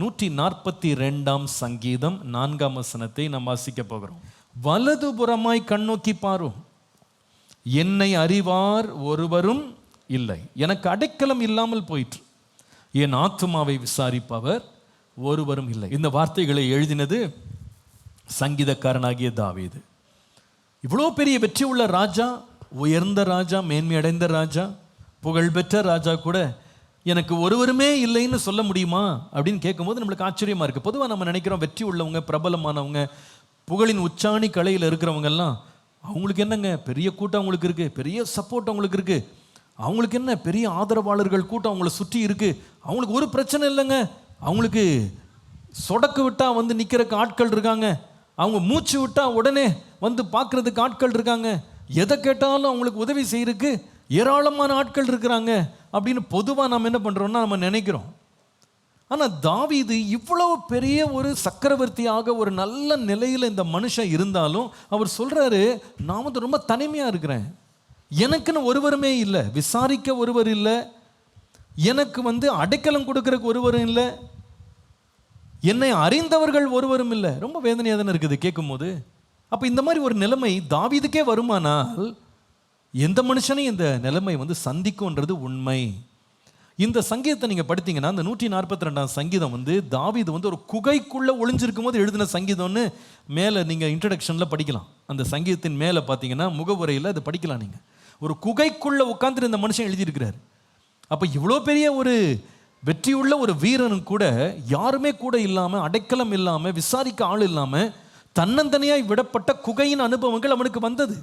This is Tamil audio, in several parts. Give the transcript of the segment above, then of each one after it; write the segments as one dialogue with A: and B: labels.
A: 142 சங்கீதம் 4 வசனத்தை நாம் வாசிக்க போகிறோம். வலதுபுறமாய் கண்ணோக்கி பாரும், என்னை அறிவார் ஒருவரும் இல்லை. எனக்கு அடைக்கலம் இல்லாமல் போயிற்று, என் ஆத்துமாவை விசாரிப்பவர் ஒருவரும் இல்லை. இந்த வார்த்தைகளை எழுதினது சங்கீதக்காரனாகிய தாவீது. இவ்வளோ பெரிய வெற்றி உள்ள ராஜா, உயர்ந்த ராஜா, மேன்மையடைந்த ராஜா, புகழ்பெற்ற ராஜா கூட எனக்கு ஒருவருமே இல்லைன்னு சொல்ல முடியுமா அப்படின்னு கேட்கும்போது நம்மளுக்கு ஆச்சரியமா இருக்கு. பொதுவாக நம்ம நினைக்கிறோம் வெற்றி உள்ளவங்க, பிரபலமானவங்க, புகழின் உச்சாணி கலையில் இருக்கிறவங்கெல்லாம் அவங்களுக்கு என்னங்க பெரிய கூட்டம் அவங்களுக்கு இருக்கு, பெரிய சப்போர்ட் அவங்களுக்கு இருக்கு, அவங்களுக்கு என்ன பெரிய ஆதரவாளர்கள் கூட்டம் அவங்கள சுற்றி இருக்கு, அவங்களுக்கு ஒரு பிரச்சனை இல்லைங்க, அவங்களுக்கு சொடக்கு விட்டா வந்து நிற்கிறதுக்கு ஆட்கள் இருக்காங்க, அவங்க மூச்சு விட்டா உடனே வந்து பார்க்கறதுக்கு ஆட்கள் இருக்காங்க, எதை கேட்டாலும் அவங்களுக்கு உதவி செய்யறதுக்கு ஏராளமான ஆட்கள் இருக்கிறாங்க அப்படின்னு பொதுவாக நம்ம என்ன பண்ணுறோம்னா நம்ம நினைக்கிறோம். ஆனால் தாவீது இவ்வளவு பெரிய ஒரு சக்கரவர்த்தியாக ஒரு நல்ல நிலையில் இந்த மனுஷன் இருந்தாலும் அவர் சொல்கிறாரு, நான் வந்து ரொம்ப தனிமையாக இருக்கிறேன், எனக்குன்னு ஒருவருமே இல்லை, விசாரிக்க ஒருவர் இல்லை, எனக்கு வந்து அடைக்கலம் கொடுக்கறதுக்கு ஒருவரும் இல்லை, என்னை அறிந்தவர்கள் ஒருவரும் இல்லை. ரொம்ப வேதனையாக தானே இருக்குது கேட்கும்போது. அப்போ இந்த மாதிரி ஒரு நிலைமை தாவீதுக்கே வருமானால் எந்த மனுஷனையும் இந்த நிலைமை வந்து சந்திக்கும்ன்றது உண்மை. இந்த சங்கீதத்தை நீங்கள் படித்தீங்கன்னா, அந்த 142 சங்கீதம் வந்து தாவீது வந்து ஒரு குகைக்குள்ளே ஒளிஞ்சிருக்கும் போது எழுதின சங்கீதம்னு மேலே நீங்கள் இன்ட்ரடக்ஷனில் படிக்கலாம். அந்த சங்கீதத்தின் மேலே பார்த்தீங்கன்னா முகவுரையில் அதை படிக்கலாம். நீங்கள் ஒரு குகைக்குள்ளே உட்காந்துட்டு இந்த மனுஷன் எழுதியிருக்கிறார். அப்போ இவ்வளோ பெரிய ஒரு வெற்றியுள்ள ஒரு வீரனும் கூட யாருமே கூட இல்லாமல், அடைக்கலம் இல்லாமல், விசாரிக்க ஆள் இல்லாமல் தன்னந்தனியாய் விடப்பட்ட குகையின் அனுபவங்கள் அவனுக்கு வந்தது.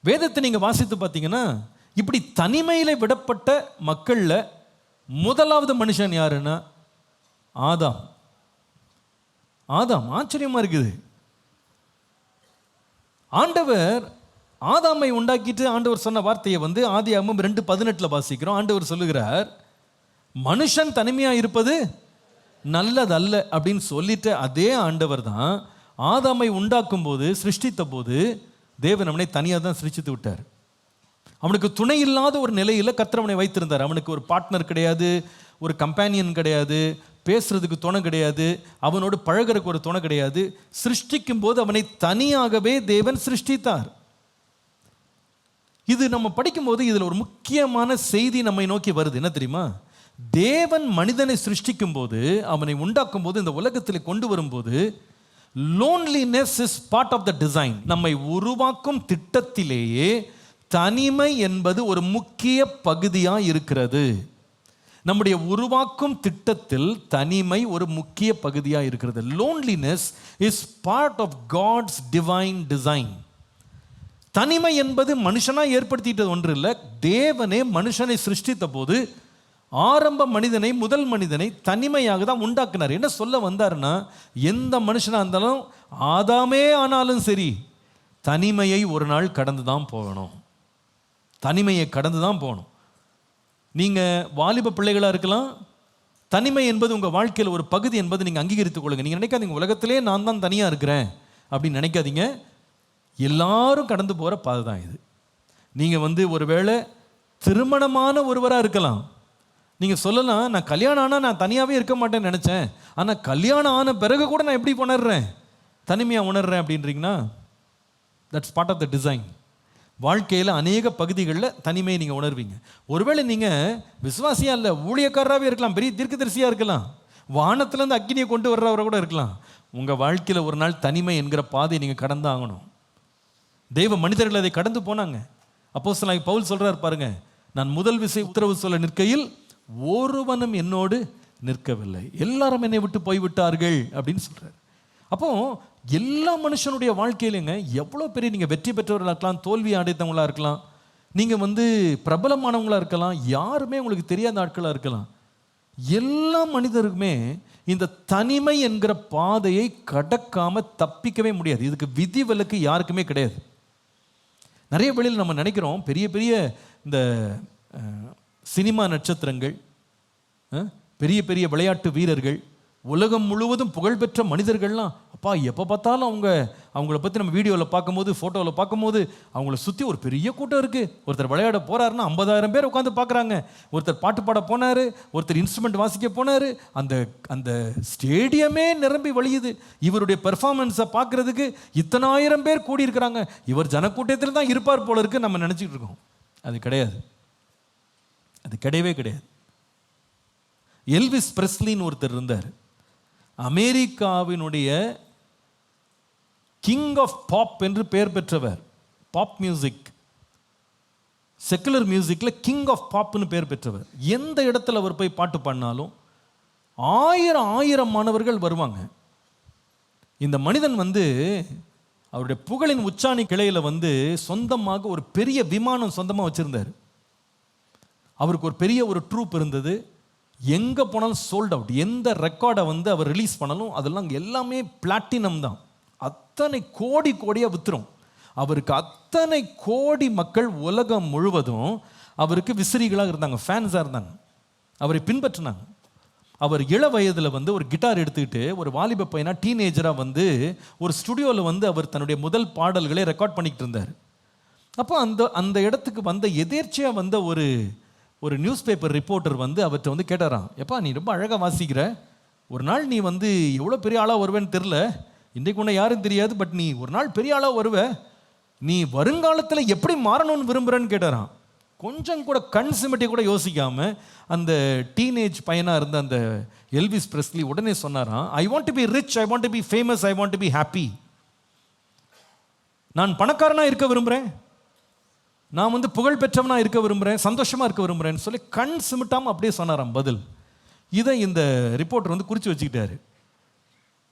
A: வேதத்தை நீங்கள் வாசித்து பார்த்தீங்கன்னா, இப்படி தனிமையில் விடப்பட்ட மக்களில் முதலாவது மனுஷன் யாருன்னா ஆதாம். ஆதாம் ஆச்சரியமா இருக்குது. ஆண்டவர் ஆதாமை உண்டாக்கிட்டு ஆண்டவர் சொன்ன வார்த்தையை வந்து ஆதியாகமம் 2:18 வாசிக்கிறோம். ஆண்டவர் சொல்லுகிறார், மனுஷன் தனிமையாக இருப்பது நல்லதல்ல அப்படின்னு சொல்லிட்டு அதே ஆண்டவர் தான் ஆதாமை உண்டாக்கும் போது, சிருஷ்டித்த போது தேவன் அவனை தனியாக தான் சிருஷ்டித்து விட்டார். அவனுக்கு துணை இல்லாத ஒரு நிலையில் கர்த்தர் அவனை வைத்திருந்தார். அவனுக்கு ஒரு பார்ட்னர் கிடையாது, ஒரு கம்பேனியன் கிடையாது, பேசுறதுக்கு துணை கிடையாது, அவனோடு பழகிறதுக்கு ஒரு துணை கிடையாது. சிருஷ்டிக்கும் போது அவனை தனியாகவே தேவன் சிருஷ்டித்தார். இது நம்ம படிக்கும்போது இதில் ஒரு முக்கியமான செய்தி நம்மை நோக்கி வருது. என்ன தெரியுமா? தேவன் மனிதனை சிருஷ்டிக்கும் போது, அவனை உண்டாக்கும் போது, இந்த உலகத்தில் கொண்டு வரும்போது, loneliness is part of the design. நம்மை உருவாக்கும் திட்டத்திலேயே தனிமை என்பது ஒரு முக்கிய பகுதியாக இருக்கிறது. நம்முடைய உருவாக்கும் திட்டத்தில் தனிமை ஒரு முக்கிய பகுதியாக இருக்கிறது. Loneliness is part of god's divine design. தனிமை என்பது மனுஷனாக ஏற்படுத்திட்டது ஒன்று இல்லை. தேவனே மனுஷனை சிருஷ்டித்த போது ஆரம்ப மனிதனை, முதல் மனிதனை தனிமையாக தான் உண்டாக்குனார். என்ன சொல்ல வந்தாருன்னா, எந்த மனுஷனாக இருந்தாலும், ஆதாமே ஆனாலும் சரி, தனிமையை ஒரு நாள் கடந்து தான் போகணும். தனிமையை கடந்து தான் போகணும். நீங்கள் வாலிப பிள்ளைகளாக இருக்கலாம், தனிமை என்பது உங்கள் வாழ்க்கையில் ஒரு பகுதி என்பது நீங்கள் அங்கீகரித்துக் கொள்ளுங்க. நீங்கள் நினைக்காதீங்க உலகத்திலே நான் தான் தனியாக இருக்கிறேன் அப்படின்னு நினைக்காதீங்க. எல்லாரும் கடந்து போகிற பாதை தான் இது. நீங்கள் வந்து ஒருவேளை திருமணமான ஒருவராக இருக்கலாம். நீங்கள் சொல்லலாம், நான் கல்யாணம் ஆனால் நான் தனியாகவே இருக்க மாட்டேன்னு நினச்சேன், ஆனால் கல்யாணம் ஆன பிறகு கூட நான் எப்படி உணர்றேன், தனிமையாக உணர்றேன் அப்படின்றீங்கன்னா, that's part of the design. வாழ்க்கையில் அநேக பகுதிகளில் தனிமையை நீங்கள் உணர்வீங்க. ஒருவேளை நீங்கள் விசுவாசியாக இல்லை, ஊழியக்காரராகவே இருக்கலாம், பெரிய தீர்க்கதரிசியாக இருக்கலாம், வானத்திலேருந்து அக்கினியை கொண்டு வர்றவரை கூட இருக்கலாம். உங்கள் வாழ்க்கையில் ஒரு நாள் தனிமை என்கிற பாதையை நீங்கள் கடந்து ஆகணும். தெய்வ மனிதர்கள் அதை கடந்து போனாங்க. அப்போஸ்தலனாகிய பவுல் சொல்கிறார் பாருங்க, நான் முதல் விசை உத்தரவு சொல்ல நிற்கையில் ஒருவனும் என்னோடு நிற்கவில்லை, எல்லாரும் என்னை விட்டு போய்விட்டார்கள் அப்படின்னு சொல்கிறார். அப்போ எல்லா மனுஷனுடைய வாழ்க்கையிலுங்க எவ்வளோ பெரிய நீங்கள் வெற்றி பெற்றவர்களாக இருக்கலாம், தோல்வி அடைத்தவங்களாக இருக்கலாம், நீங்கள் வந்து பிரபலமானவங்களாக இருக்கலாம், யாருமே உங்களுக்கு தெரியாத ஆட்களாக இருக்கலாம். எல்லா மனிதருக்குமே இந்த தனிமை என்கிற பாதையை கடக்காமல் தப்பிக்கவே முடியாது. இதுக்கு விதி விலக்கு யாருக்குமே கிடையாது. நிறைய வேளையில் நம்ம நினைக்கிறோம், பெரிய பெரிய இந்த சினிமா நட்சத்திரங்கள், பெரிய பெரிய விளையாட்டு வீரர்கள், உலகம் முழுவதும் புகழ்பெற்ற மனிதர்கள்லாம் அப்பா எப்போ பார்த்தாலும் அவங்கள பற்றி நம்ம வீடியோவில் பார்க்கும்போது, ஃபோட்டோவில் பார்க்கும்போது அவங்கள சுற்றி ஒரு பெரிய கூட்டம் இருக்குது. ஒருத்தர் விளையாட போகிறாருன்னா 50,000 பேர் உட்காந்து பார்க்குறாங்க. ஒருத்தர் பாட்டு பாட போனார், ஒருத்தர் இன்ஸ்ட்ருமெண்ட் வாசிக்க போனார். அந்த ஸ்டேடியமே நிரம்பி வழியுது. இவருடைய பெர்ஃபார்மன்ஸை பார்க்குறதுக்கு இத்தனை ஆயிரம் பேர் கூடியிருக்கிறாங்க. இவர் ஜனக்கூட்டத்தில் தான் இருப்பார் போல இருக்கு நம்ம நினச்சிட்டு இருக்கோம். அது கிடையாது. அது கிடையவே கிடையாது. எல்விஸ் பிரெஸ்லின்னு ஒருத்தர் இருந்தார். அமெரிக்காவினுடைய கிங் ஆஃப் பாப் என்று பெயர் பெற்றவர். பாப் மியூசிக், செக்குலர் மியூசிக்ல கிங் ஆஃப் பாப்னு பெயர் பெற்றவர். எந்த இடத்துல அவர் போய் பாட்டு பாடினாலும் ஆயிரம் மாணவர்கள் வருவாங்க. இந்த மனிதன் அவருடைய புகழின் உச்சாணி கிளையில சொந்தமாக ஒரு பெரிய விமானம் சொந்தமாக வச்சிருந்தார். அவருக்கு ஒரு பெரிய ஒரு ட்ரூப் இருந்தது. எங்கே போனாலும் சோல்ட் அவுட். எந்த ரெக்கார்டை அவர் ரிலீஸ் பண்ணாலும் அதெல்லாம் எல்லாமே பிளாட்டினம் தான். அத்தனை கோடியாக வித்துரும். அவருக்கு அத்தனை கோடி மக்கள் உலகம் முழுவதும் அவருக்கு விசிறிகளாக இருந்தாங்க, ஃபேன்ஸாக இருந்தாங்க, அவரை பின்பற்றினாங்க. அவர் இள வயதில் ஒரு கிட்டார் எடுத்துக்கிட்டு ஒரு வாலிப பையனா டீனேஜராக ஒரு ஸ்டுடியோவில் அவர் தன்னுடைய முதல் பாடல்களை ரெக்கார்ட் பண்ணிக்கிட்டு இருந்தார். அப்போ அந்த இடத்துக்கு எதேர்ச்சியாக ஒரு நியூஸ் பேப்பர் ரிப்போர்ட்டர் அவர்கிட்ட கேட்டாராம், எப்பா நீ ரொம்ப அழகாக வாசிக்கிற, ஒரு நாள் நீ எவ்வளோ பெரிய ஆளாக வருவேன்னு தெரில, இன்றைக்கு உன்னை யாரும் தெரியாது, பட் நீ ஒரு நாள் பெரிய ஆளாக வருவ, நீ வருங்காலத்தில் எப்படி மாறணும்னு விரும்புகிறேன்னு கேட்டாராம். கொஞ்சம் கூட கண் சிமிட்டி கூட யோசிக்காமல் அந்த டீனேஜ் பையனாக இருந்த அந்த எல்விஸ் பிரெஸ்லி உடனே சொன்னாராம், I want to be rich, I want to be famous, I want to be happy. நான் பணக்காரனாக இருக்க விரும்புகிறேன், நான் புகழ் பெற்றவனாக இருக்க விரும்புகிறேன், சந்தோஷமாக இருக்க விரும்புகிறேன்னு சொல்லி கண் சிமிட்டாமல் அப்படியே சொன்னாராம் பதில். இதை இந்த ரிப்போர்ட்டர் குறித்து வச்சுக்கிட்டாரு.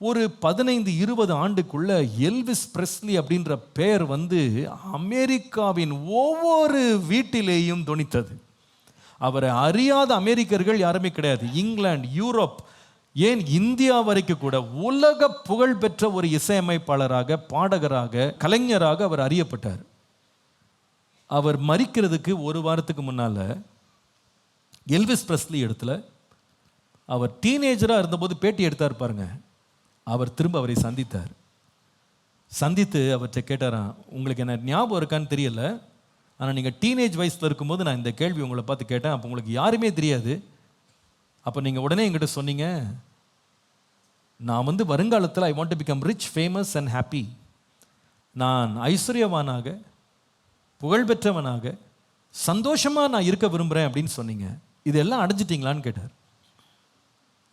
A: ஒரு 15-20 ஆண்டுக்குள்ள எல்விஸ் பிரெஸ்லி அப்படின்ற பெயர் அமெரிக்காவின் ஒவ்வொரு வீட்டிலேயும் தொனித்தது. அவரை அறியாத அமெரிக்கர்கள் யாருமே கிடையாது. இங்கிலாந்து, யூரோப், ஏன் இந்தியா வரைக்கும் கூட உலக புகழ் பெற்ற ஒரு இசையமைப்பாளராக, பாடகராக, கலைஞராக அவர் அறியப்பட்டார். அவர் மரிக்கிறதுக்கு ஒரு வாரத்துக்கு முன்னால் எல்விஸ் பிரெஸ்லி இடத்துல அவர் டீனேஜராக இருந்தபோது பேட்டி எடுத்தார் பாருங்க. அவர் திரும்ப அவரை சந்தித்து அவர்கிட்ட கேட்டாராம், உங்களுக்கு என்ன ஞாபகம் இருக்கான்னு தெரியல, ஆனால் நீங்கள் டீனேஜ் வயசில் இருக்கும்போது நான் இந்த கேள்வி உங்களை பார்த்து கேட்டேன், அப்போ உங்களுக்கு யாருமே தெரியாது, அப்போ நீங்கள் உடனே என்கிட்ட சொன்னீங்க, நான் வருங்காலத்தில் I want to become rich, famous and happy, நான் ஐஸ்வர்யவானாக, புகழ்பெற்றவனாக, சந்தோஷமாக நான் இருக்க விரும்புகிறேன் அப்படின்னு சொன்னீங்க. இதெல்லாம் அடைஞ்சிட்டிங்களான்னு கேட்டார்.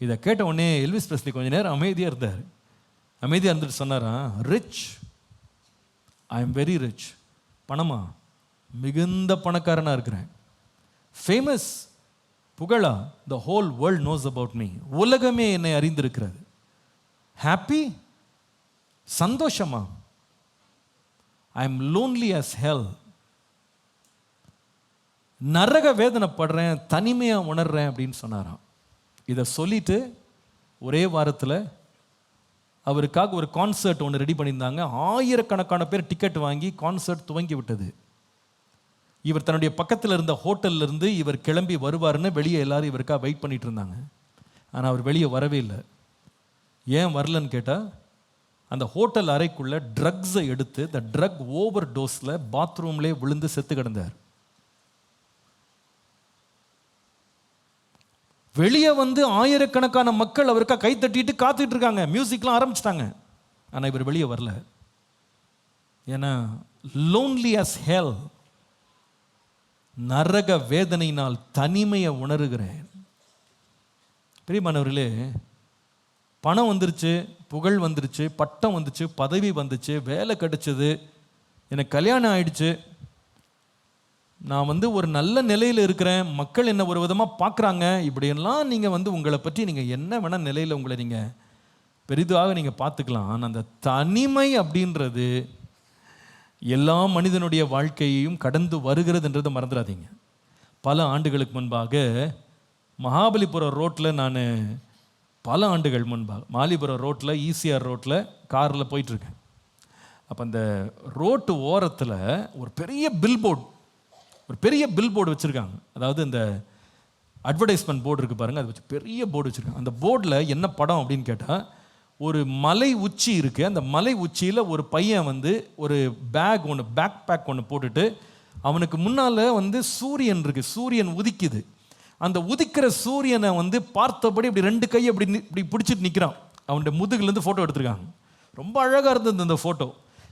A: இதை கேட்ட உடனே எல்விஸ் பிரெஸ்லி கொஞ்ச நேரம் அமைதியாக இருந்தார். அமைதியாக இருந்துட்டு சொன்னாராம், rich, I am very rich, பணமா, மிகுந்த பணக்காரனாக இருக்கிறேன். ஃபேமஸ், புகழா, the whole world knows about me, உலகமே என்னை அறிந்திருக்கிறது. ஹாப்பி, சந்தோஷமா, I am lonely as hell, நரக வேதனைப்படுறேன், தனிமையாக உணர்றேன் அப்படின்னு சொன்னாராம். இதை சொல்லிட்டு ஒரே வாரத்தில் அவருக்காக ஒரு கான்சர்ட் ஒன்று ரெடி பண்ணியிருந்தாங்க. ஆயிரக்கணக்கான பேர் டிக்கெட் வாங்கி கான்சர்ட் துவங்கி விட்டது. இவர் தன்னுடைய பக்கத்தில் இருந்த ஹோட்டல்லேருந்து இவர் கிளம்பி வருவார்னு வெளியே எல்லாரும் இவருக்காக வெயிட் பண்ணிட்டு இருந்தாங்க. ஆனால் அவர் வெளியே வரவே இல்லை. ஏன் வரலன்னு கேட்டால், அந்த ஹோட்டல் அறைக்குள்ளே ட்ரக்ஸை எடுத்து இந்த ட்ரக் ஓவர் டோஸில் பாத்ரூம்லேயே விழுந்து செத்து கிடந்தார். வெளியே ஆயிரக்கணக்கான மக்கள் அவருக்கா கை தட்டிட்டு காத்துட்டு இருக்காங்க, மியூசிக்லாம் ஆரம்பிச்சிட்டாங்க. ஆனால் இவர் வெளியே வரல. ஏன்னா லோன்லி அஸ் ஹெல், நரக வேதனையினால் தனிமையை உணர்கிறேன். பிரியமானவர்களே, பணம் வந்துருச்சு, புகழ் வந்துருச்சு, பட்டம் வந்துச்சு, பதவி வந்துச்சு, வேலை கிடைச்சது, எனக்கு கல்யாணம் ஆயிடுச்சு, நான் ஒரு நல்ல நிலையில் இருக்கிறேன், மக்கள் என்ன ஒரு விதமாக பார்க்குறாங்க, இப்படியெல்லாம் நீங்கள் உங்களை பற்றி நீங்கள் என்ன வேணால் நிலையில் உங்களை நீங்கள் பெரிதாக நீங்கள் பார்த்துக்கலாம். ஆனால் அந்த தனிமை அப்படின்றது எல்லா மனிதனுடைய வாழ்க்கையையும் கடந்து வருகிறதுன்றதை மறந்துடாதீங்க. பல ஆண்டுகளுக்கு முன்பாக மகாபலிபுரம் ரோட்டில் நான் பல ஆண்டுகள் முன்பாக மாலிபுரம் ரோட்டில் ஈசிஆர் ரோட்டில் காரில் போயிட்டுருக்கேன். அப்போ அந்த ரோட்டு ஓரத்தில் ஒரு பெரிய பில்போர்டு வச்சுருக்காங்க. அதாவது இந்த அட்வர்டைஸ்மெண்ட் போர்டு இருக்குது பாருங்கள், அது வச்சு பெரிய போர்டு வச்சுருக்காங்க. அந்த போர்டில் என்ன படம் அப்படின்னு கேட்டால், ஒரு மலை உச்சி இருக்குது. அந்த மலை உச்சியில் ஒரு பையன் வந்து ஒரு பேக் பேக் ஒன்று போட்டுட்டு, அவனுக்கு முன்னால் வந்து சூரியன் இருக்குது, சூரியன் உதிக்குது. அந்த உதிக்கிற சூரியனை வந்து பார்த்தபடி இப்படி 2 கையை இப்படி பிடிச்சிட்டு நிற்கிறான். அவனுடைய முதுகுலேருந்து ஃபோட்டோ எடுத்திருக்காங்க. ரொம்ப அழகாக இருந்தது அந்த ஃபோட்டோ.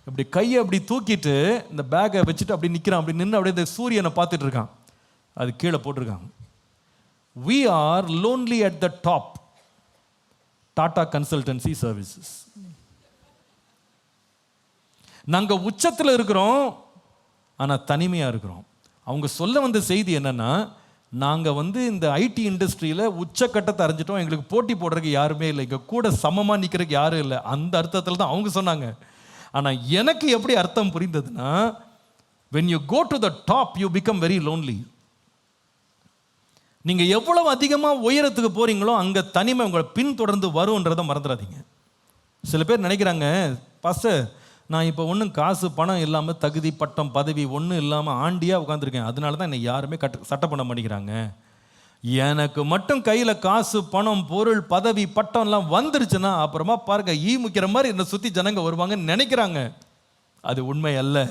A: இப்படி கையை அப்படி தூக்கிட்டு இந்த பேக்கை வச்சுட்டு அப்படி நிற்கிறான். அப்படி நின்று அப்படியே இந்த சூரியனை பார்த்துட்டு இருக்கான். அது கீழே போட்டிருக்காங்க, we are lonely at the top, Tata Consultancy Services. நாங்க உச்சத்தில் இருக்கிறோம், ஆனால் தனிமையாக இருக்கிறோம். அவங்க சொல்ல வந்த செய்தி என்னன்னா, நாங்கள் வந்து இந்த ஐடி இண்டஸ்ட்ரியில் உச்சக்கட்டத்தை அரைஞ்சிட்டோம், எங்களுக்கு போட்டி போடுறதுக்கு யாருமே இல்லை, இங்கே கூட சமமாக நிற்கிறதுக்கு யாரும் இல்லை. அந்த அர்த்தத்தில் தான் அவங்க சொன்னாங்க. ஆனால் எனக்கு எப்படி அர்த்தம் புரிந்ததுன்னா, when you go to the top you become very lonely. நீங்கள் எவ்வளவு அதிகமாக உயரத்துக்கு போகிறீங்களோ அங்கே தனிமை உங்களை பின்தொடர்ந்து வரும்ன்றதை மறந்துடாதீங்க. சில பேர் நினைக்கிறாங்க, பாஸ்டர் நான் இப்போ ஒன்றும் காசு பணம் இல்லாமல் தகுதி பட்டம் பதவி ஒன்றும் இல்லாமல் ஆண்டியாக உட்காந்துருக்கேன், அதனால தான் என்னை யாருமே சட்டை பண்ண மாட்டேங்கிறாங்க. எனக்கு மட்டும் கையில் காசு பணம் பொருள் பதவி பட்டம்லாம் வந்துருச்சுன்னா அப்புறமா பாருங்க ஈ முக்கிற மாதிரி என்னை சுற்றி ஜனங்க வருவாங்கன்னு நினைக்கிறாங்க. அது உண்மை அல்ல.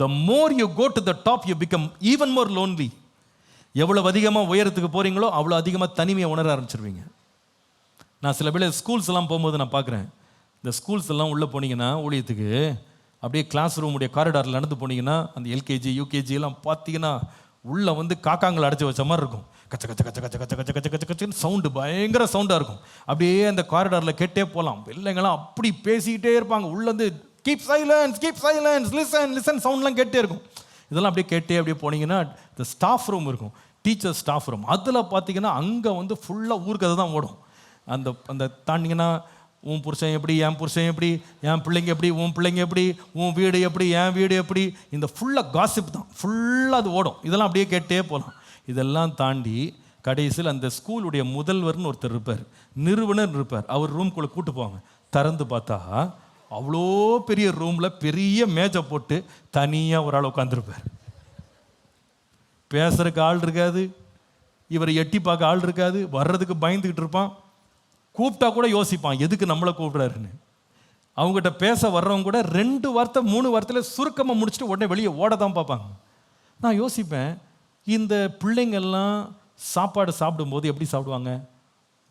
A: The more you go to the top you become even more lonely. எவ்வளவு அதிகமாக உயரத்துக்கு போகிறீங்களோ அவ்வளோ அதிகமாக தனிமையை உணர ஆரம்பிச்சிருவீங்க. நான் சில பேர் ஸ்கூல்ஸ் எல்லாம் போகும்போது நான் பார்க்குறேன், இந்த ஸ்கூல்ஸ் எல்லாம் உள்ளே போனீங்கன்னா ஊழியத்துக்கு அப்படியே கிளாஸ் ரூமுடைய காரிடாரில் நடந்து போனீங்கன்னா அந்த எல்கேஜி யூகேஜி எல்லாம் பார்த்தீங்கன்னா உள்ளே வந்து காக்காங்களை அடைச்சி வச்ச மாதிரி இருக்கும். கச்ச கச்ச கச்ச கச்ச கச்ச கச்ச கச்ச கச்சன்னு சவுண்டு பயங்கர சவுண்டாக இருக்கும். அப்படியே அந்த காரிடாரில் கேட்டே போகலாம். பிள்ளைங்களாம் அப்படி பேசிக்கிட்டே இருப்பாங்க. உள்ளேருந்து கீப் சைலன்ஸ் லிசன் சவுண்ட்லாம் கேட்டே இருக்கும். இதெல்லாம் அப்படியே கேட்டே அப்படியே போனீங்கன்னா இந்த ஸ்டாஃப் ரூம் இருக்கும், டீச்சர் ஸ்டாஃப் ரூம். அதில் பார்த்தீங்கன்னா அங்கே வந்து ஃபுல்லாக ஊர்க்கதை தான் ஓடும். அந்த தாண்டிங்கன்னா உன் புருஷன் எப்படி, என் புருஷன் எப்படி, என் பிள்ளைங்க எப்படி, உன் பிள்ளைங்க எப்படி, உன் வீடு எப்படி, என் வீடு எப்படி, இந்த ஃபுல்லாக காசிப் தான், ஃபுல்லாக அது ஓடும். இதெல்லாம் அப்படியே கேட்டே போகலாம். இதெல்லாம் தாண்டி கடைசியில் அந்த ஸ்கூலுடைய முதல்வர்னு ஒருத்தர் இருப்பார், நிறுவனர் இருப்பார். அவர் ரூம்குள்ளே கூட்டு போவாங்க. திறந்து பார்த்தா அவ்வளோ பெரிய ரூமில் பெரிய மேஜை போட்டு தனியாக ஒரு ஆள் உட்காந்துருப்பார். பேசுறதுக்கு ஆள் இருக்காது, இவரை எட்டி பார்க்க ஆள் இருக்காது, வர்றதுக்கு பயந்துக்கிட்டு இருப்பான். கூப்பிட்டா கூட யோசிப்பான் எதுக்கு நம்மளை கூப்பிட்றாருன்னு. அவங்ககிட்ட பேச வர்றவங்க கூட 2 வார்த்தை 3 வார்த்தையில் சுருக்கமாக முடிச்சுட்டு உடனே வெளியே ஓட தான் பார்ப்பாங்க. நான் யோசிப்பேன், இந்த பிள்ளைங்கள்லாம் சாப்பாடு சாப்பிடும்போது எப்படி சாப்பிடுவாங்க?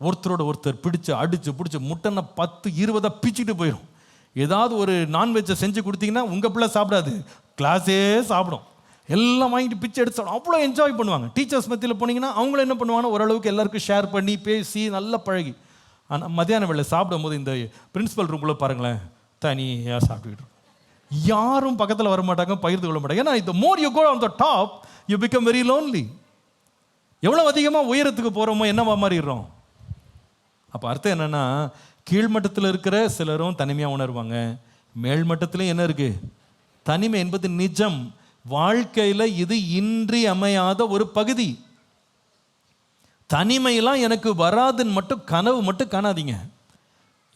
A: ஒருத்தரோட ஒருத்தர் பிடிச்சு அடித்து பிடிச்சி முட்டைன்னா 10-20 பிச்சுட்டு போயிடும். ஏதாவது ஒரு நான்வெஜ்ஜை செஞ்சு கொடுத்தீங்கன்னா உங்கள் பிள்ளை சாப்பிடாது, கிளாஸே சாப்பிடும். எல்லாம் வாங்கிட்டு பிச்சை எடுத்து சாப்பிடும். அவ்வளோ என்ஜாய் பண்ணுவாங்க. டீச்சர்ஸ் மத்தியில் போனீங்கன்னா அவங்கள என்ன பண்ணுவாங்கன்னா ஓரளவுக்கு எல்லாருக்கும் ஷேர் பண்ணி பேசி நல்லா பழகி. ஆனால் மத்தியான வேளை சாப்பிடும் போது இந்த பிரின்சிபல் ரூம்குள்ளே பாருங்களேன், தனியாக சாப்பிட்டுக்கிட்டு இருக்கும். யாரும் பக்கத்தில் வர மாட்டாங்க, பகிர்ந்து கொள்ள மாட்டாங்க. ஏன்னா இந்த more you go on the top you become very lonely. எவ்வளோ அதிகமாக உயரத்துக்கு போகிறோமோ என்னவா மாறிடுறோம். அப்போ அர்த்தம் என்னென்னா, கீழ்மட்டத்தில் இருக்கிற சிலரும் தனிமையாக உணர்வாங்க, மேல்மட்டத்திலும் என்ன இருக்குது, தனிமை என்பது நிஜம். வாழ்க்கையில் இது இன்றியமையாத ஒரு பகுதி. தனிமையெல்லாம் எனக்கு வராதுன்னு மட்டும் கனவு மட்டும் காணாதீங்க.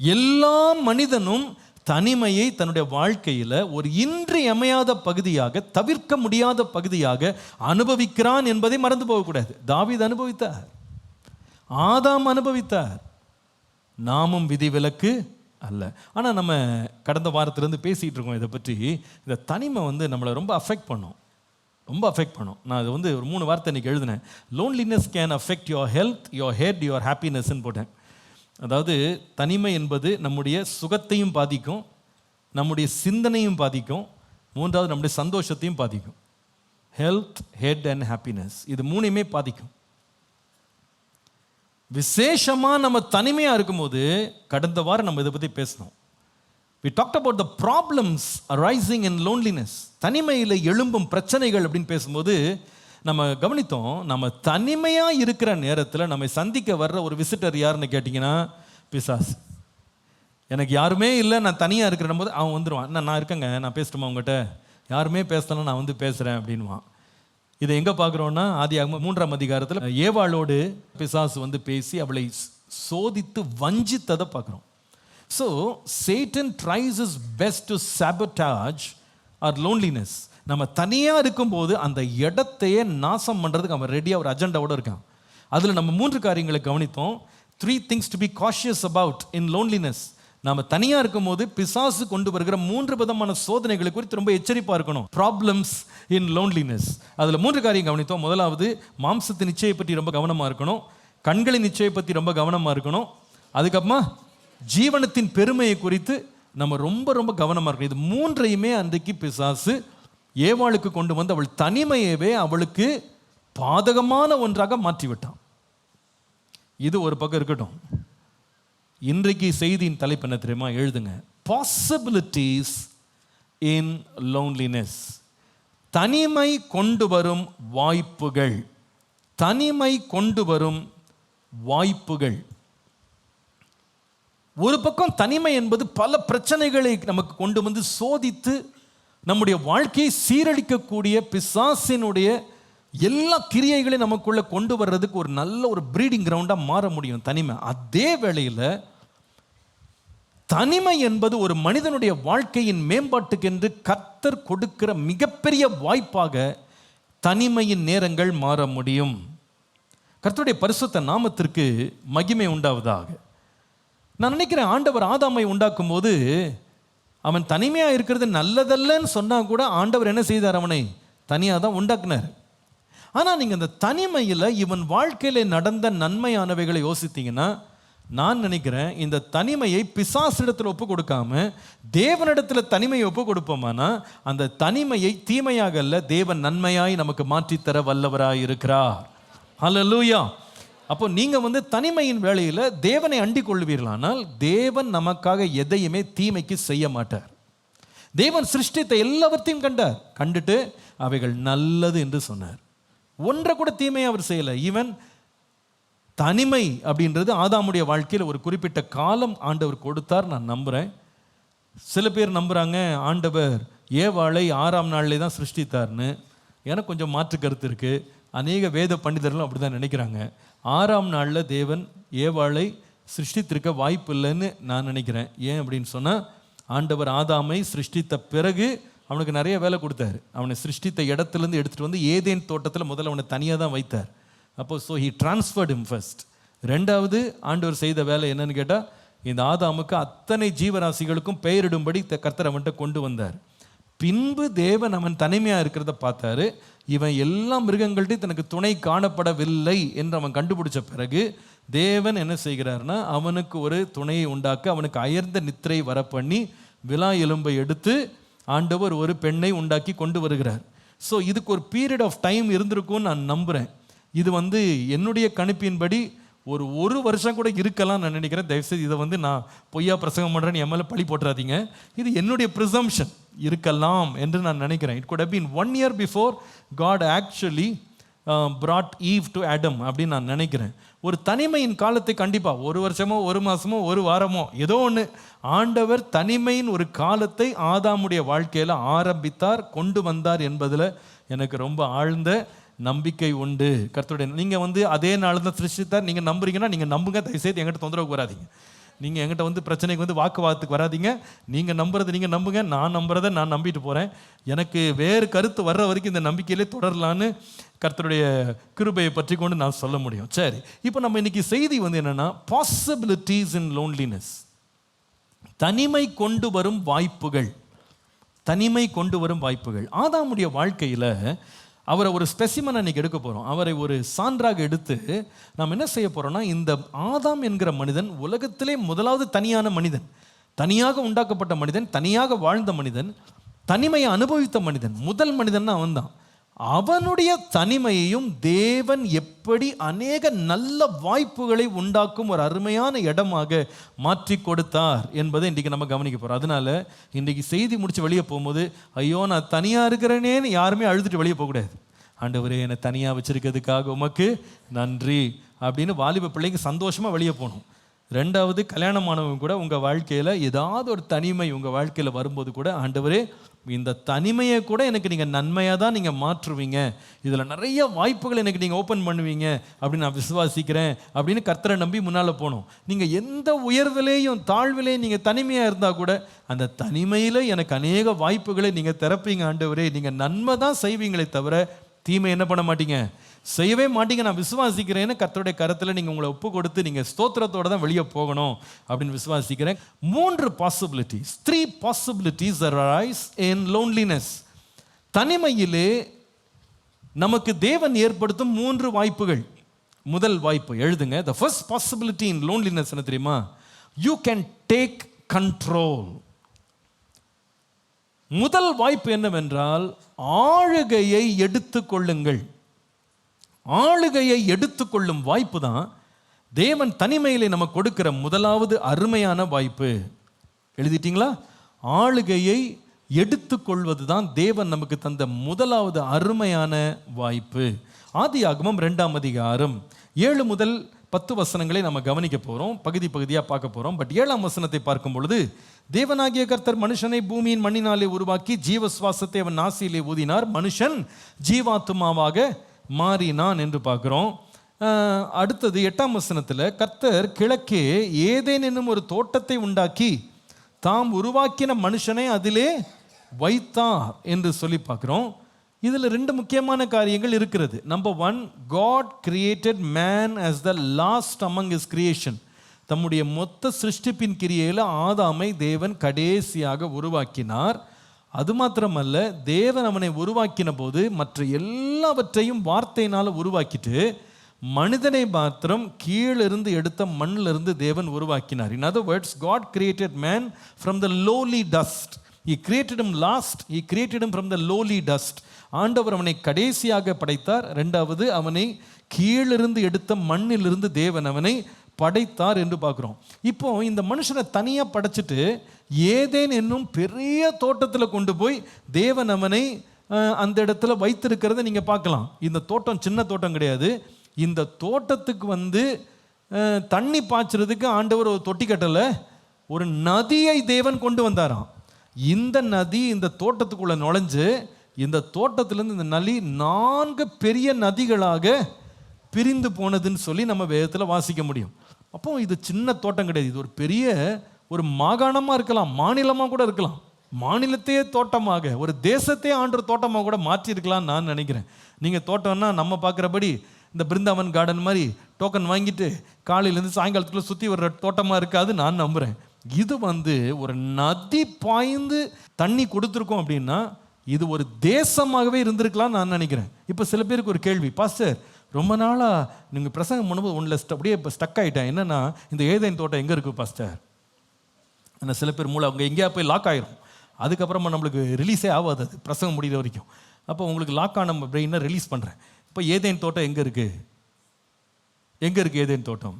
A: எல்லா மனிதனும் தனிமையை தன்னுடைய வாழ்க்கையில் ஒரு இன்றியமையாத பகுதியாக, தவிர்க்க முடியாத பகுதியாக அனுபவிக்கிறான் என்பதை மறந்து போகக்கூடாது. தாவீது அனுபவித்தார், ஆதாம் அனுபவித்தார், நாமும் விதிவிலக்கு அல்ல. ஆனால் நம்ம கடந்த வாரத்திலேருந்து பேசிகிட்டு இருக்கோம் இதை பற்றி. இந்த தனிமை வந்து நம்மளை ரொம்ப அஃபெக்ட் பண்ணும். நான் அது வந்து ஒரு 3 வார்த்தை இன்றைக்கி எழுதினேன். Loneliness can affect your health, your head, your ஹாப்பினஸ்ன்னு போட்டேன். அதாவது தனிமை என்பது நம்முடைய சுகத்தையும் பாதிக்கும், நம்முடைய சிந்தனையும் பாதிக்கும், 3வது நம்முடைய சந்தோஷத்தையும் பாதிக்கும். ஹெல்த், ஹெட் அண்ட் ஹாப்பினஸ், இது 3யுமே பாதிக்கும். விசேஷமாக நம்ம தனிமையாக இருக்கும்போது, கடந்த வாரம் நம்ம இதை பற்றி பேசணும். We talked about the problems arising in loneliness. தனிமையில் எழும்பும் பிரச்சனைகள் அப்படின்னு பேசும்போது நம்ம கவனித்தோம், நம்ம தனிமையாக இருக்கிற நேரத்தில் நம்மை சந்திக்க வர்ற ஒரு விசிட்டர் யாருன்னு கேட்டிங்கன்னா பிசாசு. எனக்கு யாருமே இல்லை, நான் தனியாக இருக்கிற போது அவன் வந்துடுவான். நான் இருக்கேங்க, நான் பேசட்டுமா உங்கள்கிட்ட, யாருமே பேசலாம், நான் வந்து பேசுகிறேன் அப்படின்வான். இதை எங்கே பார்க்குறோன்னா, ஆதியாகமம் 3ஆம் அதிகாரத்தில் ஏவாளோடு பிசாசு வந்து பேசி அவளை சோதித்து வஞ்சித்ததை பார்க்குறோம். So Satan tries his best to sabotage our loneliness. நம்ம தனியாக இருக்கும்போது அந்த இடத்தையே நாசம் பண்ணுறதுக்கு அவன் ரெடியாக ஒரு அஜெண்டாவோடு இருக்கான். அதில் நம்ம 3 காரியங்களை கவனித்தோம். 3 things to be cautious about in loneliness. நாம தனியா இருக்கும் போது பிசாசு கொண்டு வருகிற 3 விதமான சோதனைகளை குறித்து ரொம்ப எச்சரிப்பா இருக்கணும். ப்ராப்ளம்ஸ் இன் லோன்லினஸ். அதுல 3 காரியம் கவனித்தோம். முதலாவது, மாம்சத்தின் நிச்சயை பற்றி ரொம்ப கவனமா இருக்கணும். கண்களின் நிச்சயை பற்றி ரொம்ப கவனமா இருக்கணும். அதுக்கப்புறமா ஜீவனத்தின் பெருமையை குறித்து நம்ம ரொம்ப ரொம்ப கவனமா இருக்கணும். இது 3ஐயுமே அன்றைக்கு பிசாசு ஏவாளுக்கு கொண்டு வந்து அவள் தனிமையவே அவளுக்கு பாதகமான ஒன்றாக மாற்றிவிட்டான். இது ஒரு பக்கம் இருக்கட்டும். இன்றைக்கு செய்தியின் தலைப்பு என்ன தெரியுமா? எழுதுங்க, பாசிபிலிட்டிஸ் இன் லோன்லினஸ். தனிமை கொண்டு வரும் வாய்ப்புகள். தனிமை கொண்டு வரும் வாய்ப்புகள். ஒரு பக்கம் தனிமை என்பது பல பிரச்சனைகளை நமக்கு கொண்டு வந்து சோதித்து நம்முடைய வாழ்க்கையை சீரழிக்கக்கூடிய பிசாசினுடைய எல்லா கிரியைகளையும் நமக்குள்ள கொண்டு வர்றதுக்கு ஒரு நல்ல ஒரு ப்ரீடிங் கிரவுண்டாக மாற முடியும் தனிமை. அதே வேளையில் தனிமை என்பது ஒரு மனிதனுடைய வாழ்க்கையின் மேம்பாட்டுக்கென்று கர்த்தர் கொடுக்கிற மிகப்பெரிய வாய்ப்பாக தனிமையின் நேரங்கள் மாற முடியும். கர்த்தருடைய பரிசுத்த நாமத்திற்கு மகிமை உண்டாவதாக. நான் நினைக்கிறேன், ஆண்டவர் ஆதாமை உண்டாக்கும் போது அவன் தனிமையாக இருக்கிறது நல்லதல்லன்னு சொன்னால் கூட ஆண்டவர் என்ன செய்தார்? அவனை தனியாக தான் உண்டாக்குனார். ஆனால் நீங்கள் அந்த தனிமையில் இவன் வாழ்க்கையில் நடந்த நன்மையானவைகளை யோசித்தீங்கன்னா, நான் நினைக்கிறேன் இந்த தனிமையை பிசாசிடத்தில் ஒப்பு கொடுக்காம தேவனிடத்தில் தனிமையை ஒப்பு கொடுப்போமானா அந்த தனிமையை தீமையாக அல்ல, தேவன் நன்மையாய் நமக்கு மாற்றித்தர வல்லவராய் இருக்கிறார். ஹல்லேலூயா. அப்போ நீங்க தனிமையின் வேளையில் தேவனை அண்டிக் கொள்வீர்களானால் தேவன் நமக்காக எதையுமே தீமைக்கு செய்ய மாட்டார். தேவன் சிருஷ்டித்த எல்லாவற்றையும் கண்டார். கண்டுட்டு அவைகள் நல்லது என்று சொன்னார். ஒன்றை கூட தீமையை அவர் செய்யலை. ஈவன் தனிமை அப்படின்றது ஆதாமுடைய வாழ்க்கையில் ஒரு குறிப்பிட்ட காலம் ஆண்டவர் கொடுத்தார். நான் நம்புகிறேன். சில பேர் நம்புகிறாங்க ஆண்டவர் ஏவாளை 6ஆம் நாளிலே தான் சிருஷ்டித்தார்னு. எனக்கு கொஞ்சம் மாற்று கருத்து இருக்குது. அநேக வேத பண்டிதர்களும் அப்படி தான் நினைக்கிறாங்க. 6ஆம் நாளில் தேவன் ஏவாளை சிருஷ்டித்திருக்க வாய்ப்பு இல்லைன்னு நான் நினைக்கிறேன். ஏன் அப்படின்னு சொன்னால், ஆண்டவர் ஆதாமை சிருஷ்டித்த பிறகு அவனுக்கு நிறைய வேலை கொடுத்தாரு. அவனை சிருஷ்டித்த இடத்துலேருந்து எடுத்துகிட்டு வந்து ஏதேன் தோட்டத்தில் முதல்ல அவனை தனியாக தான் வைத்தார். அப்போ ஹி ட்ரான்ஸ்ஃபர்ட் ஹிம் ஃபர்ஸ்ட். 2வது ஆண்டவர் செய்த வேலை என்னன்னு கேட்டால், இந்த ஆதாமுக்கு அத்தனை ஜீவராசிகளுக்கும் பெயரிடும்படி கர்த்தர் அவன்கிட்ட கொண்டு வந்தார். பின்பு தேவன் அவன் தனிமையாக இருக்கிறத பார்த்தாரு. இவன் எல்லா மிருகங்கள்ட்டையும் தனக்கு துணை காணப்படவில்லை என்று அவன் கண்டுபிடிச்ச பிறகு தேவன் என்ன செய்கிறார்னா, அவனுக்கு ஒரு துணையை உண்டாக்க அவனுக்கு அயர்ந்த நித்திரை வர பண்ணி விலா எலும்பை எடுத்து ஆண்டவர் ஒரு பெண்ணை உண்டாக்கி கொண்டு வருகிறார். ஸோ இதுக்கு ஒரு பீரியட் ஆஃப் டைம் இருந்திருக்கும்னு நான் நம்புகிறேன். இது என்னுடைய கணிப்பின்படி ஒரு வருஷம் கூட இருக்கலாம் நான் நினைக்கிறேன். தயவுசெய்து இதை நான் பொய்யா பிரசங்கம் பண்ணுறேன்னு என் மேலே பழி போட்டுறாதீங்க. இது என்னுடைய ப்ரிசம்ஷன். இருக்கலாம் என்று நான் நினைக்கிறேன். It could have been 1 year before God actually brought Eve to Adam அப்படின்னு நான் நினைக்கிறேன். ஒரு தனிமையின் காலத்தை கண்டிப்பாக 1 வருஷமோ 1 மாதமோ 1 வாரமோ ஏதோ ஒன்று ஆண்டவர் தனிமையின் ஒரு காலத்தை ஆதாமுடைய வாழ்க்கையில் ஆரம்பித்தார், கொண்டு வந்தார் என்பதில் எனக்கு ரொம்ப ஆழ்ந்த நம்பிக்கை உண்டு. கர்த்தருடைய நீங்கள் அதே நாள் தான் சிருஷ்டித்தார் நீங்கள் நம்புறீங்கன்னா நீங்கள் நம்புங்க. தயவுசெய்து எங்கிட்ட தொந்தரவுக்கு வராதிங்க. நீங்கள் எங்கிட்ட பிரச்சனைக்கு வாக்குவாதத்துக்கு வராதிங்க. நீங்கள் நம்புறது நீங்கள் நம்புங்க, நான் நம்புறதை நான் நம்பிட்டு போகிறேன். எனக்கு வேறு கருத்து வர்ற வரைக்கும் இந்த நம்பிக்கையிலே தொடரலான்னு கர்த்தருடைய கிருபையை பற்றி கொண்டு நான் சொல்ல முடியும். சரி, இப்போ நம்ம இன்னைக்கு செய்தி என்னென்னா, பாசிபிலிட்டிஸ் இன் லோன்லினஸ். தனிமை கொண்டு வரும் வாய்ப்புகள். தனிமை கொண்டு வரும் வாய்ப்புகள். ஆதாமுடைய வாழ்க்கையில் அவரை ஒரு ஸ்பெசிமனை இன்னைக்கு எடுக்க போகிறோம். அவரை ஒரு சான்றாக எடுத்து நாம் என்ன செய்ய போகிறோம்னா, இந்த ஆதாம் என்கிற மனிதன் உலகத்திலே முதலாவது தனியான மனிதன், தனியாக உண்டாக்கப்பட்ட மனிதன், தனியாக வாழ்ந்த மனிதன், தனிமையை அனுபவித்த மனிதன், முதல் மனிதன் அவன்தான். அவனுடைய தனிமையையும் தேவன் எப்படி அநேக நல்ல வாய்ப்புகளை உண்டாக்கும் ஒரு அருமையான இடமாக மாற்றி கொடுத்தார் என்பதை இன்றைக்கி நம்ம கவனிக்க போகிறோம். அதனால இன்றைக்கி செய்தி முடித்து வெளியே போகும்போது, ஐயோ நான் தனியாக இருக்கிறேனேன்னு யாருமே அழுதுட்டு வெளியே போகக்கூடாது. ஆண்டவரே என்னை தனியாக வச்சிருக்கிறதுக்காக உமக்கு நன்றி அப்படின்னு வாலிப பிள்ளைங்க சந்தோஷமாக வெளியே போகணும். 2வது, கல்யாணமானவங்க கூட உங்கள் வாழ்க்கையில் ஏதாவது ஒரு தனிமை உங்கள் வாழ்க்கையில் வரும்போது கூட, ஆண்டவரே இந்த தனிமையை கூட எனக்கு நீங்கள் நன்மையாக தான் நீங்கள் மாற்றுவீங்க, இதில் நிறைய வாய்ப்புகள் எனக்கு நீங்கள் ஓப்பன் பண்ணுவீங்க அப்படின்னு நான் விசுவாசிக்கிறேன் அப்படின்னு கர்த்தரை நம்பி முன்னால் போகணும். நீங்கள் எந்த உயர்விலேயும் தாழ்விலேயும் நீங்கள் தனிமையாக இருந்தால் கூட அந்த தனிமையில் எனக்கு அநேக வாய்ப்புகளை நீங்கள் திறப்பீங்க ஆண்டவரே, நீங்கள் நன்மை தான் செய்வீங்களே தவிர தீமை என்ன பண்ண மாட்டீங்க, செய்யவே மாட்டீங்க. நான் விசுவாசிக்கிறேன்னு கர்த்தருடைய கரத்தில் நீங்கள் உங்களை ஒப்பு கொடுத்து நீங்கள் ஸ்தோத்திரத்தோடு தான் வெளியே போகணும் அப்படின்னு விசுவாசிக்கிறேன். 3 possibilities, 3 possibilities arise in loneliness. தனிமையிலே நமக்கு தேவன் ஏற்படுத்தும் 3 வாய்ப்புகள். முதல் வாய்ப்பு எழுதுங்க. the first possibility in loneliness என்ன தெரியுமா? you can take control. முதல் வாய்ப்பு என்னவென்றால் ஆளுகையை எடுத்துக்கொள்ளுங்கள். ஆளுகையை எடுத்துக்கொள்ளும் வாய்ப்பு தான் தேவன் தனிமையிலே நமக்கு கொடுக்கிற முதலாவது அருமையான வாய்ப்பு. எழுதிட்டீங்களா? ஆளுகையை எடுத்துக்கொள்வது தான் தேவன் நமக்கு தந்த முதலாவது அருமையான வாய்ப்பு. ஆதியாகமம் 2ஆம் அதிகாரம் 7 முதல் 10 வசனங்களை நம்ம கவனிக்க போகிறோம், பகுதி பகுதியாக பார்க்க போகிறோம். பட் 7ஆம் வசனத்தை பார்க்கும் பொழுது, தேவனாகிய கர்த்தர் மனுஷனை பூமியின் மண்ணினாலே உருவாக்கி ஜீவ சுவாசத்தை அவன் நாசியிலே ஊதினார், மனுஷன் ஜீவாத்துமாவாக மாறினான் என்று பார்க்குறோம். அடுத்தது 8ஆம் வசனத்தில், கர்த்தர் கிழக்கே ஏதேன் என்னும் ஒரு தோட்டத்தை உண்டாக்கி தாம் உருவாக்கின மனுஷனை அதிலே வைத்தார் என்று சொல்லி பார்க்குறோம். இதில் 2 முக்கியமான காரியங்கள் இருக்கிறது. Number 1, God created man as the last among his creation. தம்முடைய மொத்த சிருஷ்டிப்பின் கிரியையில் ஆதாமை தேவன் கடைசியாக உருவாக்கினார். அது மாத்திரமல்ல, தேவன் அவனை உருவாக்கின போது மற்ற எல்லாவற்றையும் வார்த்தையினால் உருவாக்கிட்டு மனிதனை மாத்திரம் கீழிருந்து எடுத்த மண்ணிலிருந்து தேவன் உருவாக்கினார். In other words, God created man from the lowly dust. He created him last. He created him from the lowly dust. ஆண்டவர் அவனை கடைசியாக படைத்தார். 2வது, அவனை கீழிருந்து எடுத்த மண்ணிலிருந்து தேவன் அவனை படைத்தார் என்று பார்க்குறோம். இப்போ இந்த மனுஷனை தனியாக படைச்சிட்டு ஏதேன் என்னும் பெரிய தோட்டத்தில் கொண்டு போய் தேவன் அவனை அந்த இடத்துல வைத்திருக்கிறத நீங்கள் பார்க்கலாம். இந்த தோட்டம் சின்ன தோட்டம் கிடையாது. இந்த தோட்டத்துக்கு தண்ணி பாய்ச்சறதுக்கு ஆண்டவர் ஒரு தொட்டி கட்டலை, ஒரு நதியை தேவன் கொண்டு வந்தாராம். இந்த நதி இந்த தோட்டத்துக்குள்ள நுழைஞ்சு இந்த தோட்டத்திலேருந்து இந்த நதி 4 பெரிய நதிகளாக பிரிந்து போனதுன்னு சொல்லி நம்ம வேதத்தில் வாசிக்க முடியும். அப்போ இது சின்ன தோட்டம் கிடையாது, இது ஒரு பெரிய ஒரு மாகாணமாக இருக்கலாம், மாநிலமாக கூட இருக்கலாம். மாநிலத்தையே தோட்டமாக, ஒரு தேசத்தையே ஆண்டவர் தோட்டமாக கூட மாற்றிருக்கலாம்னு நான் நினைக்கிறேன். நீங்கள் தோட்டம்னா நம்ம பார்க்குறபடி இந்த பிருந்தாவன் கார்டன் மாதிரி டோக்கன் வாங்கிட்டு காலையிலேருந்து சாயங்காலத்துக்குள்ள சுற்றி வர்ற தோட்டமாக இருக்காது நான் நம்புகிறேன். இது ஒரு நதி பாய்ந்து தண்ணி கொடுத்துருக்கோம் அப்படின்னா இது ஒரு தேசமாகவே இருந்திருக்கலாம் நான் நினைக்கிறேன். இப்போ சில பேருக்கு ஒரு கேள்வி, பாஸ்டர் ரொம்ப நாளாக நீங்கள் பிரசங்கம் பண்ணும்போது ஒன்றில் அப்படியே இப்போ ஸ்டக் ஆகிட்டேன், என்னென்னா இந்த ஏதேன் தோட்டம் எங்கே இருக்குது பாஸ்டர்? ஆனால் சில பேர் மூளை அவங்க எங்கேயா போய் லாக் ஆகிரும், அதுக்கப்புறமா நம்மளுக்கு ரிலீஸே ஆகாது, அது பிரசங்கம் முடிகிற வரைக்கும். அப்போ உங்களுக்கு லாக் ஆன பிரெயினை ரிலீஸ் பண்ணுறேன். இப்போ ஏதேன் தோட்டம் எங்கே இருக்குது? எங்கே இருக்குது ஏதேன் தோட்டம்?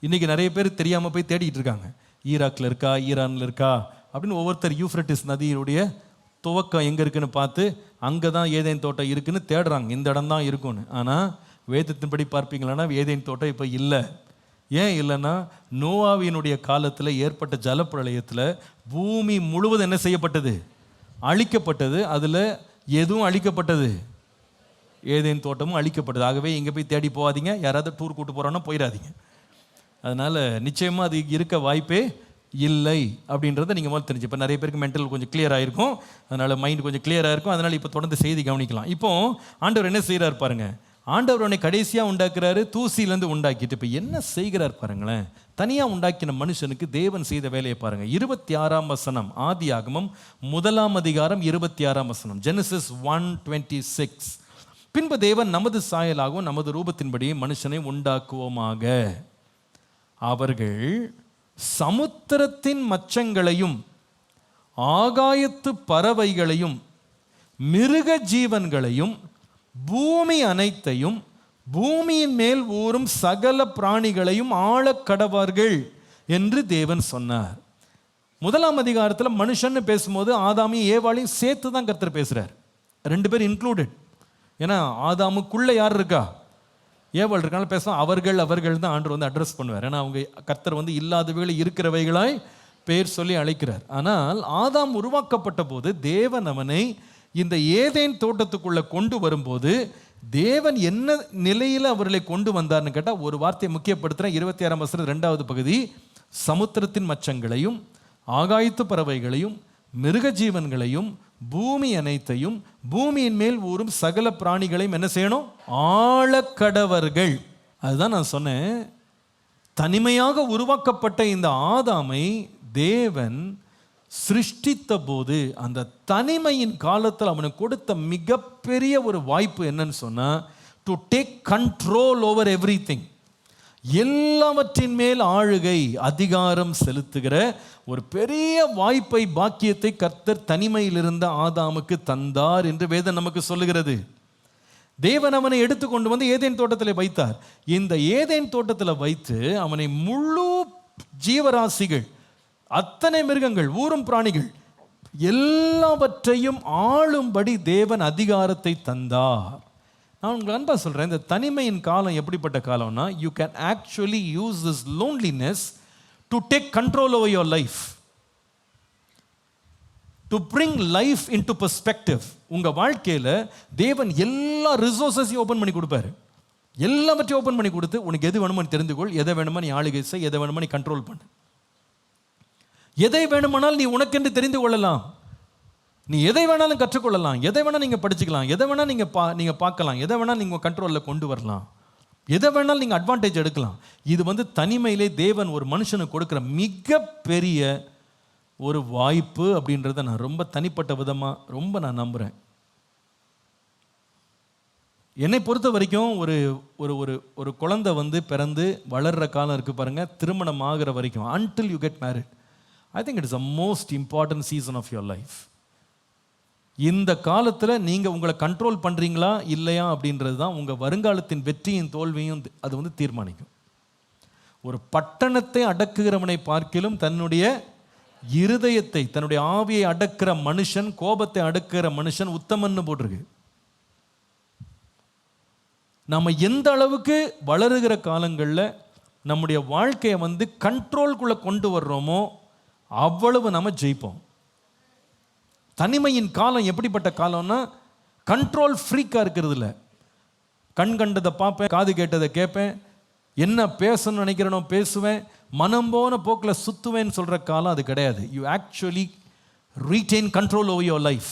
A: இன்றைக்கி நிறைய பேர் தெரியாமல் போய் தேடிட்டு இருக்காங்க. ஈராக்கில் இருக்கா, ஈரானில் இருக்கா அப்படின்னு ஒவ்வொருத்தர் யூஃப்ரட்டிஸ் நதியினுடைய துவக்கம் எங்கே இருக்குன்னு பார்த்து அங்கே தான் ஏதேன் தோட்டம் இருக்குன்னு தேடுறாங்க, இந்த இடம் தான் இருக்குன்னு. ஆனால் வேதத்தின்படி பார்ப்பீங்களான்னா ஏதேன் தோட்டம் இப்போ இல்லை. ஏன் இல்லைன்னா, நோவாவினுடைய காலத்தில் ஏற்பட்ட ஜலப்பிரளயத்தில் பூமி முழுவதும் என்ன செய்யப்பட்டது? அழிக்கப்பட்டது. அதில் எதுவும் அழிக்கப்பட்டது? ஏதேன் தோட்டமும் அழிக்கப்பட்டது. ஆகவே இங்கே போய் தேடி போகாதீங்க, யாராவது டூர் கூட்டு போகிறோன்னா போயிடாதீங்க. அதனால் நிச்சயமாக அது இருக்க வாய்ப்பே இல்லை அப்படின்றத நீங்கள் முதல்ல தெரிஞ்சு. இப்போ நிறைய பேருக்கு மென்டல் கொஞ்சம் கிளியர் ஆகிருக்கும், அதனால் மைண்ட் கொஞ்சம் கிளியராக இருக்கும். அதனால் இப்போ தொடர்ந்து செய்தி கவனிக்கலாம். இப்போ ஆண்டவர் என்ன செய்கிறார் பாருங்க. ஆண்டவர் உன்னை கடைசியாக உண்டாக்குறாரு, தூசியிலேருந்து உண்டாக்கிட்டு இப்போ என்ன செய்கிறார் பாருங்களேன். தனியாக உண்டாக்கின மனுஷனுக்கு தேவன் செய்த வேலையை பாருங்க. 26ஆம் வசனம், ஆதியாகமம் 1ஆம் அதிகாரம் 26ஆம் வசனம், Genesis 1:26. பின்பு தேவன் நமது சாயலாகவும் நமது ரூபத்தின்படி மனுஷனை உண்டாக்குவோமாக, அவர்கள் சமுத்திரத்தின் மச்சங்களையும் ஆகாயத்து பறவைகளையும் மிருக ஜீவன்களையும் பூமி அனைத்தையும் பூமியின் மேல் ஊறும் சகல பிராணிகளையும் ஆளக் கடவார்கள் என்று தேவன் சொன்னார். 1ஆம் அதிகாரத்தில் மனுஷன்னு பேசும்போது ஆதாமையும் ஏவாளையும் சேர்த்து தான் கர்த்தர் பேசுகிறார், 2 பேர் இன்க்ளூடட். ஏன்னா ஆதாமுக்குள்ளே யார் இருக்கா? ஏவாள் இருக்காங்க. பேசுவோம் அவர்கள் தான் ஆண்டவர் அட்ரஸ் பண்ணுவார். ஏன்னா அவங்க கர்த்தர் இல்லாதவைகளை இருக்கிறவைகளாய் பேர் சொல்லி அழைக்கிறார். ஆனால் ஆதாம் உருவாக்கப்பட்ட போது தேவன் அவனை இந்த ஏதேன் தோட்டத்துக்குள்ளே கொண்டு வரும்போது தேவன் என்ன நிலையில் அவர்களை கொண்டு வந்தார்னு கேட்டால் ஒரு வார்த்தையை முக்கியப்படுத்துகிறேன். 26ஆம் வசனம் 2வது பகுதி, சமுத்திரத்தின் மச்சங்களையும் ஆகாயத்து பறவைகளையும் மிருக ஜீவன்களையும் பூமி அனைத்தையும் பூமியின் மேல் ஊறும் சகல பிராணிகளையும் என்ன செய்யணும்? ஆளக்கடவர்கள். அதுதான் நான் சொன்னேன், தனிமையாக உருவாக்கப்பட்ட இந்த ஆதாமை தேவன் சிருஷ்டித்த போது அந்த தனிமையின் காலத்தில் அவனுக்கு கொடுத்த மிகப்பெரிய ஒரு வாய்ப்பு என்னன்னு சொன்னா, to take control over everything, எல்லாவற்றின் மேல் ஆளுகை அதிகாரம் செலுத்துகிற ஒரு பெரிய வாய்ப்பை, பாக்கியத்தை கர்த்தர் தனிமையில் இருந்த ஆதாமுக்கு தந்தார் என்று வேதம் நமக்கு சொல்லுகிறது. தேவன் அவனை எடுத்துக்கொண்டு வந்து ஏதேன் தோட்டத்தில் வைத்தார். இந்த ஏதேன் தோட்டத்தில் வைத்து அவனை முழு ஜீவராசிகள், அத்தனை மிருகங்கள், ஊரும் பிராணிகள் எல்லாவற்றையும் ஆளும்படி தேவன் அதிகாரத்தை தந்தார். நான் உங்களுக்கு அன்பா சொல்றேன், இந்த தனிமையின் காலம் எப்படிப்பட்ட காலம்னா, you can actually use this loneliness to take control over your life, to bring life into perspective. உங்க வாழ்க்கையில தேவன் எல்லா ரிசோர்ஸஸையும் ஓப்பன் பண்ணி கொடுப்பாரு. எல்லாவற்றையும் ஓப்பன் பண்ணி கொடுத்து, உனக்கு எது வேணுமோ நீ தெரிந்துகொள், எதை வேணுமோ நீ ஆளுகை செய், எதை வேணுமோ நீ கண்ட்ரோல் பண்ணு, எதை வேணுமானால் நீ உனக்கென்று தெரிந்து கொள்ளலாம், நீ எதை வேணாலும் கற்றுக்கொள்ளலாம், எதை வேணாலும் நீங்கள் படிச்சுக்கலாம், எதை வேணால் நீங்கள் பார்க்கலாம், எதை வேணாலும் நீங்கள் கண்ட்ரோலில் கொண்டு வரலாம், எதை வேணாலும் நீங்கள் அட்வான்டேஜ் எடுக்கலாம். இது தனிமையிலே தேவன் ஒரு மனுஷனுக்கு கொடுக்குற மிகப்பெரிய ஒரு வாய்ப்பு அப்படின்றத நான் ரொம்ப தனிப்பட்ட விதமாக ரொம்ப நான் நம்புகிறேன். என்னை பொறுத்த வரைக்கும் ஒரு ஒரு ஒரு ஒரு குழந்தை பிறந்து வளர்கிற காலம் இருக்குது பாருங்கள், திருமணம் ஆகிற வரைக்கும், until you get married, I think it is the most important season of your life. இந்த காலத்தில் நீங்கள் உங்களை கண்ட்ரோல் பண்ணுறீங்களா இல்லையா அப்படின்றது தான் உங்கள் வருங்காலத்தின் வெற்றியின் தோல்வியும் அது தீர்மானிக்கும். ஒரு பட்டணத்தை அடக்குகிறவனை பார்க்கிலும் தன்னுடைய இருதயத்தை, தன்னுடைய ஆவியை அடக்கிற மனுஷன், கோபத்தை அடக்குகிற மனுஷன் உத்தமன்னு போட்டிருக்கு. நம்ம எந்த அளவுக்கு வளருகிற காலங்களில் நம்முடைய வாழ்க்கையை கண்ட்ரோல்குள்ளே கொண்டு வர்றோமோ அவ்வளவு நம்ம ஜெயிப்போம். தனிமையின் காலம் எப்படிப்பட்ட காலம்னா, கண்ட்ரோல் ஃப்ரீக்காக இருக்கிறது இல்லை. கண் கண்டதை பார்ப்பேன், காது கேட்டதை கேட்பேன், என்ன பேசணும்னு நினைக்கிறேனோ பேசுவேன், மனம் போன போக்கில் சுற்றுவேன்னு சொல்கிற காலம் அது கிடையாது. You actually retain control over your life.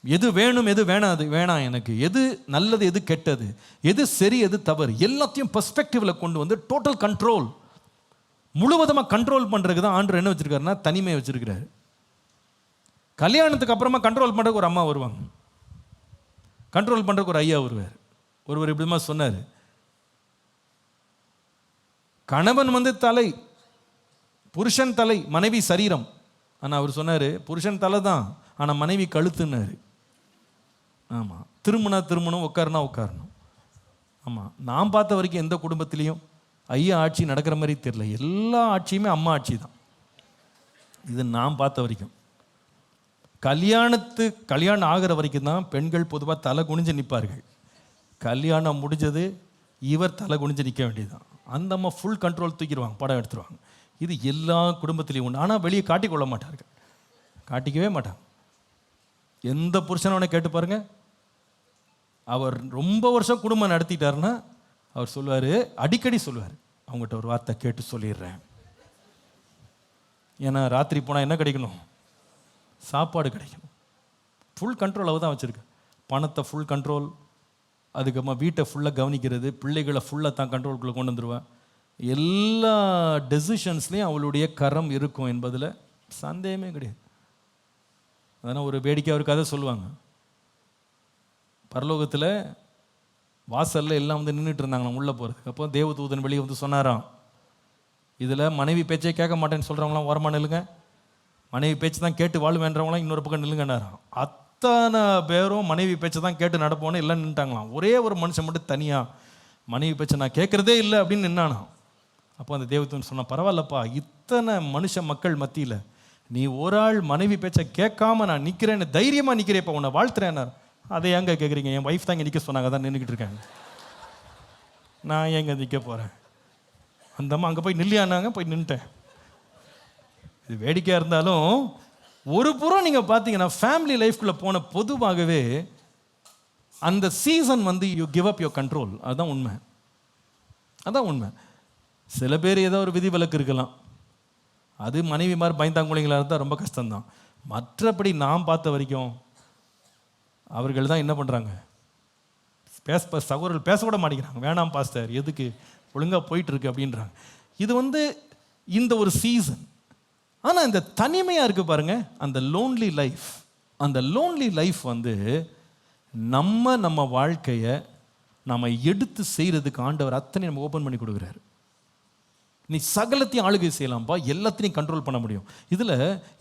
A: எது வேணும், எது வேணாம், எனக்கு எது நல்லது, எது கெட்டது, எது சரி, எது தவறு, எல்லாத்தையும் பெர்ஸ்பெக்டிவில் கொண்டு வந்து டோட்டல் கண்ட்ரோல், முழுவதுமாக கண்ட்ரோல் பண்ணுறதுக்கு தான் ஆண்டவர் என்ன வச்சுருக்காருன்னா தனிமையை வச்சுருக்கிறாரு. கல்யாணத்துக்கு அப்புறமா கண்ட்ரோல் பண்ணுறதுக்கு ஒரு அம்மா வருவாங்க, கண்ட்ரோல் பண்ணுறதுக்கு ஒரு ஐயா வருவார். ஒருவர் இப்படிமா சொன்னார், கணவன் தலை, புருஷன் தலை, மனைவி சரீரம். ஆனால் அவர் சொன்னார், புருஷன் தலை தான், ஆனால் மனைவி கழுத்துன்னாரு. ஆமாம், திருமணம், உட்காரணும். ஆமாம், நான் பார்த்த வரைக்கும் எந்த குடும்பத்திலையும் ஐயா ஆட்சி நடக்கிற மாதிரி தெரியல. எல்லா ஆட்சியுமே அம்மா ஆட்சி தான். இது நான் பார்த்த வரைக்கும். கல்யாணம் ஆகிற வரைக்கும் தான் பெண்கள் பொதுவாக தலை குனிஞ்சு நிற்பார்கள். கல்யாணம் முடிஞ்சது இவர் தலை குனிஞ்சு நிற்க வேண்டியதுதான். அந்த அம்மா ஃபுல் கண்ட்ரோல் தூக்கிடுவாங்க, படம் எடுத்துருவாங்க. இது எல்லா குடும்பத்திலையும் உண்டு. ஆனால் வெளியே காட்டிக்கொள்ள மாட்டார்கள், காட்டிக்கவே மாட்டாங்க. எந்த புருஷனவனை கேட்டு பாருங்க, அவர் ரொம்ப வருஷம் குடும்பம் நடத்திட்டாருன்னா அவர் சொல்லுவார், அடிக்கடி சொல்லுவார், அவங்ககிட்ட ஒரு வார்த்தை கேட்டு சொல்லிடுறேன். ஏன்னா ராத்திரி போனால் என்ன கிடைக்கணும், சாப்பாடு கிடைக்கணும். ஃபுல் கண்ட்ரோல் அவள் தான் வச்சுருக்கு. பணத்தை ஃபுல் கண்ட்ரோல், அதுக்கப்புறமா வீட்டை ஃபுல்லாக கவனிக்கிறது, பிள்ளைகளை ஃபுல்லாக தான் கண்ட்ரோலுக்குள்ளே கொண்டு வந்துடுவேன். எல்லா டெசிஷன்ஸ்லேயும் அவளுடைய கரம் இருக்கும் என்பதில் சந்தேகமே கிடையாது. அதனால் ஒரு வேடிக்கை ஒரு கதை சொல்லுவாங்க. பரலோகத்தில் வாசலில் எல்லாம் நின்றுட்டு இருந்தாங்களாம் உள்ளே போகிறதுக்கு. அப்போ தேவதூதன் வெளியே சொன்னாராம், இதில் மனைவி பேச்சே கேட்க மாட்டேன்னு சொல்கிறவங்களாம் ஓரமாக நில்லுங்க, மனைவி பேச்சு தான் கேட்டு வாழ்வேன்றவங்களாம் இன்னொரு பக்கம் நில்லுங்கன்னாராம். அத்தனை பேரும் மனைவி பேச்சை தான் கேட்டு நடப்போன்னு எல்லாம் நின்றுட்டாங்களாம். ஒரே ஒரு மனுஷன் மட்டும் தனியாக மனைவி பேச்சை நான் கேட்குறதே இல்லை அப்படின்னு நின்னானாம். அப்போ அந்த தேவதூதன் சொன்னால், பரவாயில்லப்பா, இத்தனை மனுஷ மக்கள் மத்தியில் நீ ஒரு ஆள் மனைவி பேச்சை கேட்காம நான் நிற்கிறேன்னு தைரியமாக நிற்கிறேப்பா, உன்னை வாழ்த்துறேன். அதை ஏங்க கேட்குறீங்க, என் ஒய்ஃப் தான் இங்கே நிற்க சொன்னாங்க, தான் நின்றுக்கிட்டு இருக்காங்க, நான் ஏங்க நிற்க போகிறேன். அந்தம்மா அங்கே போய் நில்லியானாங்க, போய் நின்ட்டேன். இது வேடிக்கையாக இருந்தாலும் ஒரு புறம் நீங்கள் பார்த்தீங்கன்னா ஃபேமிலி லைஃப்குள்ளே போன பொதுவாகவே அந்த season you give up your control. அதுதான் உண்மை, அதான் உண்மை. சில பேர் ஏதோ ஒரு விதி விலக்கு இருக்கலாம், அது மனைவி மாதிரி பயந்தாங்குழிங்களாக இருந்தால் ரொம்ப கஷ்டம்தான். மற்றபடி நான் பார்த்த வரைக்கும் அவர்கள் தான் என்ன பண்ணுறாங்க, சகோதரர்கள் பேச கூட மாட்டேங்கிறாங்க. வேணாம் பாஸ்டர், எதுக்கு, ஒழுங்காக போயிட்டுருக்கு அப்படின்றாங்க. இது இந்த ஒரு சீசன். ஆனால் இந்த தனிமையாக இருக்குது பாருங்க, அந்த லோன்லி லைஃப், அந்த லோன்லி லைஃப் நம்ம வாழ்க்கையை நம்ம எடுத்து செய்கிறதுக்கு ஆண்டவர் அத்தனை நம்ம ஓப்பன் பண்ணி கொடுக்குறாரு. நீ சகலத்தையும் ஆளுகை செய்யலாம்ப்பா, எல்லாத்தையும் கண்ட்ரோல் பண்ண முடியும். இதில்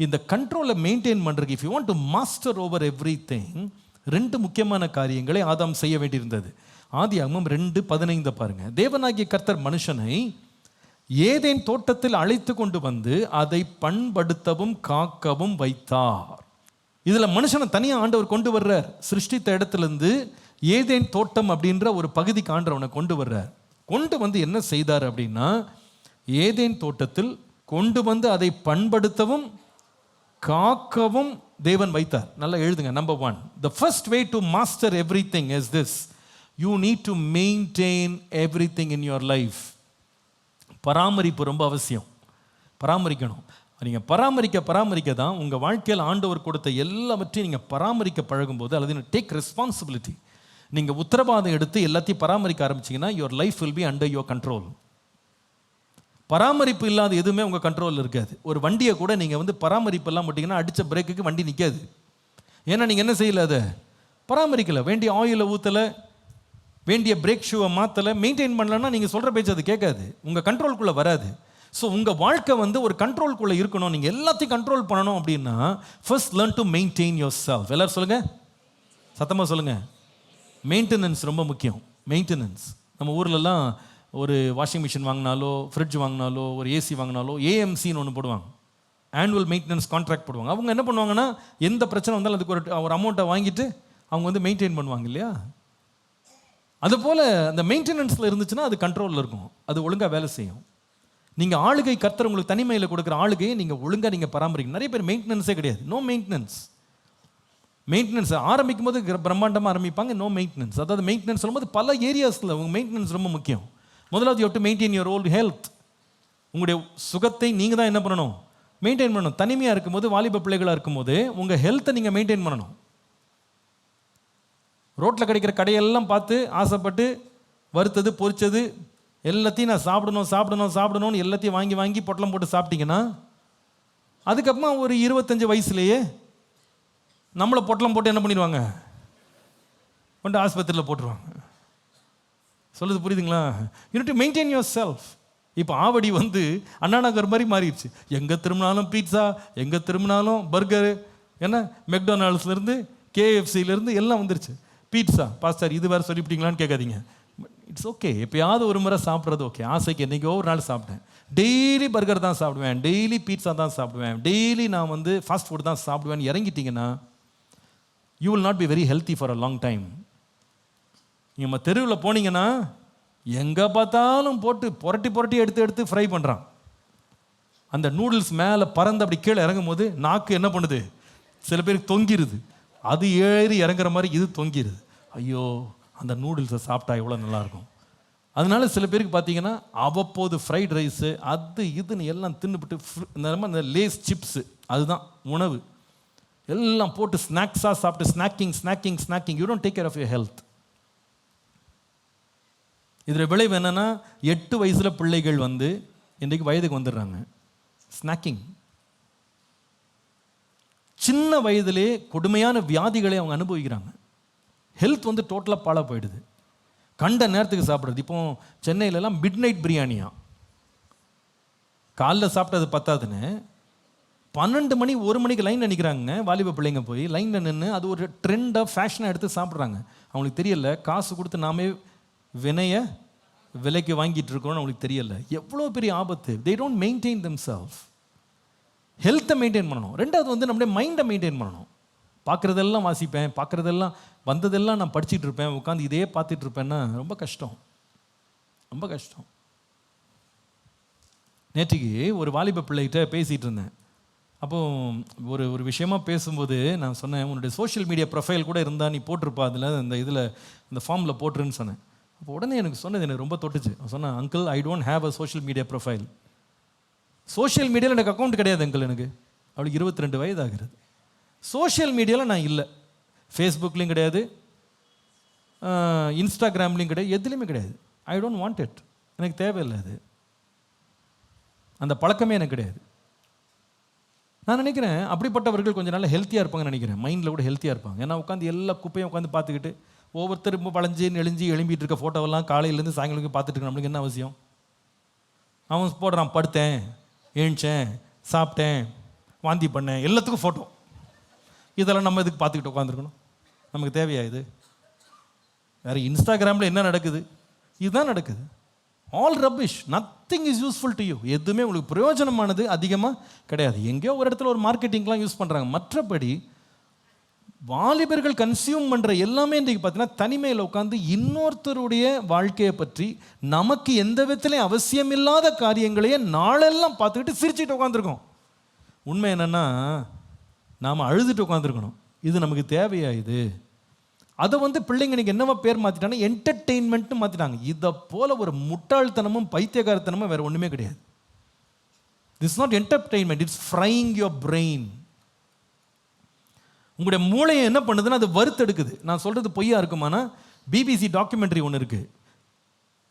A: இந்த கண்ட்ரோலை மெயின்டைன் பண்ணுறதுக்கு, if you want to master over every thing, 2 முக்கியமான காரியங்களை ஆதாம் செய்ய வேண்டியிருந்தது. ஆதியாகமம் 2:15 பாருங்க. தேவனாகிய கர்த்தர் மனுஷனை ஏதேன் தோட்டத்தில் அழைத்து கொண்டு வந்து அதை பண்படுத்தவும் காக்கவும் வைத்தார். இதில் மனுஷனை தனியாக ஆண்டவர் கொண்டு வர்றார். சிருஷ்டித்த இடத்துலேருந்து ஏதேன் தோட்டம் அப்படின்ற ஒரு பகுதிக்கு ஆண்டவனை கொண்டு வர்றார். கொண்டு வந்து என்ன செய்தார் அப்படின்னா, ஏதேன் தோட்டத்தில் கொண்டு வந்து அதை பண்படுத்தவும் காக்கவும் தேவன் வைத்தார். நல்லா எழுதுங்க. Number 1, the first way to master everything is this: you need to maintain everything in your life. பராமரிப்பு ரொம்ப அவசியம். பராமரிக்கணும். நீங்கள் பராமரிக்க தான் உங்கள் வாழ்க்கையில் ஆண்டவர் கொடுத்த எல்லாவற்றையும் நீங்கள் பராமரிக்க பழகும்போது, அல்லது டேக் ரெஸ்பான்சிபிலிட்டி, நீங்கள் உத்தரவாதம் எடுத்து எல்லாத்தையும் பராமரிக்க ஆரம்பிச்சிங்கன்னா your life will be under your control. பராமரிப்பு இல்லாத எதுவுமே உங்கள் கண்ட்ரோலில் இருக்காது. ஒரு வண்டியை கூட நீங்கள் பராமரிப்பு எல்லாம் போட்டிங்கன்னா அடித்த பிரேக்குக்கு வண்டி நிற்காது. ஏன்னா நீங்கள் என்ன செய்யலை, அதை பராமரிக்கலை, வேண்டிய ஆயிலை ஊற்றலை, வேண்டிய பிரேக் ஷூவை மாற்றலை, மெயின்டைன் பண்ணலன்னா நீங்கள் சொல்கிற பேச்சு அது கேட்காது, உங்கள் கண்ட்ரோல்குள்ளே வராது. ஸோ உங்கள் வாழ்க்கை ஒரு கண்ட்ரோல்குள்ளே இருக்கணும். நீங்கள் எல்லாத்தையும் கண்ட்ரோல் பண்ணணும் அப்படின்னா first learn to maintain your self. எல்லாரும் சொல்லுங்கள், சத்தமாக சொல்லுங்கள். மெயின்டெனன்ஸ் ரொம்ப முக்கியம். மெயின்டெனன்ஸ். நம்ம ஊர்லலாம் ஒரு வாஷிங் மிஷின் வாங்கினாலோ, ஃப்ரிட்ஜ் வாங்கினாலோ, ஒரு ஏசி வாங்கினாலோ ஏஎம்சின்னு ஒன்று போடுவாங்க, ஆனுவல் மெயின்டெனன்ஸ் கான்ட்ராக்ட் போடுவாங்க. அவங்க என்ன பண்ணுவாங்கன்னா, எந்த பிரச்சனை வந்தாலும் அதுக்கு ஒரு அமௌண்ட்டை வாங்கிட்டு அவங்க மெயின்டைன் பண்ணுவாங்க இல்லையா. அதுபோல் அந்த மெயின்டெனன்ஸில் இருந்துச்சுன்னா அது கண்ட்ரோலில் இருக்கும், அது ஒழுங்காக வேலை செய்யும். நீங்கள் ஆளுகை கர்த்தர் உங்களுக்கு தனிமையில் கொடுக்குற ஆளுகையை நீங்கள் ஒழுங்காக நீங்கள் பராமரிக்கணும். நிறைய பேர் மெயின்டெனன்ஸே கிடையாது. No maintenance. மெயின்டெனன்ஸ் ஆரம்பிக்கும் போது பிரம்மாண்டமாக ஆரம்பிப்பாங்க. No maintenance. அதாவது மெயின்டெனன்ஸ் சொல்லும்போது பல ஏரியாஸில் உங்கள் மெயின்டெனன்ஸ் ரொம்ப முக்கியம். முதலாவது, you have to maintain your own health. உங்களுடைய சுகத்தை நீங்கள் தான் என்ன பண்ணணும், மெயின்டைன் பண்ணணும். தனிமையாக இருக்கும்போது, வாலிப பிள்ளைகளாக இருக்கும்போது உங்கள் ஹெல்த்தை நீங்கள் மெயின்டைன் பண்ணணும். ரோட்டில் கிடைக்கிற கடையெல்லாம் பார்த்து ஆசைப்பட்டு வறுத்தது பொரிச்சது எல்லாத்தையும் நான் சாப்பிடணும்னு எல்லாத்தையும் வாங்கி வாங்கி பொட்டலம் போட்டு சாப்பிட்டீங்கன்னா, அதுக்கப்புறமா ஒரு 25 வயசுலேயே நம்மளை பொட்டலம் போட்டு என்ன பண்ணிடுவாங்க, கொண்டு ஆஸ்பத்திரியில் போட்டுருவாங்க. சொல்லுது புரியுதுங்களா? You need to maintain your self. இப்போ ஆவடி அண்ணா நகர் மாதிரி மாறிடுச்சு. எங்கே திரும்பினாலும் பீட்சா, எங்கே திரும்பினாலும் பர்கரு, என்ன மெக்டொனால்ட்ஸ்லேருந்து கேஎஃப்சிலேருந்து எல்லாம் வந்துருச்சு. பீட்சா பாஸ்டர் இது வேறு சொல்லிவிட்டீங்களான்னு கேட்காதீங்க. இட்ஸ் ஓகே, எப்போயாவது ஒரு முறை சாப்பிட்றது ஓகே. ஆசைக்கு என்றைக்கோ ஒரு நாள் சாப்பிட்டேன். டெய்லி பர்கர் தான் சாப்பிடுவேன், டெய்லி பீட்சா தான் சாப்பிடுவேன், டெய்லி நான் ஃபாஸ்ட் ஃபுட் தான் சாப்பிடுவேன் இறங்கிட்டீங்கன்னா you will not be very healthy for a long time. நீங்கள் தெருவில் போனீங்கன்னா எங்கே பார்த்தாலும் போட்டு புரட்டி எடுத்து ஃப்ரை பண்ணுறான். அந்த நூடுல்ஸ் மேலே பறந்து அப்படி கீழே இறங்கும் போது நாக்கு என்ன பண்ணுது, சில பேருக்கு தொங்கிடுது. அது ஏறி இறங்குற மாதிரி இது தொங்கிடுது. ஐயோ, அந்த நூடுல்ஸை சாப்பிட்டா எவ்வளோ நல்லாயிருக்கும். அதனால சில பேருக்கு பார்த்தீங்கன்னா அவ்வப்போது ஃப்ரைட் ரைஸு அது இதுன்னு எல்லாம் தின்னுபிட்டு இந்த லேஸ் சிப்ஸு அதுதான் உணவு எல்லாம் போட்டு ஸ்நாக்ஸாக சாப்பிட்டு snacking. You don't take care of your health. இதில் விளைவு என்னென்னா, 8 வயசில் பிள்ளைகள் இன்றைக்கு வயதுக்கு வந்துடுறாங்க. ஸ்நாக்கிங். சின்ன வயதிலே கொடுமையான வியாதிகளை அவங்க அனுபவிக்கிறாங்க. ஹெல்த் டோட்டலாக பாழாக போயிடுது. கண்ட நேரத்துக்கு சாப்பிட்றது. இப்போ சென்னையிலலாம் மிட் நைட் பிரியாணியா, காலைல சாப்பிட்டது பத்தாதுன்னு 12 மணி 1 மணிக்கு லைனில் நிற்கிறாங்க. வாலிப பிள்ளைங்க போய் லைனில் நின்று அது ஒரு ட்ரெண்டாக ஃபேஷனாக எடுத்து சாப்பிட்றாங்க. அவங்களுக்கு தெரியல, காசு கொடுத்து நாமே விலைக்கு வாங்கிட்டு இருக்கோம்னு அவங்களுக்கு தெரியல. எவ்வளோ பெரிய ஆபத்து. They don't maintain them self. ஹெல்த்தை மெயின்டைன் பண்ணணும். ரெண்டாவது நம்முடைய மைண்டை மெயின்டைன் பண்ணணும். பார்க்குறதெல்லாம் வாசிப்பேன், பார்க்குறதெல்லாம் வந்ததெல்லாம் நான் படிச்சுட்டு இருப்பேன், உட்காந்து இதே பார்த்துட்டு இருப்பேன்னா ரொம்ப கஷ்டம். நேற்றுக்கு ஒரு வாலிப பிள்ளைகிட்ட பேசிகிட்டு இருந்தேன். அப்போது ஒரு விஷயமா பேசும்போது நான் சொன்னேன், உன்னுடைய சோஷியல் மீடியா ப்ரொஃபைல் கூட இருந்தால் நீ போட்டிருப்பா, அதில் இந்த ஃபார்மில் போட்டுருன்னு சொன்னேன். அப்போ உடனே எனக்கு சொன்னது எனக்கு ரொம்ப தொட்டுச்சு. சொன்னேன், uncle I don't have a social media profile. Social மீடியாவில் எனக்கு அக்கௌண்ட் கிடையாது அங்கிள். எனக்கு அவளுக்கு 22 வயது ஆகிறது. சோஷியல் மீடியாவில் நான் இல்லை, ஃபேஸ்புக்லேயும் கிடையாது, இன்ஸ்டாகிராம்லேயும் கிடையாது, எதுலேயுமே கிடையாது. I don't want it. எனக்கு தேவையில்லை அது, அந்த பழக்கமே எனக்கு கிடையாது. நான் நினைக்கிறேன் அப்படிப்பட்டவர்கள் கொஞ்சம் நல்லா ஹெல்த்தியாக இருப்பாங்கன்னு நினைக்கிறேன், மைண்டில் கூட ஹெல்த்தியாக இருப்பாங்க. ஏன்னா உட்காந்து எல்லா குப்பையும் உட்காந்து பார்த்துக்கிட்டு ஒவ்வொருத்தரும் வளைஞ்சு எழும்பிட்டு இருக்க ஃபோட்டோவெல்லாம் காலையிலேருந்து சாயங்காலம் பார்த்துட்டு இருக்க நம்மளுக்கு என்ன அவசியம்? அவன் போடுறான், படுத்தேன், எழுந்தேன், சாப்பிட்டேன், வாந்தி பண்ணேன், எல்லாத்துக்கும் ஃபோட்டோ. இதெல்லாம் நம்ம இதுக்கு பார்த்துக்கிட்டு உட்காந்துருக்கணும்? நமக்கு தேவையா இது? வேறு இன்ஸ்டாகிராமில் என்ன நடக்குது? இதுதான் நடக்குது. All rubbish, nothing is useful to you. எதுவுமே உங்களுக்கு பிரயோஜனமானது அதிகமாக கிடையாது. எங்கேயோ ஒரு இடத்துல ஒரு மார்க்கெட்டிங்லாம் யூஸ் பண்ணுறாங்க. மற்றபடி வாலிபர்கள் கன்சியூம் பண்ணுற எல்லாமே இன்றைக்கு பார்த்தீங்கன்னா தனிமையில் உட்காந்து இன்னொருத்தருடைய வாழ்க்கையை பற்றி நமக்கு எந்த விதத்துலையும் அவசியமில்லாத காரியங்களையே நாளெல்லாம் பார்த்துக்கிட்டு சிரிச்சுட்டு உட்காந்துருக்கோம். உண்மை என்னென்னா, நாம் அழுதுட்டு உட்காந்துருக்கணும். இது நமக்கு தேவையா இது? அதை பிள்ளைங்க இன்னைக்கு என்னவா பேர் மாற்றிட்டாங்கன்னா என்டர்டெயின்மெண்ட்னு மாற்றிட்டாங்க. இதை போல ஒரு முட்டாள்தனமும் பைத்தியகாரத்தனமும் வேறு ஒன்றுமே கிடையாது. This not entertainment, it's frying your brain. உங்களுடைய மூளையை என்ன பண்ணுதுன்னா அது வறுத்தெடுக்குது. நான் சொல்கிறது பொய்யா இருக்குமானா, பிபிசி டாக்குமெண்ட்ரி ஒன்று இருக்குது,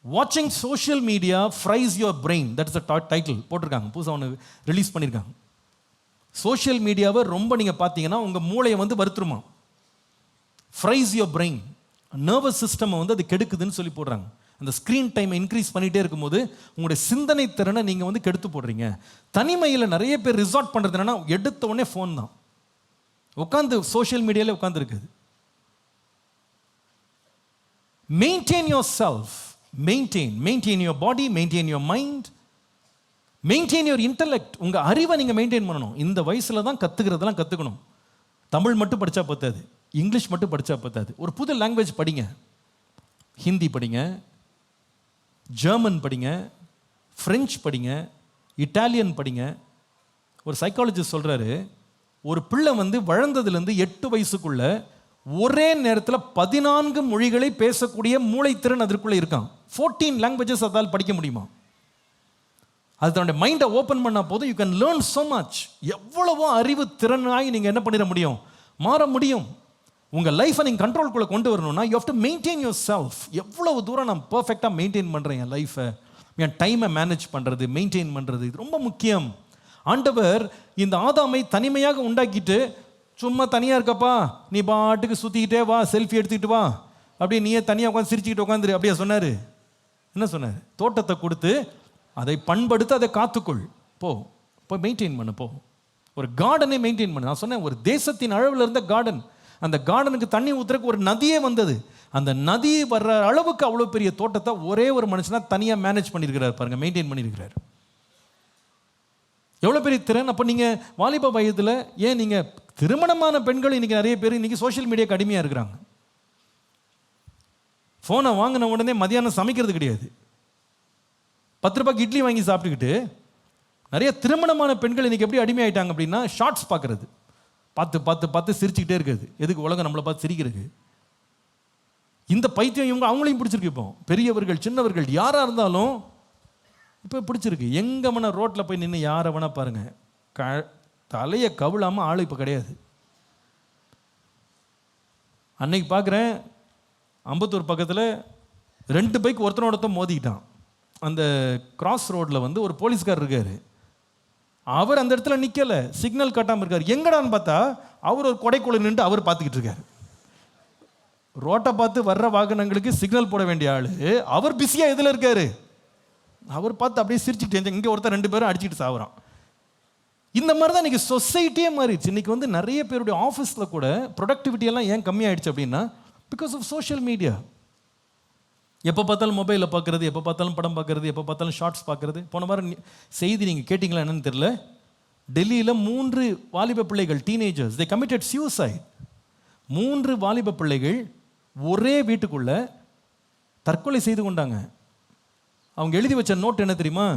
A: வாட்சிங் social media fries your brain. That's a title போட்டிருக்காங்க, புதுசாக ஒன்று ரிலீஸ் பண்ணியிருக்காங்க. சோஷியல் மீடியாவை ரொம்ப நீங்கள் பார்த்தீங்கன்னா உங்கள் மூளையை வறுத்துருமா, fries your brain, nervous system அது கெடுக்குதுன்னு சொல்லி போடுறாங்க. அந்த ஸ்க்ரீன் டைமை இன்க்ரீஸ் பண்ணிகிட்டே இருக்கும்போது உங்களுடைய சிந்தனை திறனை நீங்கள் கெடுத்து போடுறீங்க. தனிமையில் நிறைய பேர் ரிசார்ட் பண்ணுறது என்னன்னா, எடுத்த உடனே ஃபோன் தான், உட்காந்து சோஷியல் மீடியாவில் உட்காந்து இருக்குது. Maintain your self, maintain your body, maintain your mind, maintain your intellect. உங்கள் அறிவை நீங்கள் மெயின்டைன் பண்ணணும். இந்த வயசில் தான் கற்றுக்கிறதெல்லாம் கற்றுக்கணும். தமிழ் மட்டும் படித்தா பத்தாது, இங்கிலீஷ் மட்டும் படித்தா பத்தாது. ஒரு புது லாங்குவேஜ் படிங்க. ஹிந்தி படிங்க, ஜெர்மன் படிங்க, ஃப்ரெஞ்சு படிங்க, இட்டாலியன் படிங்க. ஒரு சைக்காலஜிஸ்ட் சொல்கிறாரு, ஒரு பிள்ளை வளர்ந்ததுலேருந்து 8 வயசுக்குள்ள ஒரே நேரத்தில் 14 மொழிகளை பேசக்கூடிய மூளைத்திறன் அதற்குள்ளே இருக்கான். 14 லாங்குவேஜஸ் அதால் படிக்க முடியுமா? அது தன்னுடைய மைண்டை ஓப்பன் பண்ணால் போதும், you can learn so much. எவ்வளவோ அறிவு திறனாய் நீங்கள் என்ன பண்ணிட முடியும், மாற முடியும். உங்கள் லைஃப்பை நீங்கள் கண்ட்ரோல்குள்ளே கொண்டு வரணும்னா you have to maintain yourself. எவ்வளவு தூரம் நான் பர்ஃபெக்டாக மெயின்டைன் பண்ணுறேன் என் லைஃப்பை, என் டைமை மேனேஜ் பண்ணுறது, மெயின்டைன் பண்ணுறது, இது ரொம்ப முக்கியம். ஆண்டவர் இந்த ஆதாமை தனிமையாக உண்டாக்கிட்டு, சும்மா தனியாக இருக்கப்பா, நீ பாட்டுக்கு சுற்றிக்கிட்டே வா, செல்ஃபி எடுத்துக்கிட்டு வா, அப்படியே நீயே தனியாக உட்காந்து சிரிச்சுக்கிட்டு உட்காந்துரு, அப்படியே சொன்னார். என்ன சொன்னார்? தோட்டத்தை கொடுத்து அதை பண்படுத்த, அதை காத்துக்கொள், போய் மெயின்டைன் பண்ண, ஒரு கார்டனை மெயின்டைன் பண்ண. நான் சொன்னேன், ஒரு தேசத்தின் அளவில் இருந்த கார்டன், அந்த கார்டனுக்கு தண்ணி ஊற்றுறக்கு ஒரு நதியே வந்தது. அந்த நதி வர்ற அளவுக்கு அவ்வளோ பெரிய தோட்டத்தை ஒரே ஒரு மனுஷனா தனியாக மேனேஜ் பண்ணியிருக்கிறார் பாருங்க, மெயின்டைன் பண்ணியிருக்கிறார். எவ்வளோ பெரிய திறன்! அப்போ நீங்கள் வாலிப வயதில், ஏன் நீங்கள் திருமணமான பெண்கள் இன்றைக்கி நிறைய பேர் இன்றைக்கி சோஷியல் மீடியாவுக்கு அடிமையாக இருக்கிறாங்க. ஃபோனை வாங்கின உடனே மதியானம் சமைக்கிறது கிடையாது, 10 ரூபாய்க்கு இட்லி வாங்கி சாப்பிட்டுக்கிட்டு நிறைய திருமணமான பெண்கள் இன்றைக்கி எப்படி அடிமையாயிட்டாங்க அப்படின்னா, ஷார்ட்ஸ் பார்க்குறது, பார்த்து சிரிச்சுக்கிட்டே இருக்குது. எதுக்கு? உலகம் நம்மளை பார்த்து சிரிக்கிறது. இந்த பைத்தியம் அவங்களையும் பிடிச்சிருக்கு. இப்போ பெரியவர்கள் சின்னவர்கள் யாராக இருந்தாலும் இப்போ பிடிச்சிருக்கு. எங்கே வேணா ரோட்டில் போய் நின்று யாரை வேணா பாருங்கள், தலையை கவிழாமல் ஆள் இப்போ கிடையாது. அன்னைக்கு பார்க்குறேன், அம்பத்தூர் பக்கத்தில் 2 பைக் ஒருத்தனோடத்த மோதிக்கிட்டான். அந்த கிராஸ் ரோட்டில் ஒரு போலீஸ்கார் இருக்கார். அவர் அந்த இடத்துல நிற்கலை, சிக்னல் கட்டாமல் இருக்கார். எங்கடான்னு பார்த்தா அவர் ஒரு கொடைக்குள்ள நின்று அவர் பார்த்துக்கிட்டு இருக்கார். ரோட்டை பார்த்து வர்ற வாகனங்களுக்கு சிக்னல் போட வேண்டிய ஆள், அவர் பிஸியாக எதில் இருக்கார். அவர் பார்த்து அப்படியே சிரிச்சுக்கிட்டு, இங்கே ஒருத்தர் 2 பேரும் அடிச்சுட்டு சாவுறான். இந்த மாதிரி தான் இன்றைக்கி சொசைட்டியே மாறிடுச்சு. இன்றைக்கி நிறைய பேருடைய ஆஃபீஸில் கூட ப்ரொடக்டிவிட்டியெல்லாம் ஏன் கம்மியாயிடுச்சு அப்படின்னா, பிகாஸ் ஆஃப் சோஷியல் மீடியா. எப்போ பார்த்தாலும் மொபைலில் பார்க்குறது, எப்போ பார்த்தாலும் படம் பார்க்குறது, எப்போ பார்த்தாலும் ஷார்ட்ஸ் பார்க்குறது. போன வாரம் செய்தி நீங்கள் கேட்டிங்களா என்னன்னு தெரியல, டெல்லியில் 3 வாலிப பிள்ளைகள், டீனேஜர்ஸ், தே கமிட்டட் சூசைட். 3 வாலிப பிள்ளைகள் ஒரே வீட்டுக்குள்ளே தற்கொலை செய்து கொண்டாங்க. அவங்க எழுதி வச்ச நோட் என்ன தெரியுமா?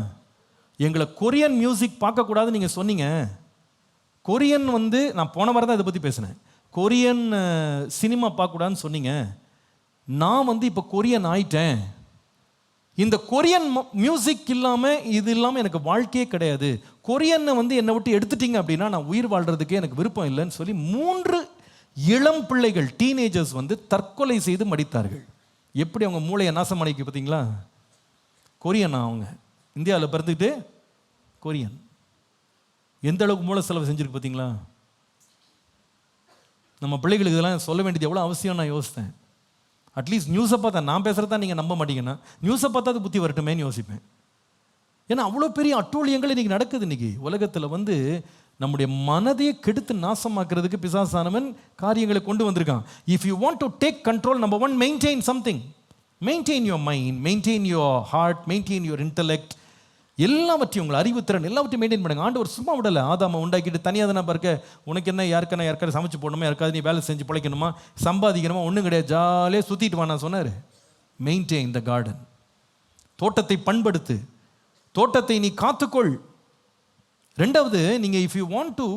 A: எங்களை கொரியன் மியூசிக் பார்க்கக்கூடாதுன்னு நீங்கள் சொன்னீங்க. கொரியன் நான் போன வாரம் தான் இதை பற்றி பேசினேன். கொரியன் சினிமா பார்க்கக்கூடாதுன்னு சொன்னீங்க. நான் இப்போ கொரியன் ஆயிட்டேன். இந்த கொரியன் மியூசிக் இல்லாமல் இது இல்லாமல் எனக்கு வாழ்க்கையே கிடையாது, கொரியனை வந்து என்னை விட்டு எடுத்துட்டீங்க அப்படின்னா நான் உயிர் வாழ்கிறதுக்கே எனக்கு விருப்பம் இல்லைன்னு சொல்லி 3 இளம் பிள்ளைகள் டீனேஜர்ஸ் வந்து தற்கொலை செய்து மடித்தார்கள். எப்படி அவங்க மூளையை நாசம் பண்ணிக்கு பார்த்தீங்களா? கொரியனா அவங்க இந்தியாவில் பிறந்துக்கிட்டு கொரியன் எந்த அளவுக்கு மூளை செலவு செஞ்சுருக்கு பார்த்தீங்களா? நம்ம பிள்ளைகளுக்கு இதெல்லாம் சொல்ல வேண்டியது எவ்வளோ அவசியம் நான் யோசித்தேன். அட்லீஸ்ட் நியூஸை பார்த்தா, நான் பேசுகிறதா நீங்கள் நம்ப மாட்டீங்கன்னா நியூஸை பார்த்தா அது புத்தி வரட்டுமேன்னு யோசிப்பேன். ஏன்னா அவ்வளோ பெரிய அட்டூழியங்கள் இன்றைக்கி நடக்குது. இன்றைக்கி உலகத்தில் வந்து நம்முடைய மனதையே கெடுத்து நாசமாக்குறதுக்கு பிசாசானவன் காரியங்களை கொண்டு வந்திருக்கான். If you want to take control, number 1, maintain something. Maintain your mind, maintain your heart, maintain your intellect, எல்லாவற்றையும் உங்கள் அறிவுத்திறன் எல்லாவற்றையும் மெயின்டைன் பண்ணுங்க. ஆண்டவர் சும்மா விடலை. ஆதாமை உண்டாக்கிட்டு தனியாக தானே பார்க்க, உனக்கு என்ன யாருக்கான சமைச்சு போடணுமா, யாருக்காவது நீ வேலை செஞ்சு பிழைக்கணுமா, சம்பாதிக்கணுமா, ஒன்றும் கிடையாது, ஜாலியாக சுற்றிட்டு வானா சொன்னார். Maintain the garden. தோட்டத்தை பண்படுத்து, தோட்டத்தை நீ காத்துக்கொள். 2வது, நீங்கள் if you want to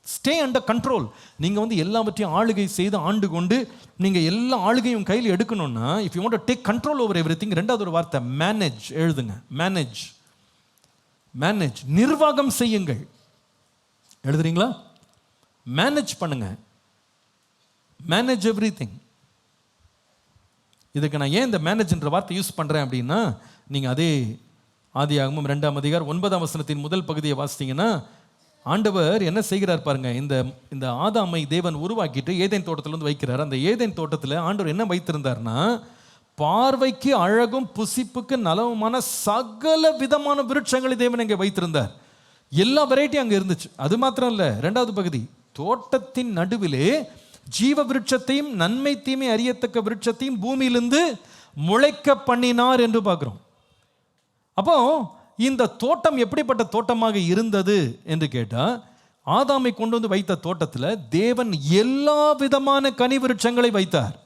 A: stay under control, நீங்கள் வந்து எல்லாவற்றையும் ஆளுகை செய்து ஆண்டு கொண்டு நீங்கள் எல்லா ஆளுகையும் கையில் எடுக்கணும்னா, if you want to take control over everything, 2வது ஒரு வார்த்தை மேனேஜ் எழுதுங்க. மேனேஜ், மேனேஜ், நிர்வாகம் செய்யுங்கள். எழுதுறீங்களா? மேனேஜ் பண்ணுங்க. Manage everything. இதுக்கு நான் ஏன் இந்த மேனேஜ்ன்ற வார்த்தை யூஸ் பண்ணுறேன் அப்படின்னா, நீங்கள் அதே ஆதியாகமம் 2ஆம் அதிகாரம் 9ஆம் வசனத்தின் முதல் பகுதியை வாசித்தீங்கன்னா, ஆண்டவர் என்ன செய்கிறார் பாருங்க. இந்த ஆதாமை தேவன் உருவாக்கிட்டு ஏதேன் தோட்டத்தில் வந்து வைக்கிறார். அந்த ஏதேன் தோட்டத்தில் ஆண்டவர் என்ன வைத்திருந்தார்னா, பார்வைக்கு அழகும் புசிப்புக்கு நலவுமான சகல விதமான விருட்சங்களை தேவன் இங்கே வைத்திருந்தார். எல்லா வெரைட்டியும் அங்கே இருந்துச்சு. அது மாத்திரம் இல்லை, 2வது பகுதி, தோட்டத்தின் நடுவிலே ஜீவ விருட்சத்தையும் நன்மை தீமை அறியத்தக்க விருட்சத்தையும் பூமியிலிருந்து முளைக்க பண்ணினார் என்று பார்க்கிறோம். அப்போ இந்த தோட்டம் எப்படிப்பட்ட தோட்டமாக இருந்தது என்று கேட்டால், ஆதாமை கொண்டு வந்து வைத்த தோட்டத்தில் தேவன் எல்லா விதமான கனி விருட்சங்களை வைத்தார்.